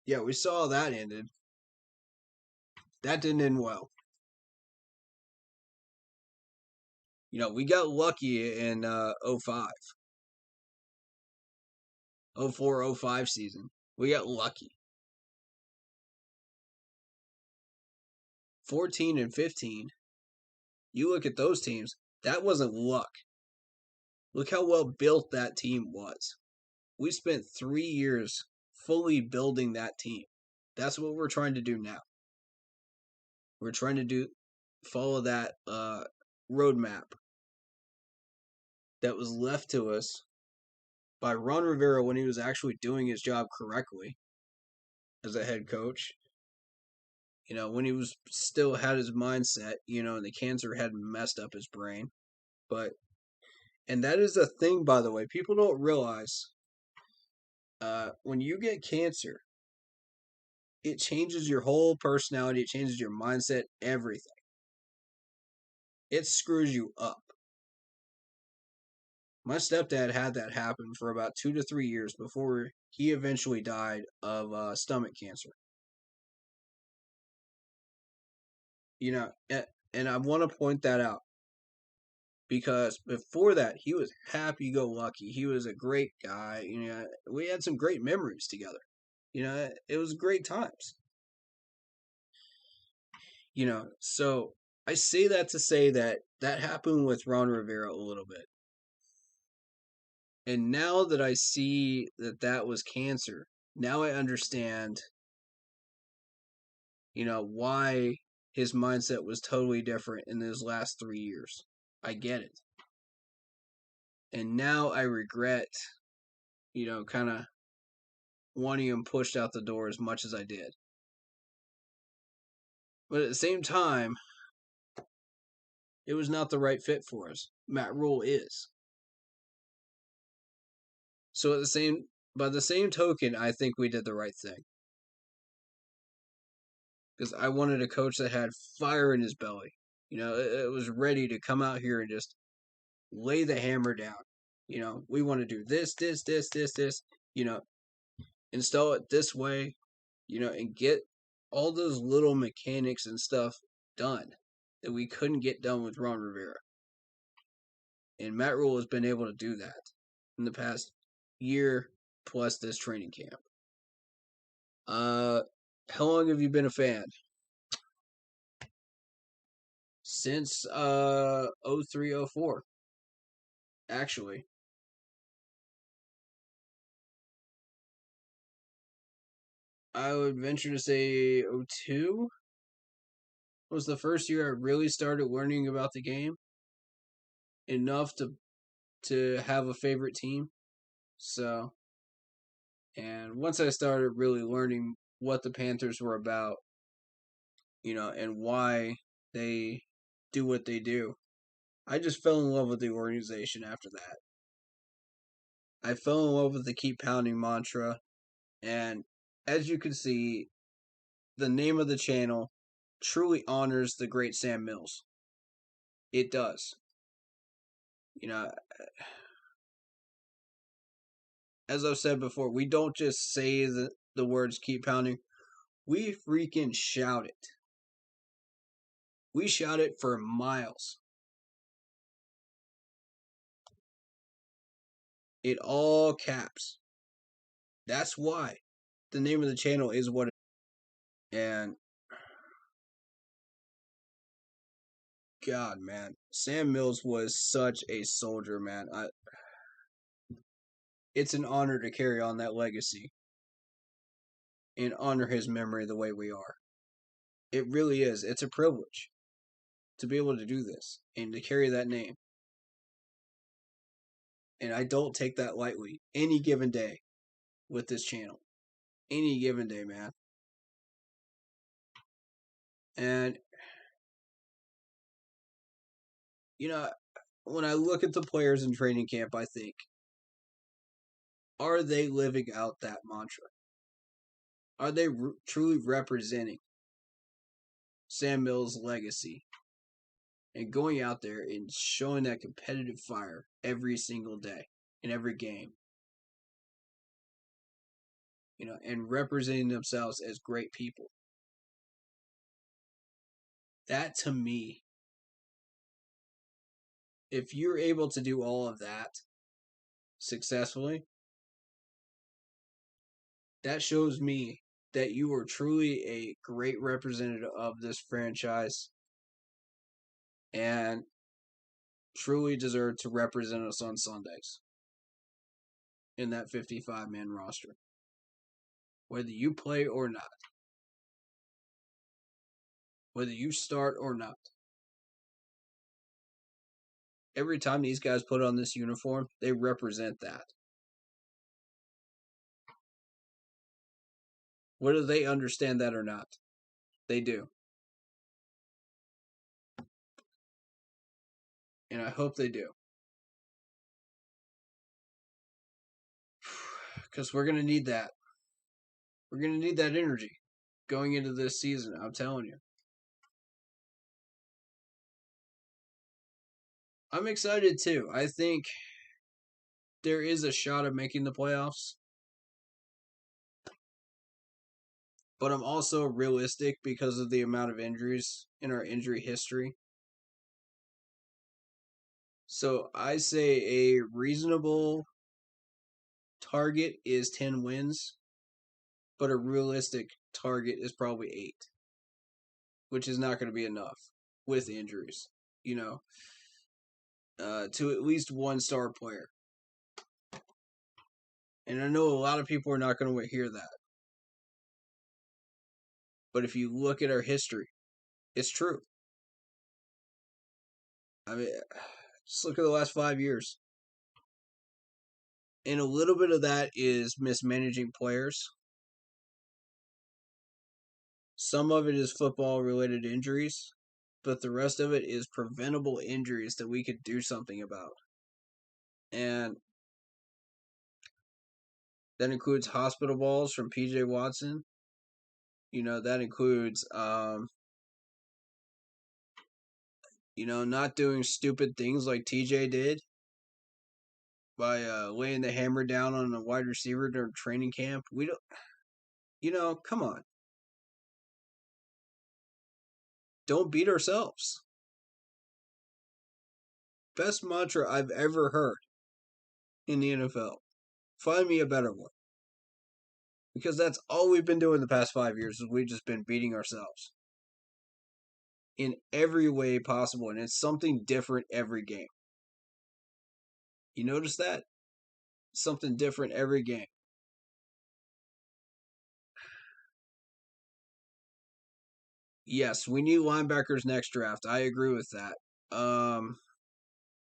Yeah, we saw how that ended. That didn't end well. We got lucky in 05, 04, 05 season. We got lucky. 14 and 15. You look at those teams, that wasn't luck. Look how well built that team was. We spent 3 years fully building that team. That's what we're trying to do now. We're trying to follow that roadmap that was left to us by Ron Rivera when he was actually doing his job correctly as a head coach. When he was still had his mindset, and the cancer hadn't messed up his brain. And that is a thing, by the way, people don't realize. When you get cancer, it changes your whole personality, it changes your mindset, everything. It screws you up. My stepdad had that happen for about 2 to 3 years before he eventually died of stomach cancer. And I want to point that out because before that, he was happy-go-lucky. He was a great guy. We had some great memories together. It was great times. So I say that to say that happened with Ron Rivera a little bit. And now that I see that was cancer, now I understand, why his mindset was totally different in his last 3 years. I get it. And now I regret, kind of wanting him pushed out the door as much as I did. But at the same time, it was not the right fit for us. Matt Rule is. So by the same token, I think we did the right thing. Because I wanted a coach that had fire in his belly. It was ready to come out here and just lay the hammer down. We want to do this, install it this way, and get all those little mechanics and stuff done that we couldn't get done with Ron Rivera. And Matt Rule has been able to do that in the past year plus this training camp. How long have you been a fan? Since 03, 04. Actually. I would venture to say 02 was the first year I really started learning about the game enough to have a favorite team. So, and once I started really learning what the Panthers were about, and why they do what they do, I just fell in love with the organization after that. I fell in love with the keep pounding mantra, and as you can see, the name of the channel truly honors the great Sam Mills. It does. As I've said before, we don't just say the words keep pounding. We freaking shout it. We shout it for miles. It all caps. That's why the name of the channel is what it is. And God, man, Sam Mills was such a soldier, man. it's an honor to carry on that legacy and honor his memory the way we are. It really is. It's a privilege to be able to do this and to carry that name. And I don't take that lightly any given day with this channel. Any given day, man. And, you know, when I look at the players in training camp, I think, are they living out that mantra? Are they truly representing Sam Mills' legacy and going out there and showing that competitive fire every single day in every game? You know, and representing themselves as great people. That to me, if you're able to do all of that successfully, that shows me that you are truly a great representative of this franchise and truly deserve to represent us on Sundays in that 55-man roster. Whether you play or not. Whether you start or not. Every time these guys put on this uniform, they represent that. Whether they understand that or not, they do. And I hope they do. Because we're going to need that. We're going to need that energy going into this season, I'm telling you. I'm excited too. I think there is a shot of making the playoffs. But I'm also realistic because of the amount of injuries in our injury history. So I say a reasonable target is 10 wins, but a realistic target is probably 8, which is not going to be enough with injuries, you know, to at least one star player. And I know a lot of people are not going to hear that. But if you look at our history, it's true. I mean, just look at the last 5 years. And a little bit of that is mismanaging players. Some of it is football-related injuries, but the rest of it is preventable injuries that we could do something about. And that includes hospital balls from P.J. Watson. You know, that includes, not doing stupid things like TJ did by laying the hammer down on a wide receiver during training camp. We don't, come on. Don't beat ourselves. Best mantra I've ever heard in the NFL. Find me a better one. Because that's all we've been doing the past 5 years is we've just been beating ourselves. In every way possible. And it's something different every game. You notice that? Something different every game. Yes, we need linebackers next draft. I agree with that.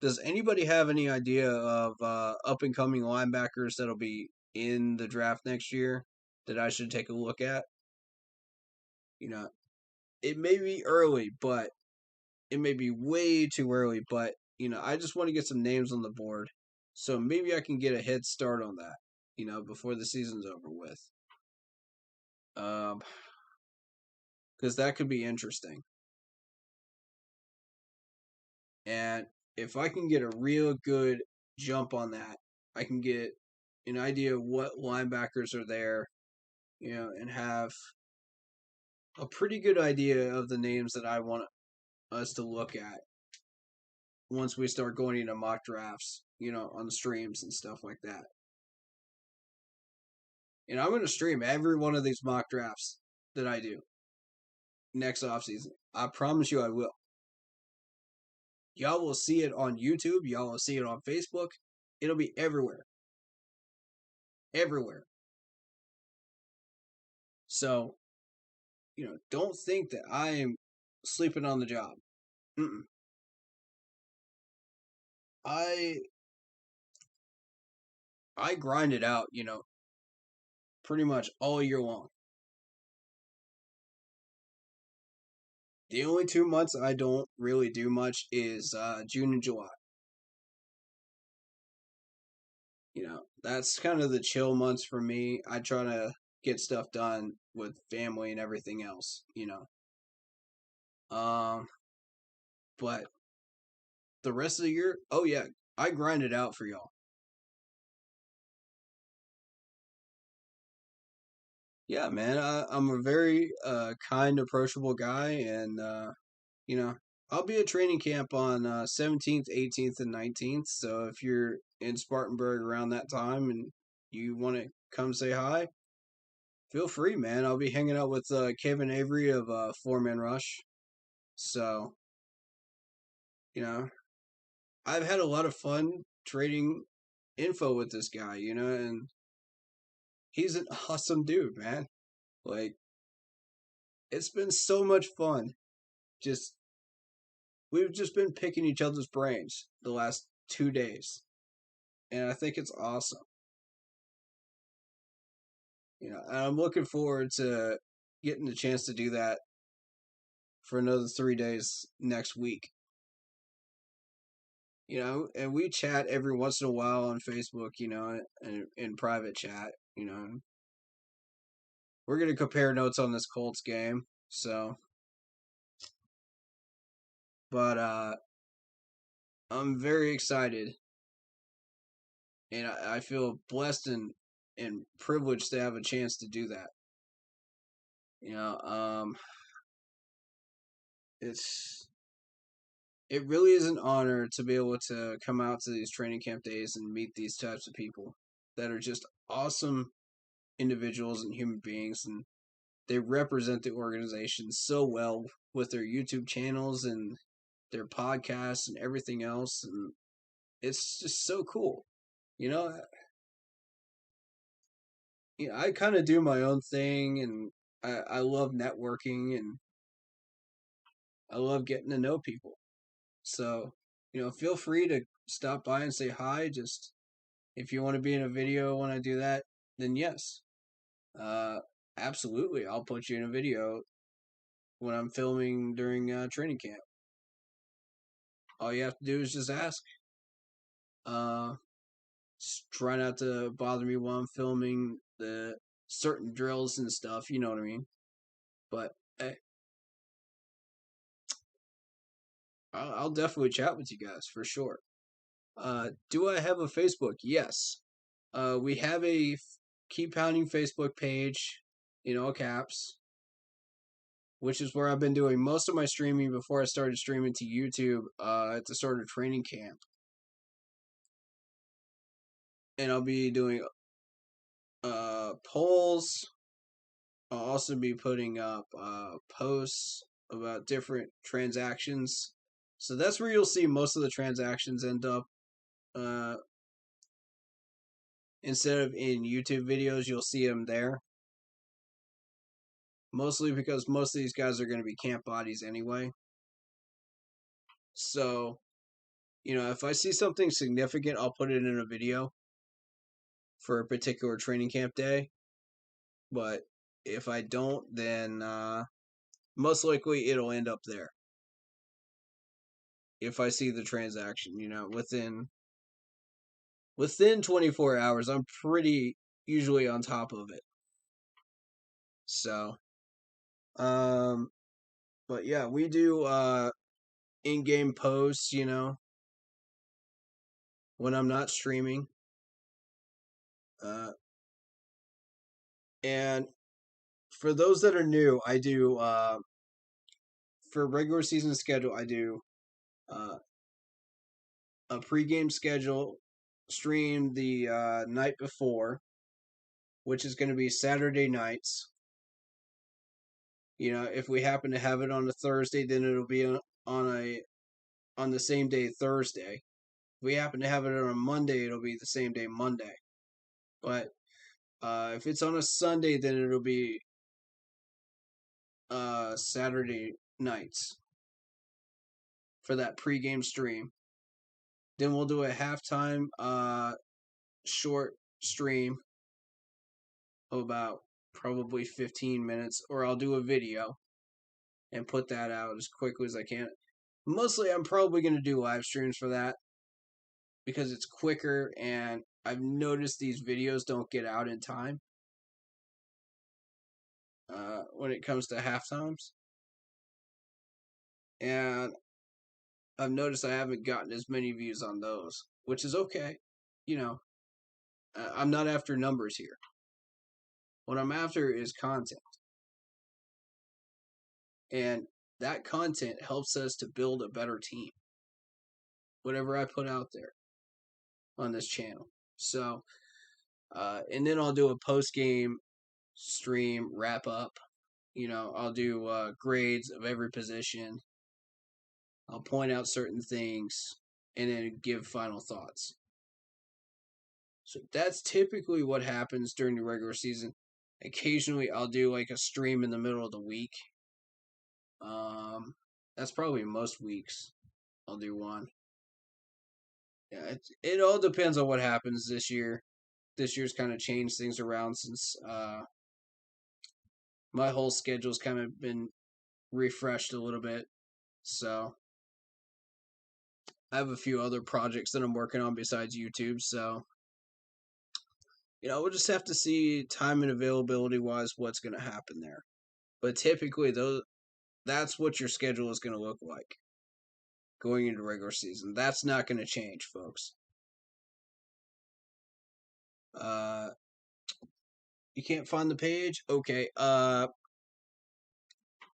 Does anybody have any idea of up-and-coming linebackers that'll be in the draft next year that I should take a look at? You know, it may be early, but it may be way too early, but, I just want to get some names on the board. So maybe I can get a head start on that, before the season's over with. Because that could be interesting. And if I can get a real good jump on that, I can get an idea of what linebackers are there, and have a pretty good idea of the names that I want us to look at once we start going into mock drafts, on the streams and stuff like that. And I'm going to stream every one of these mock drafts that I do next offseason. I promise you I will. Y'all will see it on YouTube. Y'all will see it on Facebook. It'll be everywhere. everywhere. So, don't think that I am sleeping on the job. Mm-mm. I I grind it out, pretty much all year long. The only 2 months I don't really do much is June and July. That's kind of the chill months for me. I try to get stuff done with family and everything else. Um, but the rest of the year, oh yeah, I grind it out for y'all. Yeah, man, I'm a very kind, approachable guy, and you know, I'll be at training camp on 17th, 18th, and 19th. So if you're in Spartanburg around that time and you want to come say hi, feel free, man. I'll be hanging out with Kevin Avery of Four Man Rush. So, you know, I've had a lot of fun trading info with this guy, and he's an awesome dude, man. Like, it's been so much fun. Just, we've just been picking each other's brains the last 2 days. And I think it's awesome. And I'm looking forward to getting the chance to do that for another 3 days next week. And we chat every once in a while on Facebook, and in private chat. We're gonna compare notes on this Colts game. So, but I'm very excited, and I feel blessed and privileged to have a chance to do that. You know, um, it's it really is an honor to be able to come out to these training camp days and meet these types of people that are just awesome individuals and human beings, and they represent the organization so well with their YouTube channels and their podcasts and everything else, and it's just so cool. You know, I kind of do my own thing, and I love networking, and I love getting to know people. So, feel free to stop by and say hi. Just if you want to be in a video when I do that, then yes, uh, absolutely, I'll put you in a video when I'm filming during training camp. All you have to do is just ask. Uh, just try not to bother me while I'm filming the certain drills and stuff. You know what I mean? But hey, I'll definitely chat with you guys for sure. Do I have a Facebook? Yes. We have a Keep Pounding Facebook page in all caps, which is where I've been doing most of my streaming before I started streaming to YouTube at the start of training camp. And I'll be doing polls. I'll also be putting up posts about different transactions. So that's where you'll see most of the transactions end up. Uh, Instead of in YouTube videos, you'll see them there. Mostly because most of these guys are going to be camp bodies anyway. So, if I see something significant, I'll put it in a video for a particular training camp day. But if I don't, then most likely it'll end up there. If I see the transaction, within 24 hours, I'm pretty usually on top of it. So, but yeah, we do in-game posts, when I'm not streaming. And for those that are new, I do for regular season schedule, I do uh, a pregame schedule stream the night before, which is going to be Saturday nights. If we happen to have it on a Thursday, then it'll be on the same day Thursday. If we happen to have it on a Monday, it'll be the same day Monday. But If it's on a Sunday, then it'll be Saturday nights for that pregame stream. Then we'll do a halftime short stream of about probably 15 minutes, or I'll do a video and put that out as quickly as I can. Mostly, I'm probably going to do live streams for that because it's quicker, and I've noticed these videos don't get out in time when it comes to halftimes. And I've noticed I haven't gotten as many views on those, which is okay. You know, I'm not after numbers here. What I'm after is content. And that content helps us to build a better team. Whatever I put out there on this channel. So, and then I'll do a post game stream wrap up. I'll do grades of every position. I'll point out certain things and then give final thoughts. So that's typically what happens during the regular season. Occasionally, I'll do like a stream in the middle of the week. That's probably most weeks. I'll do one. Yeah, it all depends on what happens this year. This year's kind of changed things around since my whole schedule's kind of been refreshed a little bit. So I have a few other projects that I'm working on besides YouTube. So we'll just have to see time and availability wise what's going to happen there. But typically, that's what your schedule is going to look like going into regular season. That's not going to change, folks. You can't find the page? Okay.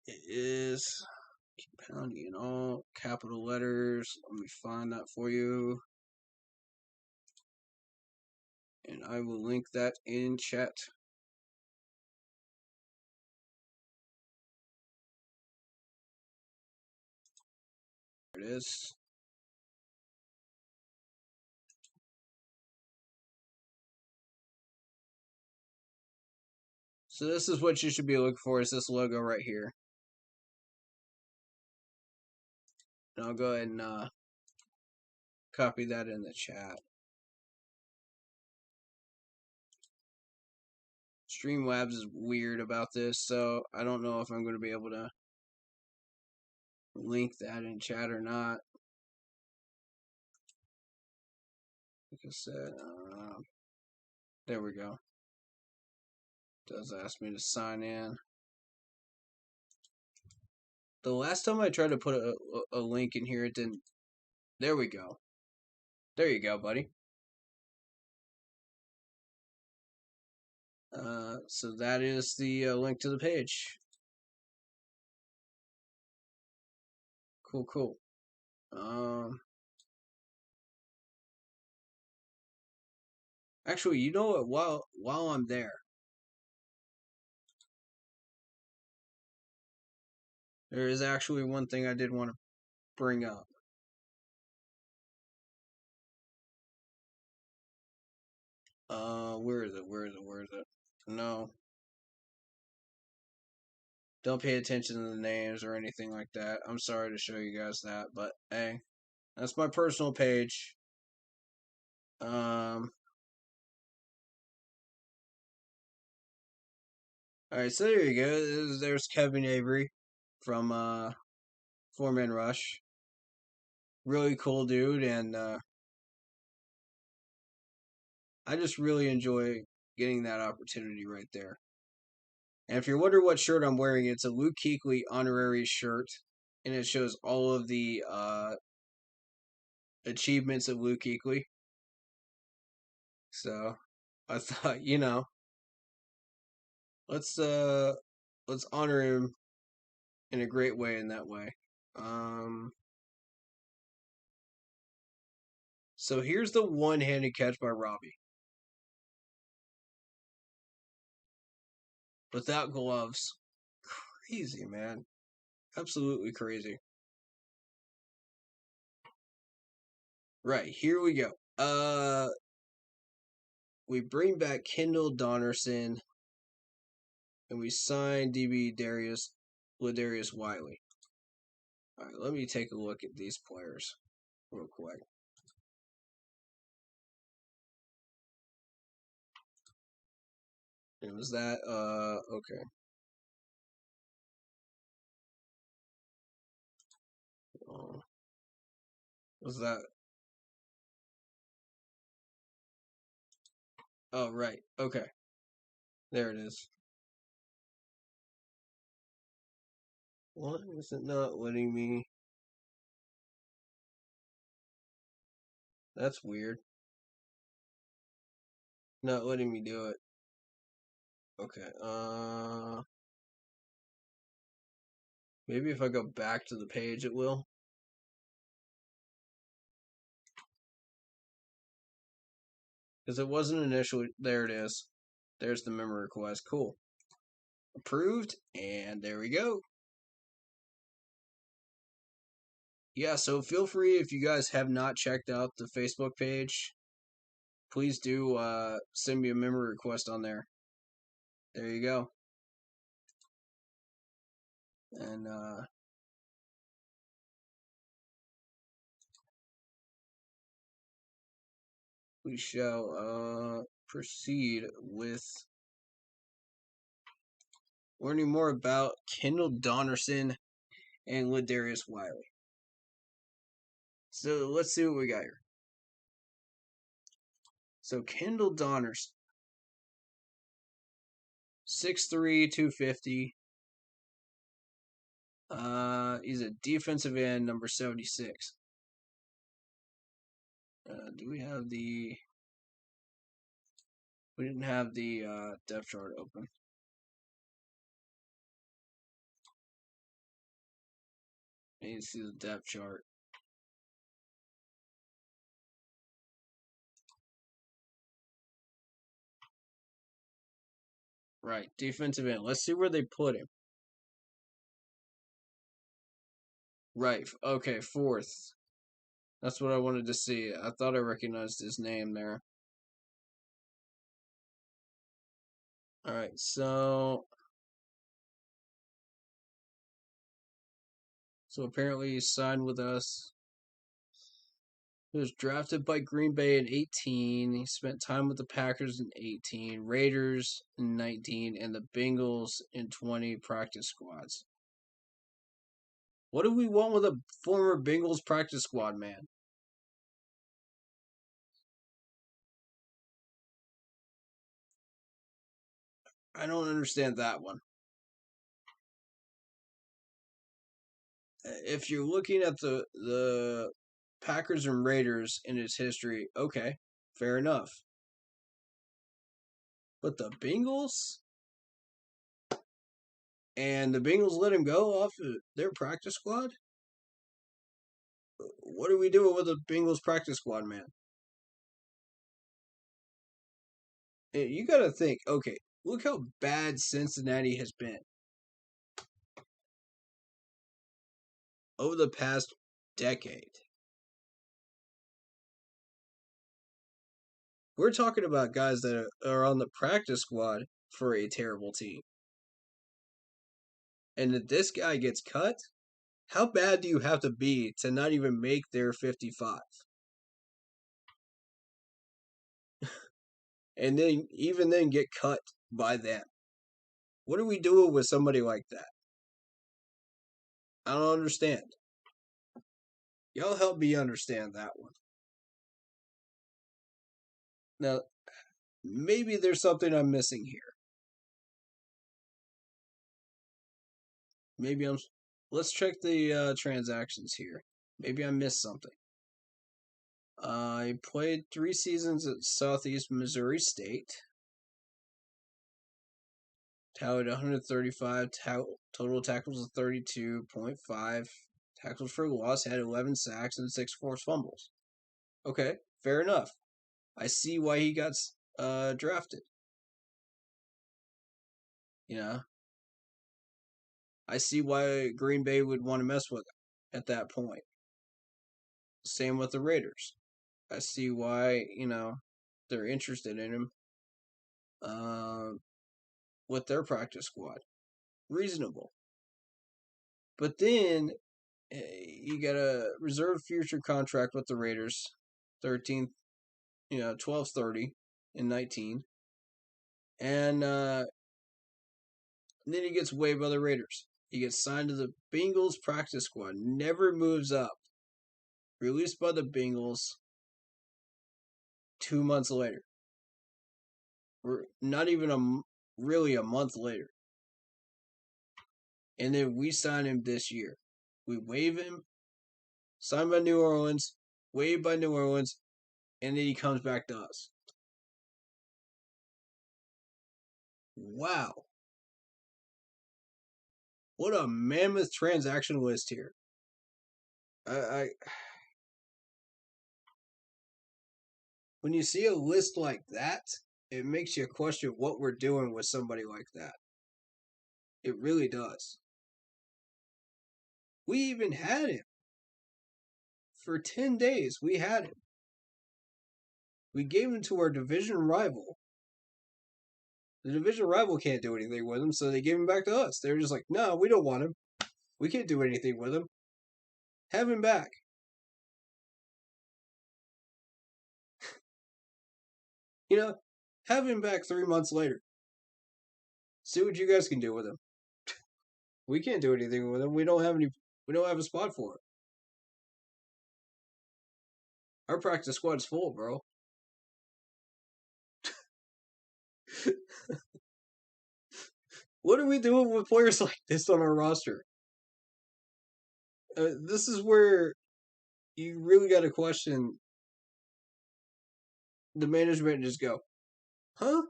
It is pounding in all capital letters. Let me find that for you. And I will link that in chat. There it is. So this is what you should be looking for, is this logo right here. And I'll go ahead and copy that in the chat. Streamlabs is weird about this, so I don't know if I'm going to be able to link that in chat or not. Like I said, there we go. It does ask me to sign in. The last time I tried to put a link in here, it didn't. There we go. There you go, buddy. So that is the link to the page. Cool. Actually, you know what? While I'm there, there is actually one thing I did want to bring up. Where is it? No. Don't pay attention to the names or anything like that. I'm sorry to show you guys that, but hey, that's my personal page. Alright, so there you go. There's Kevin Avery from 4-Man Rush. Really cool dude, and I just really enjoy getting that opportunity right there. And if you're wondering what shirt I'm wearing, it's a Luke Kuechly honorary shirt, and it shows all of the achievements of Luke Kuechly. So I thought, let's honor him in a great way in that way. So here's the one-handed catch by Robbie. Without gloves. Crazy, man. Absolutely crazy. Right, here we go. we bring back Kendall Donnerson, and we sign DB Ladarius Wiley. All right, let me take a look at these players real quick. And was that okay? Was that? Oh, right. Okay, there it is. Why is it not letting me? That's weird. Not letting me do it. Okay. Maybe if I go back to the page, it will. Because it wasn't initially. There it is. There's the memory request. Cool. Approved, and there we go. Yeah, so feel free if you guys have not checked out the Facebook page, please do send me a memory request on there. There you go. And we shall proceed with learning more about Kendall Donnerson and Ladarius Wiley. So let's see what we got here. So Kendall Donnerson, 6'3", 250. He's a defensive end, number 76. Do we have the? We didn't have the depth chart open. I need to see the depth chart. Right, defensive end. Let's see where they put him. Right, okay, fourth. That's what I wanted to see. I thought I recognized his name there. Alright, so apparently he signed with us. He was drafted by Green Bay in 18. He spent time with the Packers in 18, Raiders in 19, and the Bengals in 20 practice squads. What do we want with a former Bengals practice squad man? I don't understand that one. If you're looking at the Packers and Raiders in his history, okay, fair enough. But the Bengals? And the Bengals let him go off of their practice squad? What are we doing with the Bengals practice squad, man? You gotta think, okay, look how bad Cincinnati has been over the past decade. We're talking about guys that are on the practice squad for a terrible team. And that this guy gets cut? How bad do you have to be to not even make their 55? And then, even then, get cut by them? What are we doing with somebody like that? I don't understand. Y'all help me understand that one. Now, maybe there's something I'm missing here. Maybe I'm. Let's check the transactions here. Maybe I missed something. I played 3 seasons at Southeast Missouri State. Tallied 135, total tackles of 32.5. Tackles for loss, had 11 sacks and 6 forced fumbles. Okay, fair enough. I see why he got drafted. You know, I see why Green Bay would want to mess with him at that point. Same with the Raiders. I see why, they're interested in him uh, with their practice squad. Reasonable. But then you got a reserve future contract with the Raiders, 13th, 12/30 in 19. And then he gets waived by the Raiders. He gets signed to the Bengals practice squad, never moves up. Released by the Bengals 2 months later. We're not even really a month later. And then we sign him this year. We waive him, signed by New Orleans, waived by New Orleans, and then he comes back to us. Wow. What a mammoth transaction list here. I when you see a list like that, it makes you question what we're doing with somebody like that. It really does. We even had him. For 10 days, we had him. We gave him to our division rival. The division rival can't do anything with him, so they gave him back to us. They were just like, no, we don't want him. We can't do anything with him. Have him back. Have him back 3 months later. See what you guys can do with him. We can't do anything with him. We don't have a spot for him. Our practice squad's full, bro. What are we doing with players like this on our roster? This is where you really got to question the management and just go, huh?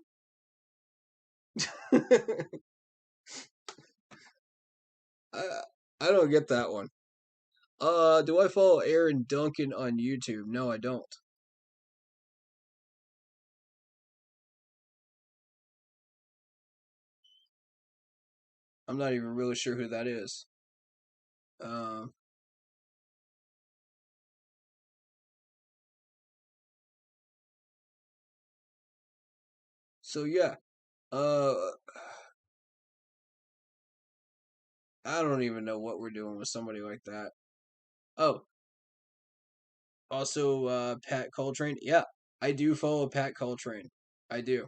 I don't get that one. Do I follow Aaron Duncan on YouTube? No, I don't. I'm not even really sure who that is. Um, so yeah. I don't even know what we're doing with somebody like that. Oh, also Pat Coltrane. Yeah, I do follow Pat Coltrane. I do.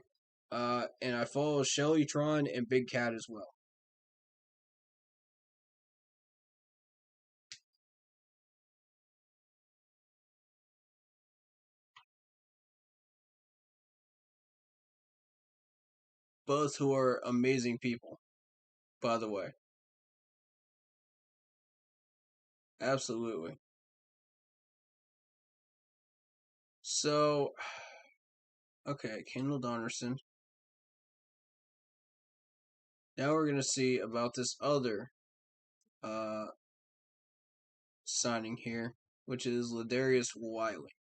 And I follow Shelly Tron and Big Cat as well. Both who are amazing people, by the way. Absolutely. So, okay, Kendall Donnerson. Now we're gonna see about this other uh signing here, which is Ladarius Wiley.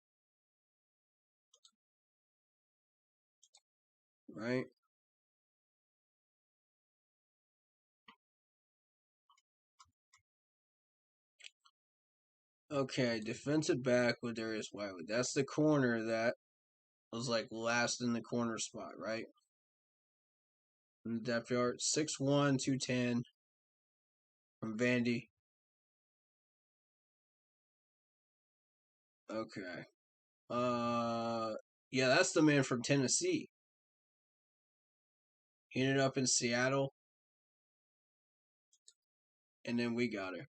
Right? Okay, defensive back Ladarius Wiley. That's the corner that was like last in the corner spot, right? In the depth yard, 6'1", 210 from Vandy. Okay. Yeah, that's the man from Tennessee. He ended up in Seattle, and then we got her.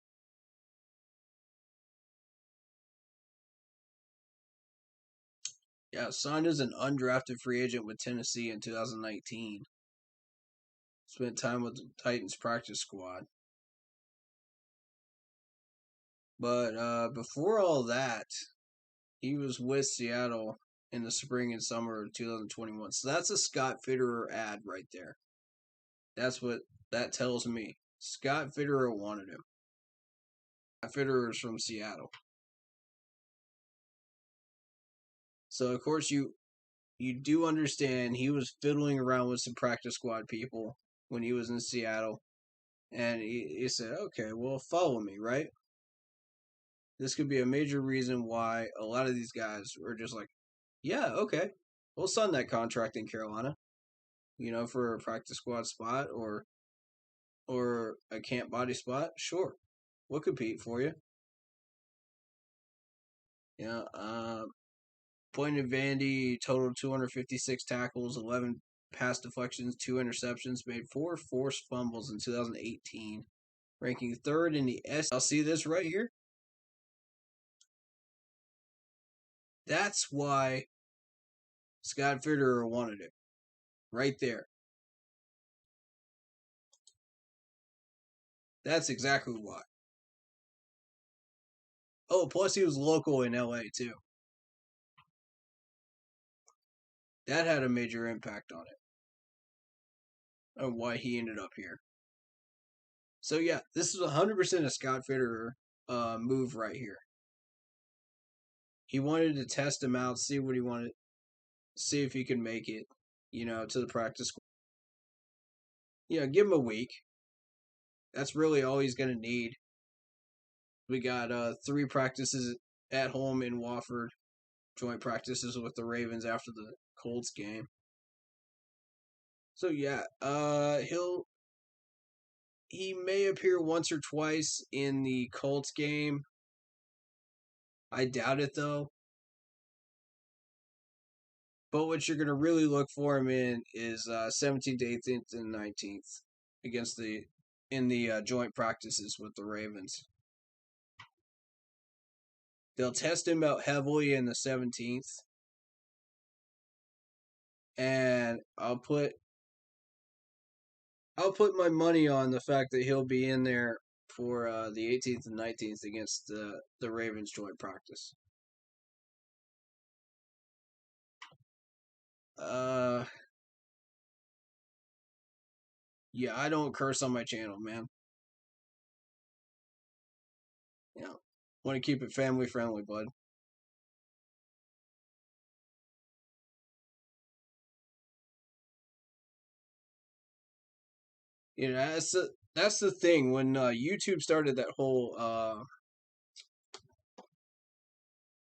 Yeah, signed as an undrafted free agent with Tennessee in 2019. Spent time with the Titans practice squad. But before all that, he was with Seattle in the spring and summer of 2021. So that's a Scott Fitterer ad right there. That's what that tells me. Scott Fitterer wanted him. Scott Fitterer is from Seattle. So of course you do understand he was fiddling around with some practice squad people when he was in Seattle. And he said, okay, well, follow me, right? This could be a major reason why a lot of these guys were just like, yeah, okay. we'll sign that contract in Carolina. For a practice squad spot or a camp body spot. Sure, we'll compete for you. Yeah. Point of Vandy totaled 256 tackles, 11 pass deflections, 2 interceptions, made 4 forced fumbles in 2018, ranking third in the S. I'll see this right here. That's why Scott Fitterer wanted it. Right there. That's exactly why. Oh, plus he was local in LA too. That had a major impact on it, on why he ended up here. So yeah, this is 100% a Scott Fitterer move right here. He wanted to test him out, see what he wanted, see if he could make it, to the practice squad. Give him a week. That's really all he's gonna need. We got 3 practices at home in Wofford, joint practices with the Ravens after the Colts game. So yeah, he may appear once or twice in the Colts game. I doubt it though. But what you're gonna really look for him in is 17th, 18th, and 19th against in the joint practices with the Ravens. They'll test him out heavily in the 17th, and I'll put my money on the fact that he'll be in there for the 18th and 19th against the Ravens joint practice. Yeah, I don't curse on my channel, man. Want to keep it family friendly, bud. That's the thing when YouTube started that whole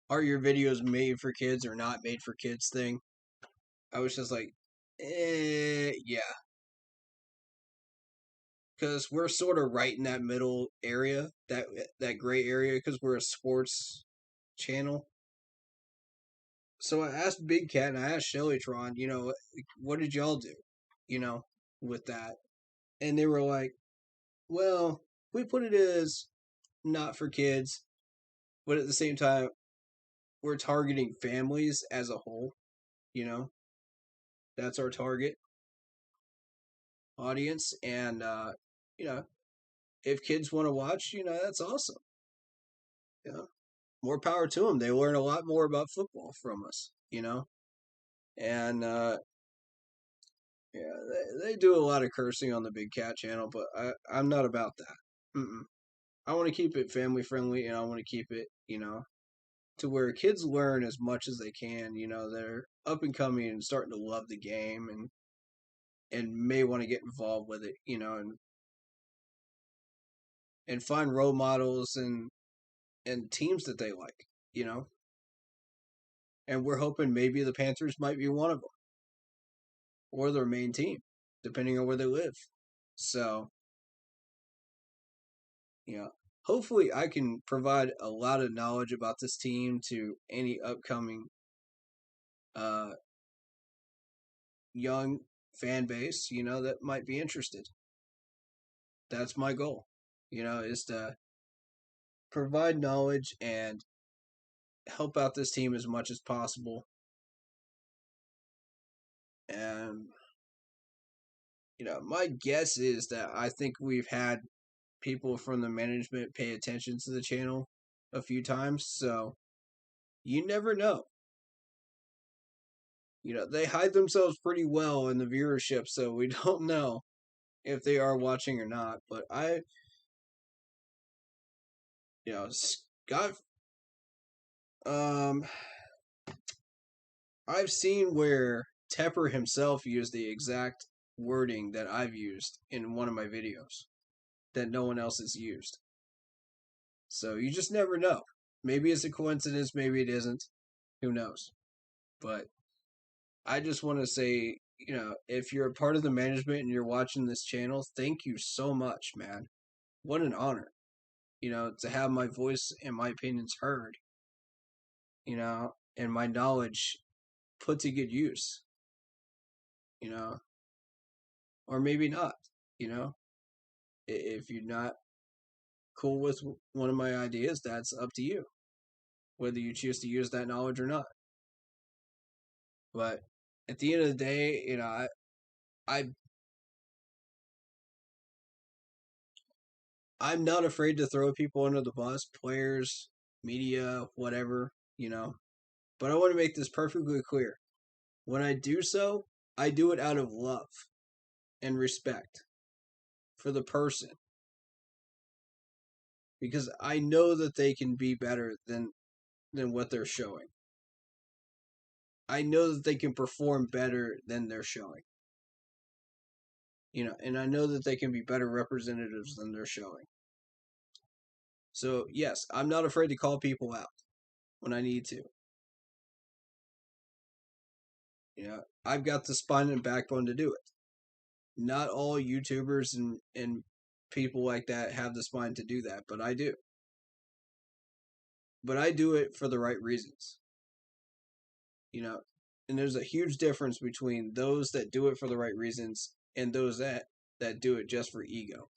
are your videos made for kids or not made for kids thing. I was just like, yeah, because we're sort of right in that middle area, that gray area, because we're a sports channel. So I asked Big Cat and I asked Shellytron, what did y'all do, with that? And they were like, well, we put it as not for kids, but at the same time, we're targeting families as a whole. You know, that's our target audience, and you know, if kids want to watch, that's awesome. More power to them. They learn a lot more about football from us. And yeah, they do a lot of cursing on the Big Cat channel, but I'm not about that. Mm-mm. I want to keep it family friendly, and I want to keep it, to where kids learn as much as they can. They're up and coming and starting to love the game and may want to get involved with it, and find role models and teams that they like, And we're hoping maybe the Panthers might be one of them or their main team, depending on where they live. So, hopefully I can provide a lot of knowledge about this team to any upcoming uh, young fan base, that might be interested. That's my goal, is to provide knowledge and help out this team as much as possible. And, my guess is that I think we've had people from the management pay attention to the channel a few times. So you never know. They hide themselves pretty well in the viewership, so we don't know if they are watching or not. But Scott, um, I've seen where Tepper himself used the exact wording that I've used in one of my videos that no one else has used. So you just never know. Maybe it's a coincidence, maybe it isn't. Who knows? But I just want to say, if you're a part of the management and you're watching this channel, thank you so much, man. What an honor, to have my voice and my opinions heard, and my knowledge put to good use, you know, or maybe not, you know. If you're not cool with one of my ideas, that's up to you, whether you choose to use that knowledge or not. But at the end of the day, I I'm not afraid to throw people under the bus, players, media, whatever, you know. But I want to make this perfectly clear. When I do so, I do it out of love and respect for the person because I know that they can be better than what they're showing. I know that they can perform better than they're showing. And I know that they can be better representatives than they're showing. So, yes, I'm not afraid to call people out when I need to. I've got the spine and backbone to do it. Not all YouTubers and people like that have the spine to do that, but I do. But I do it for the right reasons. And there's a huge difference between those that do it for the right reasons and those that do it just for ego.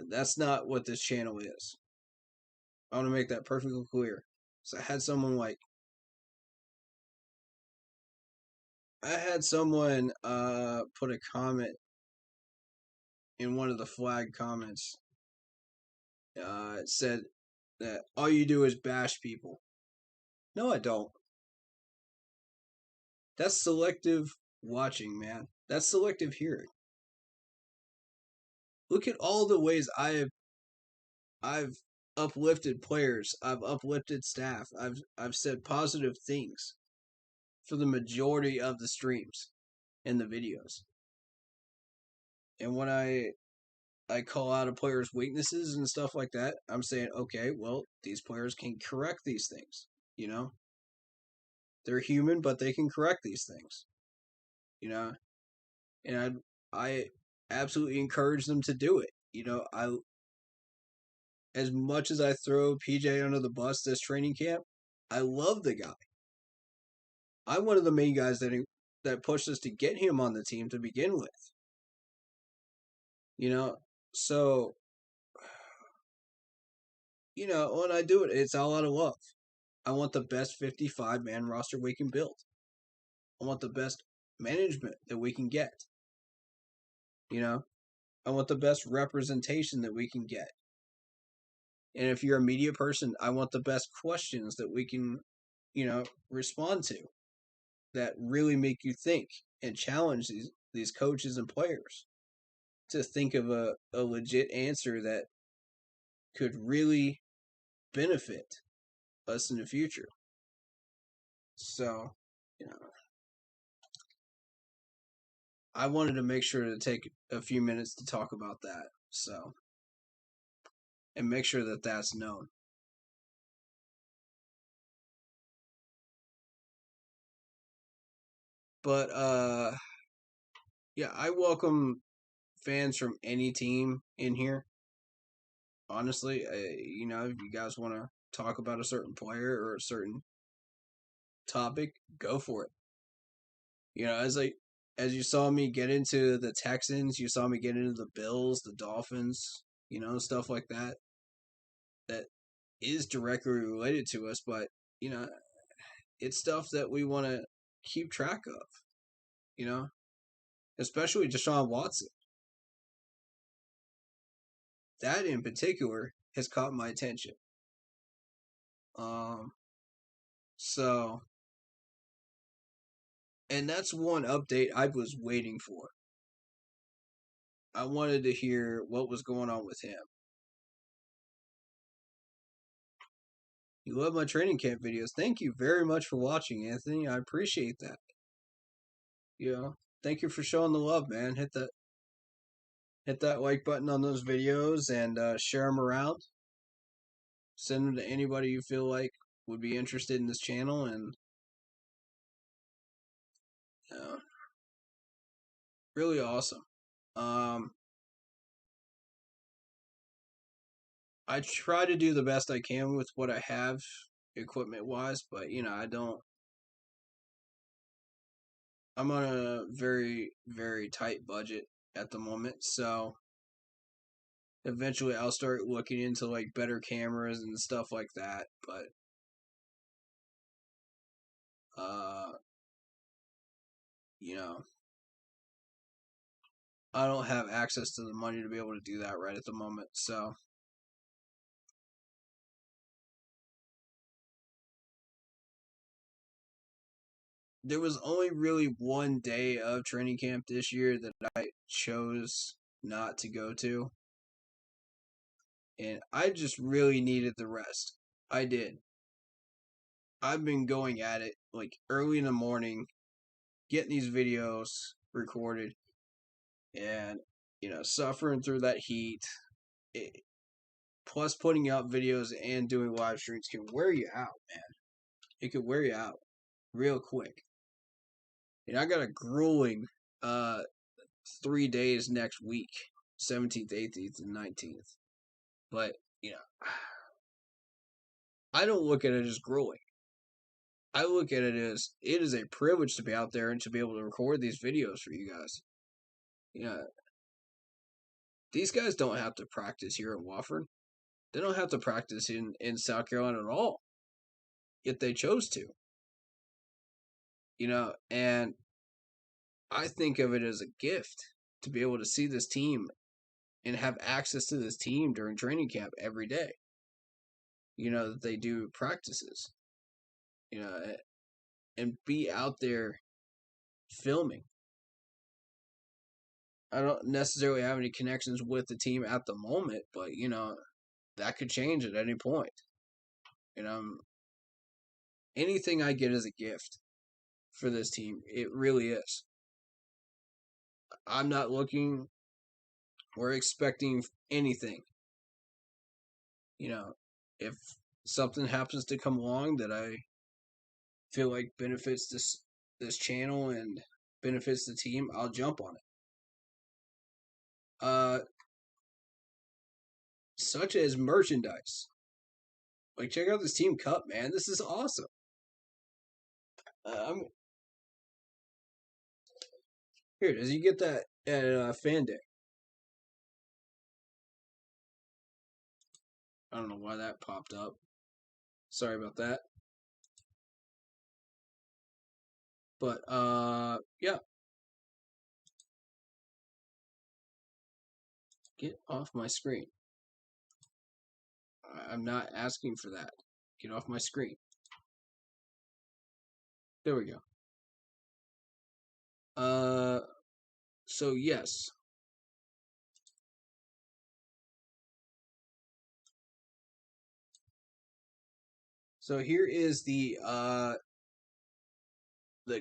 That's not what this channel is. I want to make that perfectly clear. So I had someone put a comment in one of the flag comments. It said that all you do is bash people. No, I don't. That's selective watching, man. That's selective hearing. Look at all the ways I've uplifted players. I've uplifted staff. I've said positive things for the majority of the streams and the videos. And when I call out a player's weaknesses and stuff like that, I'm saying, okay, well, these players can correct these things. They're human, but they can correct these things. And I absolutely encourage them to do it. I as much as I throw PJ under the bus this training camp, I love the guy. I'm one of the main guys that pushed us to get him on the team to begin with. So when I do it, it's all out of love. I want the best 55-man roster we can build. I want the best management that we can get. I want the best representation that we can get. And if you're a media person, I want the best questions that we can, respond to that really make you think and challenge these coaches and players to think of a legit answer that could really benefit us in the future. So, I wanted to make sure to take a few minutes to talk about that. So, and make sure that that's known. But yeah, I welcome fans from any team in here. Honestly, if you guys want to talk about a certain player or a certain topic, go for it. As you saw me get into the Texans, you saw me get into the Bills, the Dolphins, stuff like that. That is directly related to us, but it's stuff that we want to keep track of. Especially Deshaun Watson. That in particular has caught my attention. So, and that's one update I was waiting for. I wanted to hear what was going on with him. You love my training camp videos. Thank you very much for watching, Anthony. I appreciate that. Thank you for showing the love, man. Hit that like button on those videos and share them around. Send them to anybody you feel like would be interested in this channel, and Yeah, really awesome. Um, I try to do the best I can with what I have, equipment wise, but I don't. I'm on a very, very tight budget at the moment, so eventually I'll start looking into like better cameras and stuff like that. But uh, you know, I don't have access to the money to be able to do that right at the moment. So there was only really one day of training camp this year that I chose not to go to, and I just really needed the rest. I did. I've been going at it like early in the morning, getting these videos recorded, and suffering through that heat. It, plus, putting out videos and doing live streams can wear you out, man. It could wear you out real quick. And I got a grueling 3 days next week, 17th, 18th, and 19th. But I don't look at it as grueling. I look at it as it is a privilege to be out there and to be able to record these videos for you guys. These guys don't have to practice here in Wofford. They don't have to practice in South Carolina at all. Yet they chose to. And I think of it as a gift to be able to see this team and have access to this team during training camp every day. That they do practices, and be out there filming. I don't necessarily have any connections with the team at the moment, but that could change at any point. Anything I get is a gift for this team. It really is. I'm not looking or expecting anything. If something happens to come along that I feel like benefits this channel and benefits the team, I'll jump on it. Such as merchandise. Like, check out this team cup, man. This is awesome. I'm here. Does you get that at Fan Day? I don't know why that popped up. Sorry about that. But yeah. Get off my screen. I'm not asking for that. Get off my screen. There we go. So yes. So here is the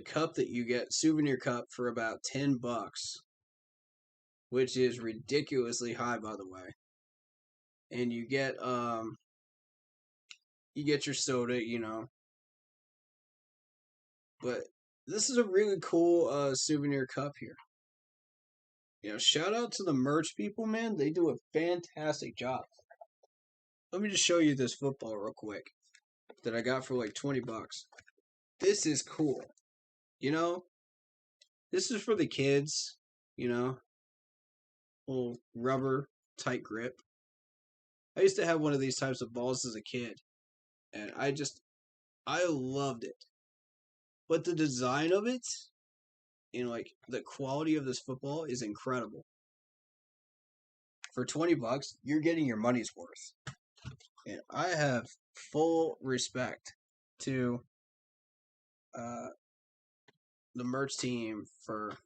cup that you get, souvenir cup, for about $10, which is ridiculously high, by the way. And you get your soda, But this is a really cool souvenir cup here. Shout out to the merch people, man. They do a fantastic job. Let me just show you this football real quick that I got for like $20. This is cool. This is for the kids, little rubber tight grip. I used to have one of these types of balls as a kid, and I loved it. But the design of it and like the quality of this football is incredible. For $20, you're getting your money's worth. And I have full respect to the merch team for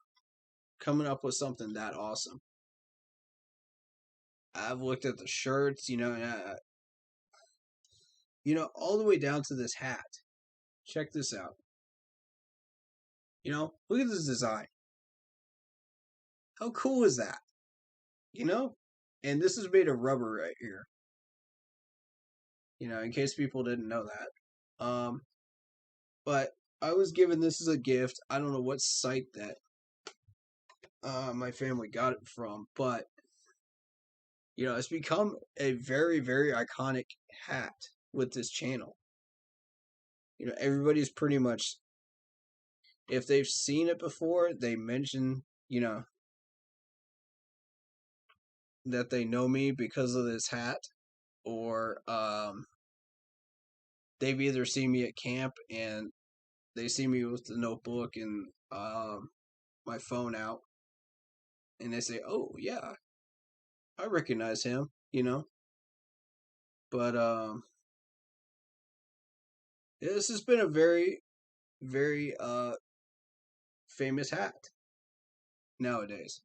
coming up with something that awesome. I've looked at the shirts, all the way down to this hat. Check this out. Look at this design. How cool is that? And this is made of rubber right here. In case people didn't know that. But I was given this as a gift. I don't know what site that my family got it from, but it's become a very, very iconic hat with this channel. Everybody's pretty much, if they've seen it before, they mention, that they know me because of this hat, or they've either seen me at camp and they see me with the notebook and my phone out, and they say, "Oh yeah, I recognize him." But this has been a very, very famous hat nowadays.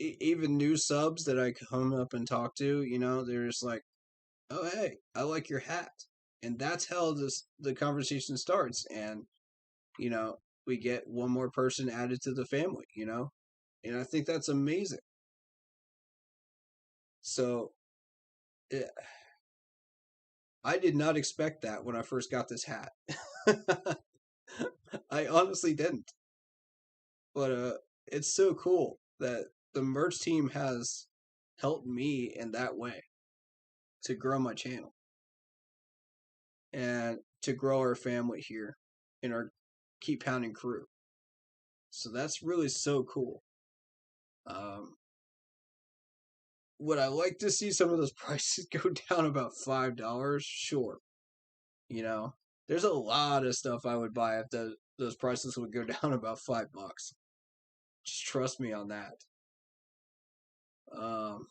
Even new subs that I come up and talk to, they're just like, "Oh hey, I like your hat," and that's how the conversation starts, and you know we get one more person added to the family, and I think that's amazing. So eh, I did not expect that when I first got this hat. I honestly didn't. But it's so cool that the merch team has helped me in that way to grow my channel and to grow our family here in our Keep Pounding crew. So that's really so cool. Um, would I like to see some of those prices go down about $5? Sure. You know, there's a lot of stuff I would buy if those prices would go down about $5. Just trust me on that. Um,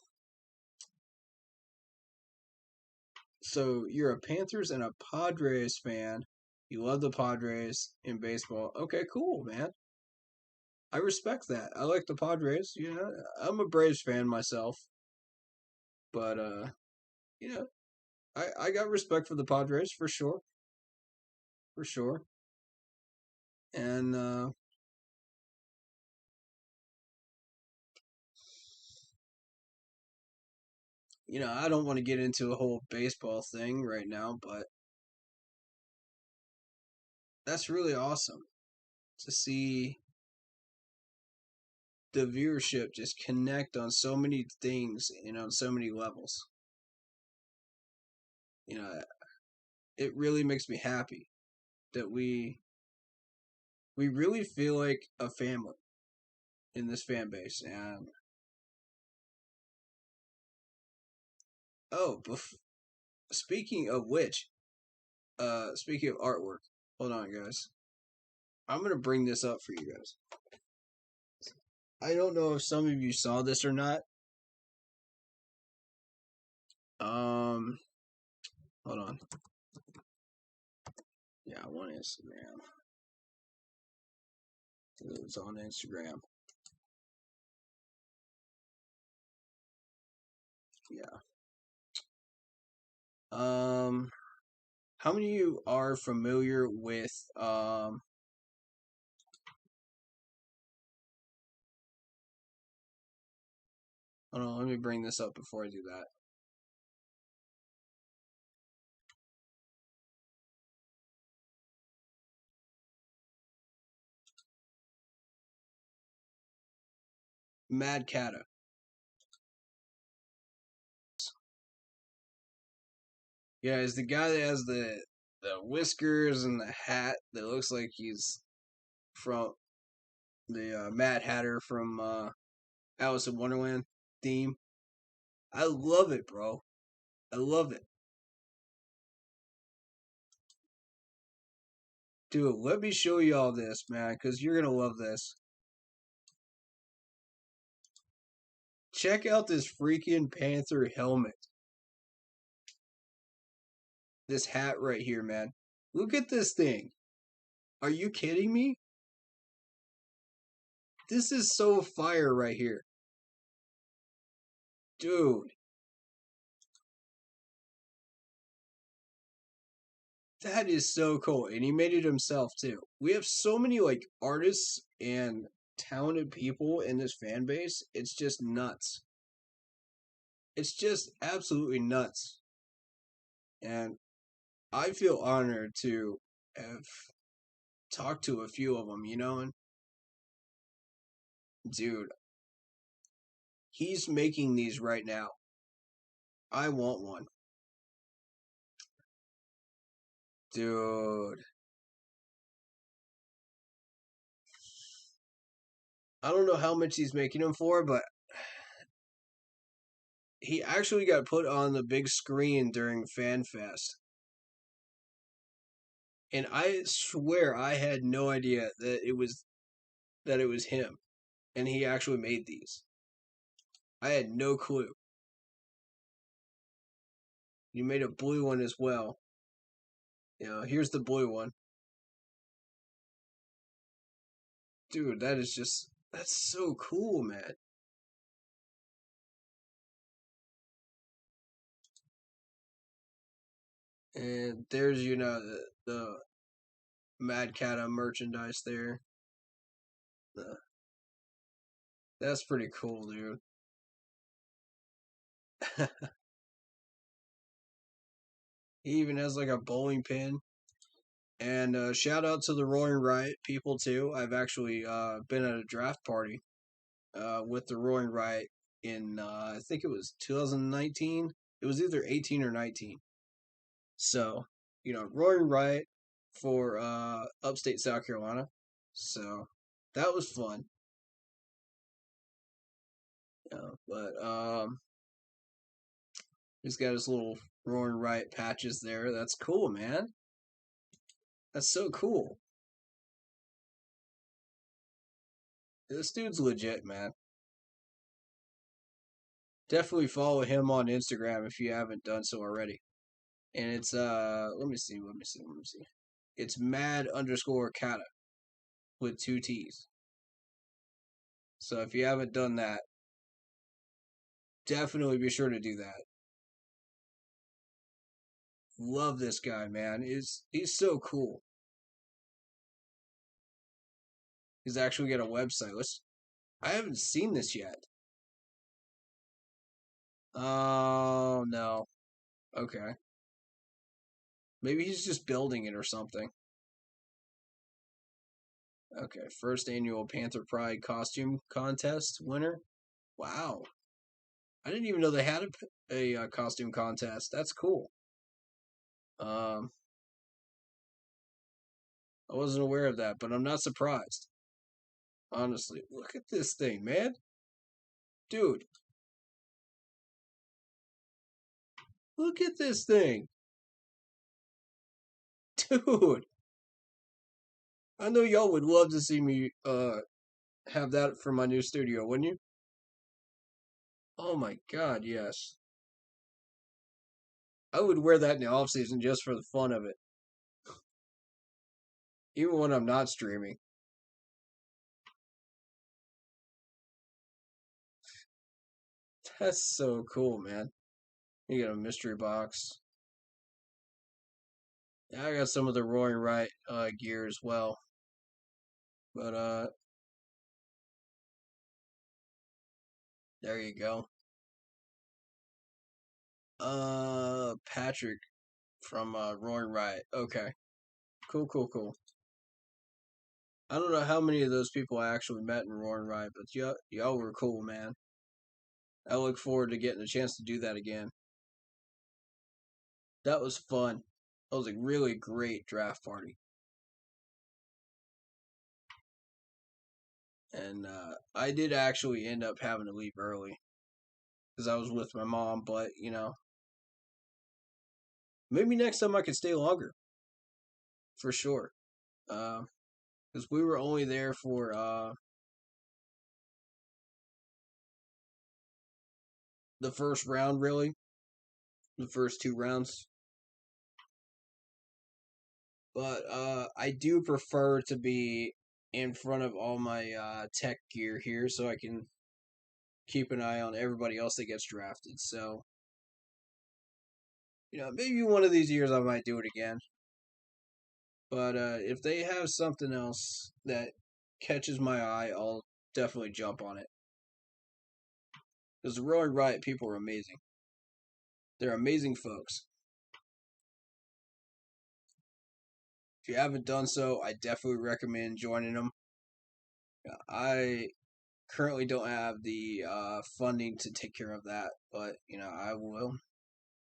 so you're a Panthers and a Padres fan. You love the Padres in baseball. Okay, cool, man. I respect that. I like the Padres. I'm a Braves fan myself, but you know, I got respect for the Padres for sure, for sure. And I don't want to get into a whole baseball thing right now, but that's really awesome to see the viewership just connect on so many things and on so many levels. You know, it really makes me happy that we really feel like a family in this fan base. And oh, speaking of which, speaking of artwork, hold on, guys. I'm gonna bring this up for you guys. I don't know if some of you saw this or not. Um, hold on. Yeah, I want Instagram. It's on Instagram. Yeah. How many of you are familiar with hold on, let me bring this up before I do that. Mad Cata. Yeah, it's the guy that has the whiskers and the hat that looks like he's from the Mad Hatter from Alice in Wonderland theme. I love it, bro. I love it. Dude, let me show you all this, man, because you're going to love this. Check out this freaking Panther helmet. This hat right here, man. Look at this thing. Are you kidding me? This is so fire right here. Dude, that is so cool. And he made it himself too. We have so many like artists and talented people in this fan base. It's just nuts. It's just absolutely nuts. And I feel honored to have talked to a few of them, and dude, he's making these right now. I want one. Dude, I don't know how much he's making them for, but he actually got put on the big screen during FanFest. And I swear I had no idea that it was him and he actually made these. I had no clue. You made a blue one as well. Here's the blue one. Dude, that's so cool, man. And there's, the Mad Cata merchandise there. The, that's pretty cool, dude. He even has like a bowling pin. And shout out to the Roaring Riot people too. I've actually been at a draft party with the Roaring Riot in I think it was 2019. It was either 18 or 19. So, Roaring Riot for upstate South Carolina. So that was fun. But he's got his little Roaring Riot patches there. That's cool, man. That's so cool. This dude's legit, man. Definitely follow him on Instagram if you haven't done so already. And it's let me see. It's mad underscore kata with two T's. So if you haven't done that, definitely be sure to do that. Love this guy, man. He's so cool. He's actually got a website. I haven't seen this yet. Oh no. Okay. Maybe he's just building it or something. Okay, first annual Panther Pride costume contest winner. Wow. I didn't even know they had a costume contest. That's cool. Um, I wasn't aware of that, but I'm not surprised. Honestly, look at this thing, man. Dude, look at this thing. Dude, I know y'all would love to see me have that for my new studio, wouldn't you? Oh my god, yes. I would wear that in the off season just for the fun of it. Even when I'm not streaming. That's so cool, man. You got a mystery box. Yeah, I got some of the Roaring Right gear as well. But there you go. Patrick from Roaring Riot. Okay. Cool, cool, cool. I don't know how many of those people I actually met in Roaring Riot, but y'all were cool, man. I look forward to getting a chance to do that again. That was fun. That was a really great draft party. And I did actually end up having to leave early because I was with my mom, but maybe next time I could stay longer for sure. Because we were only there for the first round, really, the first two rounds. But I do prefer to be in front of all my tech gear here so I can keep an eye on everybody else that gets drafted. So, maybe one of these years I might do it again. But if they have something else that catches my eye, I'll definitely jump on it. Because the Roaring Riot people are amazing. They're amazing folks. If you haven't done so, I definitely recommend joining them. I currently don't have the funding to take care of that, but I will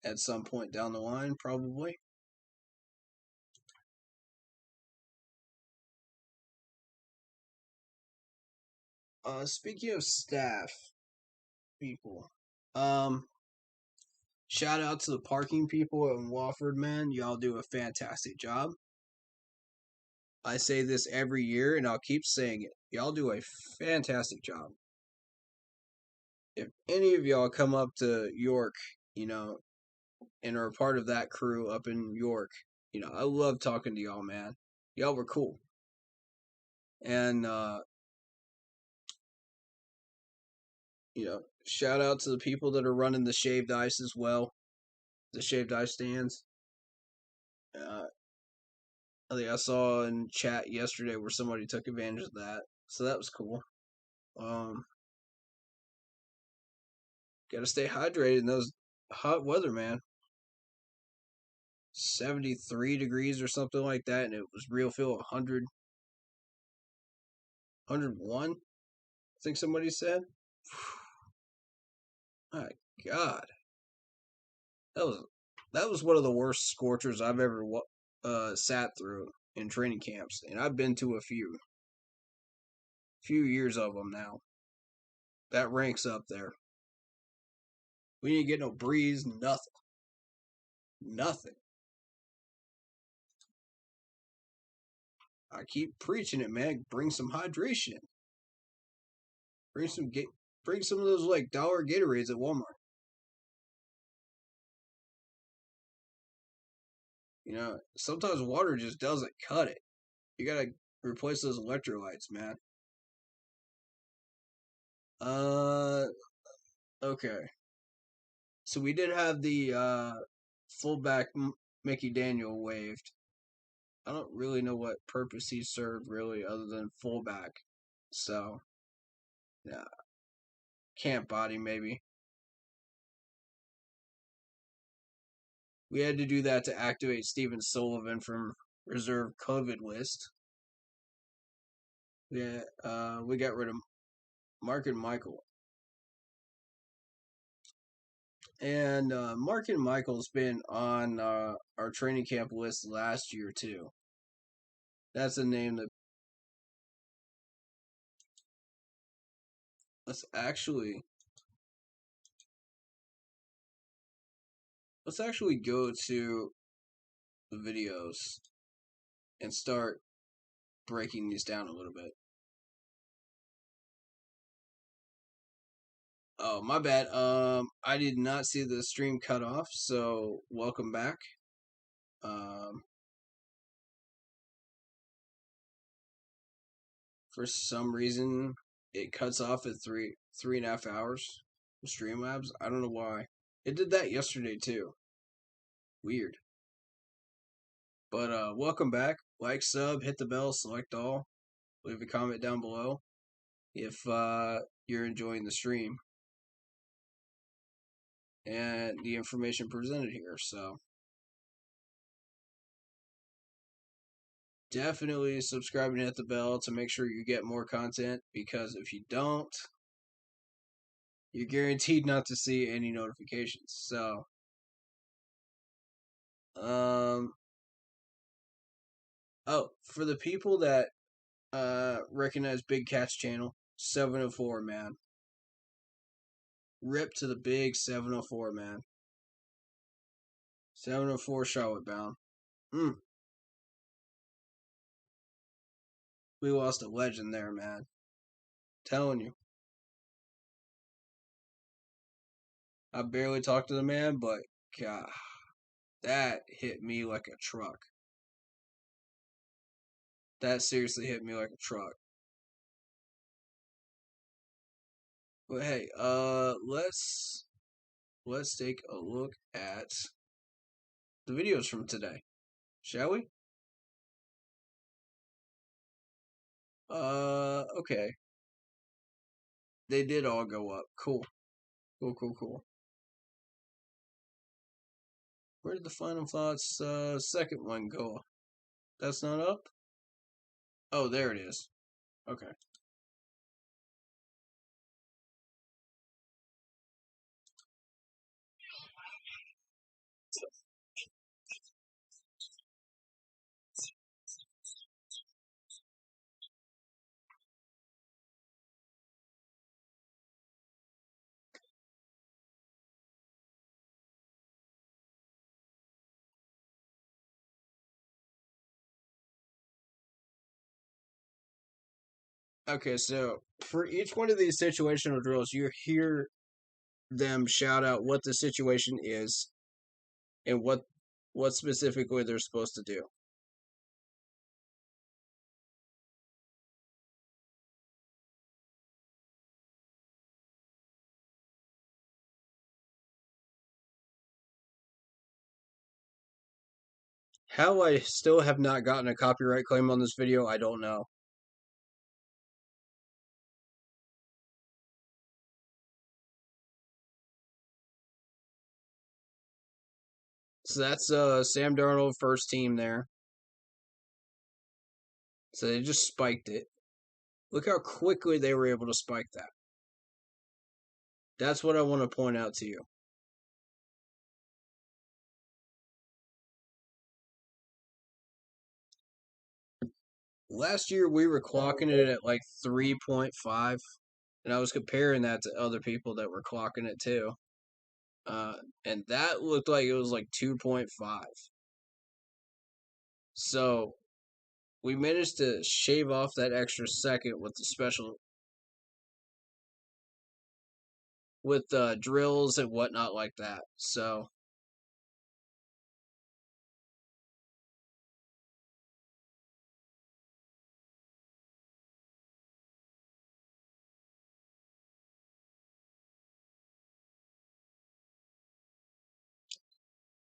at some point down the line, probably. Speaking of staff people, um, shout out to the parking people in Wofford, man. Y'all do a fantastic job. I say this every year, and I'll keep saying it. Y'all do a fantastic job. If any of y'all come up to York, you know, and are a part of that crew up in York, I love talking to y'all, man. Y'all were cool. And shout out to the people that are running the shaved ice as well, the shaved ice stands. Uh, I think I saw in chat yesterday where somebody took advantage of that, so that was cool. Um, Got to stay hydrated in those hot weather, man. 73 degrees or something like that, and it was real feel 100, 101. I think somebody said. My God, that was that was one of the worst scorchers I've ever sat through in training camps, and I've been to a few years of them now. That ranks up there. We didn't get no breeze, nothing, nothing. I keep preaching it, man. Bring some hydration. Bring some get. Bring some of those like dollar Gatorades at Walmart. Sometimes water just doesn't cut it. You gotta replace those electrolytes, man. Uh, okay. So we did have the fullback Mickey Daniel waived. I don't really know what purpose he served really, other than fullback. So yeah, camp body maybe. We had to do that to activate Steven Sullivan from reserve COVID list. Yeah, we got rid of Mark and Michael. And Mark and Michael's been on our training camp list last year too. That's a name that let's actually let's actually go to the videos and start breaking these down a little bit. Oh, my bad. I did not see the stream cut off, so welcome back. Um, for some reason, it cuts off at 3.5 hours. Streamlabs. I don't know why. It did that yesterday too. Weird. But welcome back. Like, sub, hit the bell, select all. Leave a comment down below if you're enjoying the stream and the information presented here. So definitely subscribe and hit the bell to make sure you get more content, because if you don't, you're guaranteed not to see any notifications. So for the people that recognize Big Cat's channel, 704, man. Rip to the big 704, man. 704 Charlotte bound. We lost a legend there, man. Telling you. I barely talked to the man, but God, that hit me like a truck. That seriously hit me like a truck. But hey, let's take a look at the videos from today, shall we? Okay. They did all go up. Cool. Cool. Where did the final thoughts second one go? That's not up? Oh, there it is. Okay. Okay, so for each one of these situational drills, you hear them shout out what the situation is and what specifically they're supposed to do. How I still have not gotten a copyright claim on this video, I don't know. So that's Sam Darnold first team there. So they just spiked it. Look how quickly they were able to spike that. That's what I want to point out to you. Last year we were clocking it at like 3.5, and I was comparing that to other people that were clocking it too. And that looked like it was like 2.5. So we managed to shave off that extra second with the special, with drills and whatnot like that. So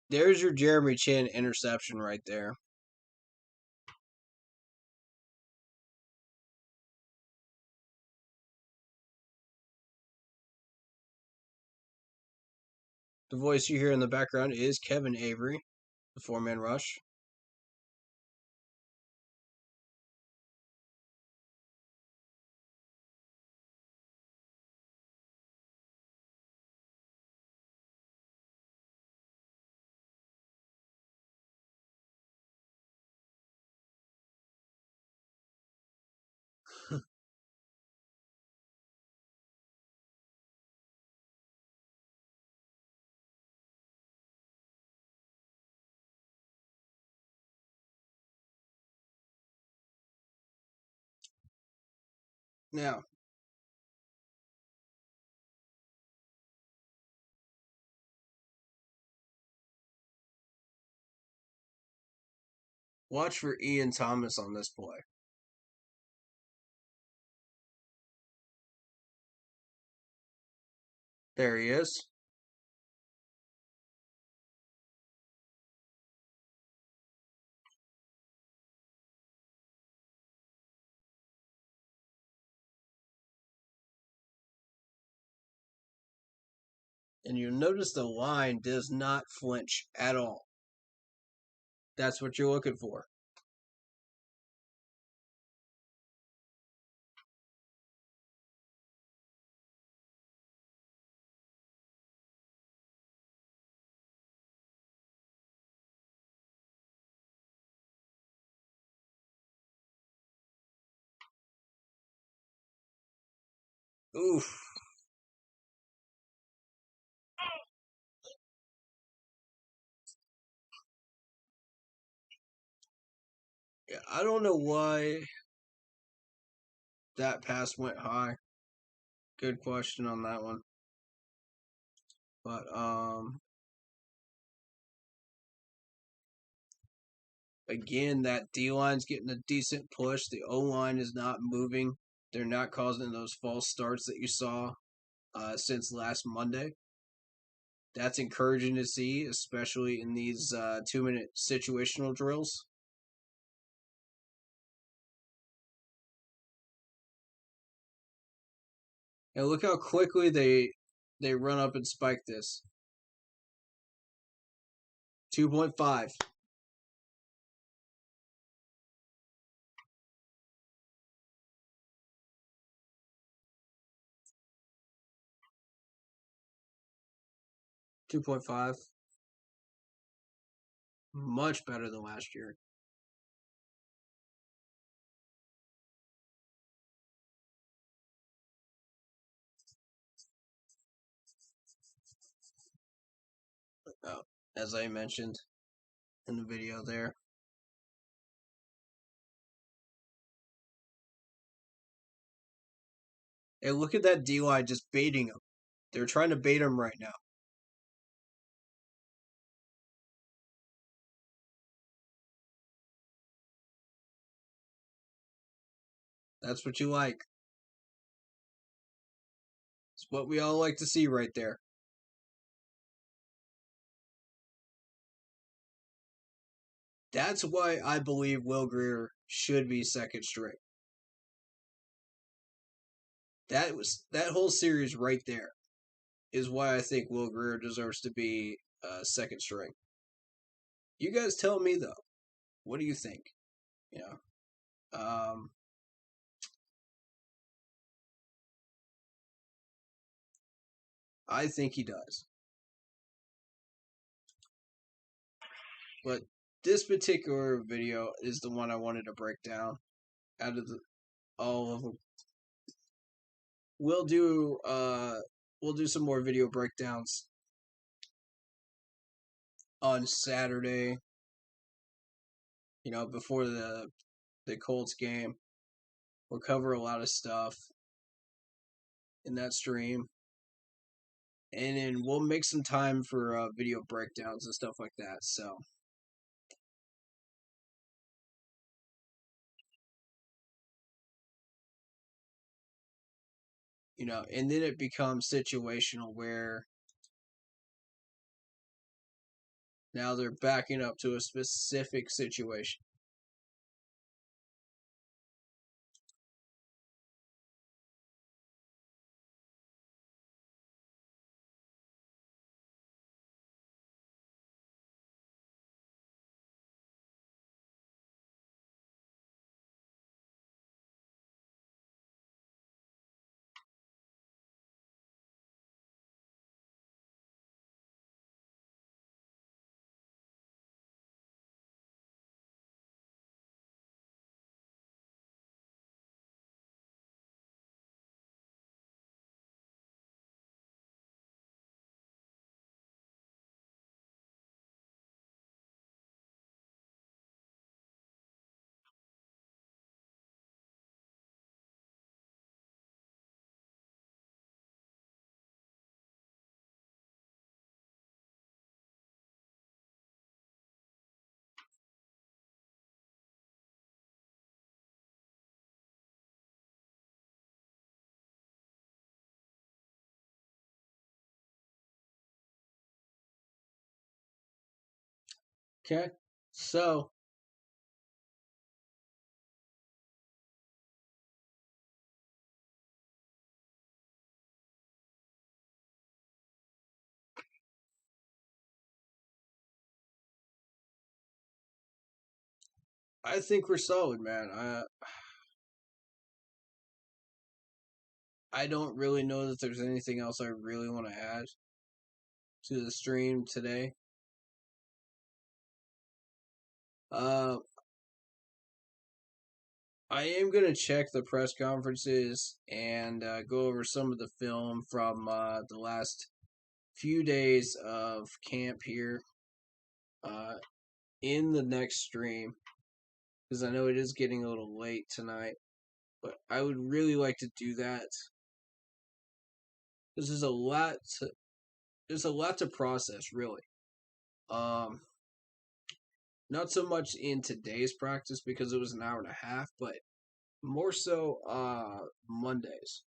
there's your Jeremy Chin interception right there. The voice you hear in the background is Kevin Avery, the four-man rush. Now, watch for Ian Thomas on this play. There he is. And you notice the line does not flinch at all. That's what you're looking for. Oof. Yeah, I don't know why that pass went high. Good question on that one. But again, that D line's getting a decent push. The O line is not moving. They're not causing those false starts that you saw since last Monday. That's encouraging to see, especially in these 2-minute situational drills. And look how quickly they run up and spike this. 2.5. 2.5. Much better than last year. Oh, as I mentioned in the video there. Hey, look at that D-line just baiting him. They're trying to bait him right now. That's what you like. It's what we all like to see right there. That's why I believe Will Greer should be second string. That whole series right there is why I think Will Greer deserves to be second string. You guys tell me though. What do you think? You know, I think he does. But this particular video is the one I wanted to break down out of all of them. We'll do some more video breakdowns on Saturday. Before the Colts game. We'll cover a lot of stuff in that stream. And then we'll make some time for video breakdowns and stuff like that. So, and then it becomes situational where now they're backing up to a specific situation. Okay? So, I think we're solid, man. I don't really know that there's anything else I really want to add to the stream today. Uh, I am going to check the press conferences and go over some of the film from the last few days of camp here uh, in the next stream because I know it is getting a little late tonight, but I would really like to do that because there's a lot to process, really. Um, Not so much in today's practice because it was an hour and a half, but more so Mondays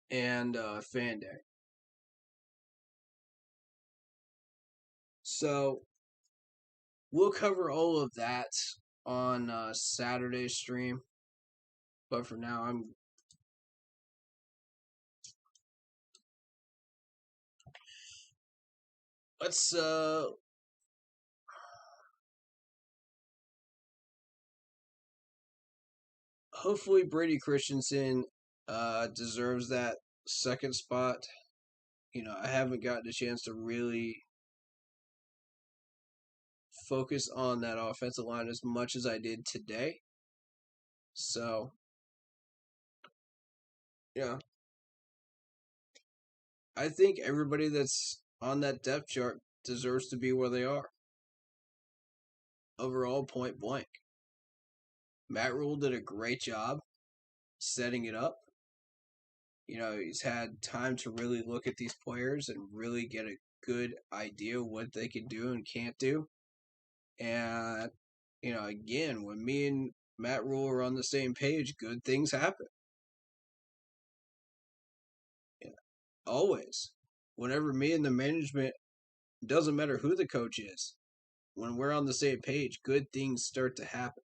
and fan day. So we'll cover all of that on Saturday's stream. But for now, let's hopefully Brady Christensen deserves that second spot I haven't gotten a chance to really focus on that offensive line as much as I did today. So, yeah, I think everybody that's on that depth chart deserves to be where they are. Overall, point blank. Matt Rule did a great job setting it up. He's had time to really look at these players and really get a good idea what they can do and can't do. And, again, when me and Matt Rule are on the same page, good things happen. Yeah, always. Whenever me and the management, doesn't matter who the coach is, when we're on the same page, good things start to happen.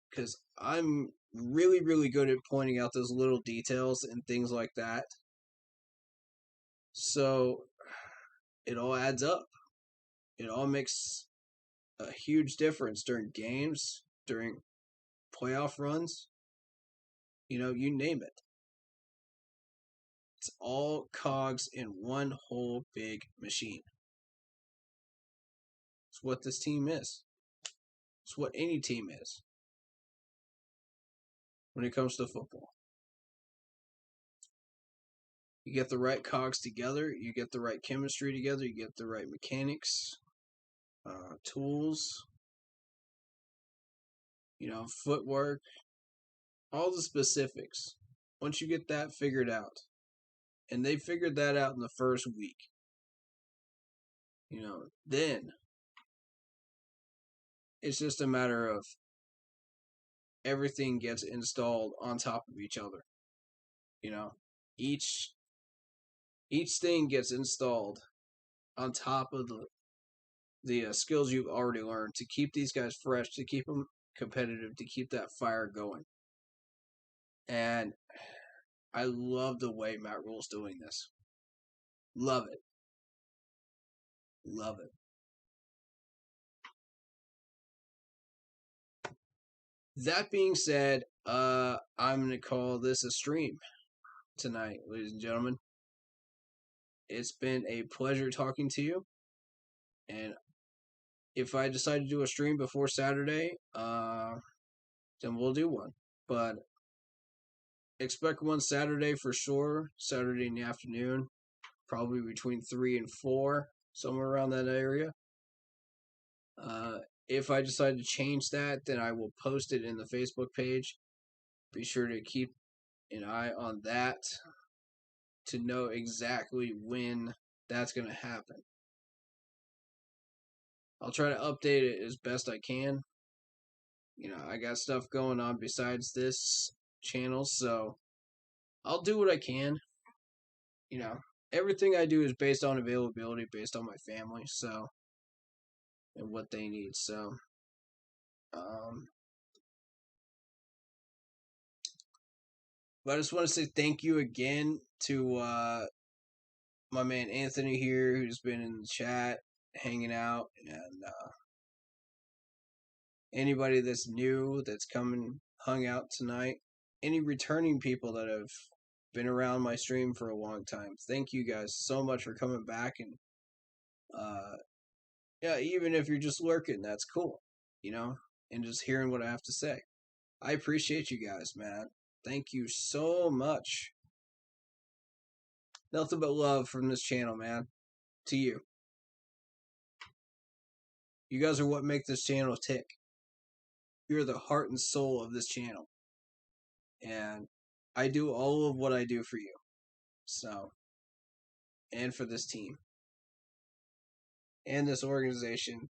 Because I'm really, really good at pointing out those little details and things like that. So it all adds up. It all makes a huge difference during games, during playoff runs. You name it. It's all cogs in one whole big machine. It's what this team is. It's what any team is when it comes to football. You get the right cogs together, you get the right chemistry together, you get the right mechanics, tools, footwork, all the specifics. Once you get that figured out, and they figured that out in the first week, then it's just a matter of everything gets installed on top of each other. Each thing gets installed on top of the skills you've already learned to keep these guys fresh, to keep them competitive, to keep that fire going. And I love the way Matt Rule's doing this. Love it. Love it. That being said, I'm going to call this a stream tonight, ladies and gentlemen. It's been a pleasure talking to you. And if I decide to do a stream before Saturday, then we'll do one. But expect one Saturday for sure. Saturday in the afternoon, probably between 3 and 4, somewhere around that area. If I decide to change that, then I will post it in the Facebook page. Be sure to keep an eye on that to know exactly when that's going to happen. I'll try to update it as best I can. I got stuff going on besides this channel, so I'll do what I can. Everything I do is based on availability, based on my family, so, and what they need, so, but I just want to say thank you again to my man Anthony here, who's been in the chat, hanging out, and anybody that's new, that's hung out tonight, any returning people that have been around my stream for a long time. Thank you guys so much for coming back, and yeah, even if you're just lurking, that's cool, and just hearing what I have to say. I appreciate you guys, man. Thank you so much. Nothing but love from this channel, man. To you. You guys are what make this channel tick. You're the heart and soul of this channel. And I do all of what I do for you. So, and for this team. And this organization.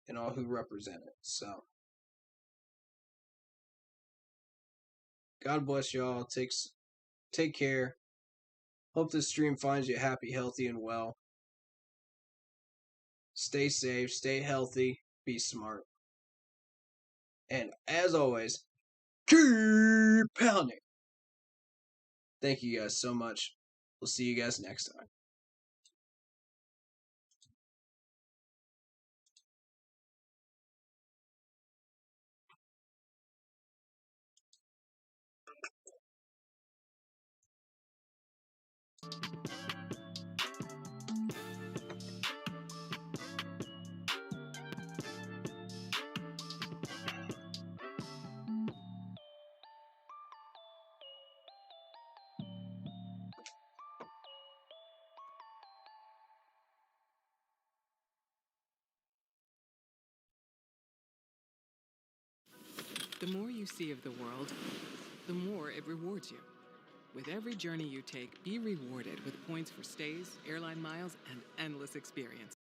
And all who represent it. So, God bless y'all. Take care. Hope this stream finds you happy, healthy, and well. Stay safe, stay healthy, be smart. And as always, keep pounding. Thank you guys so much. We'll see you guys next time. The more you see of the world, the more it rewards you. With every journey you take, be rewarded with points for stays, airline miles, and endless experience.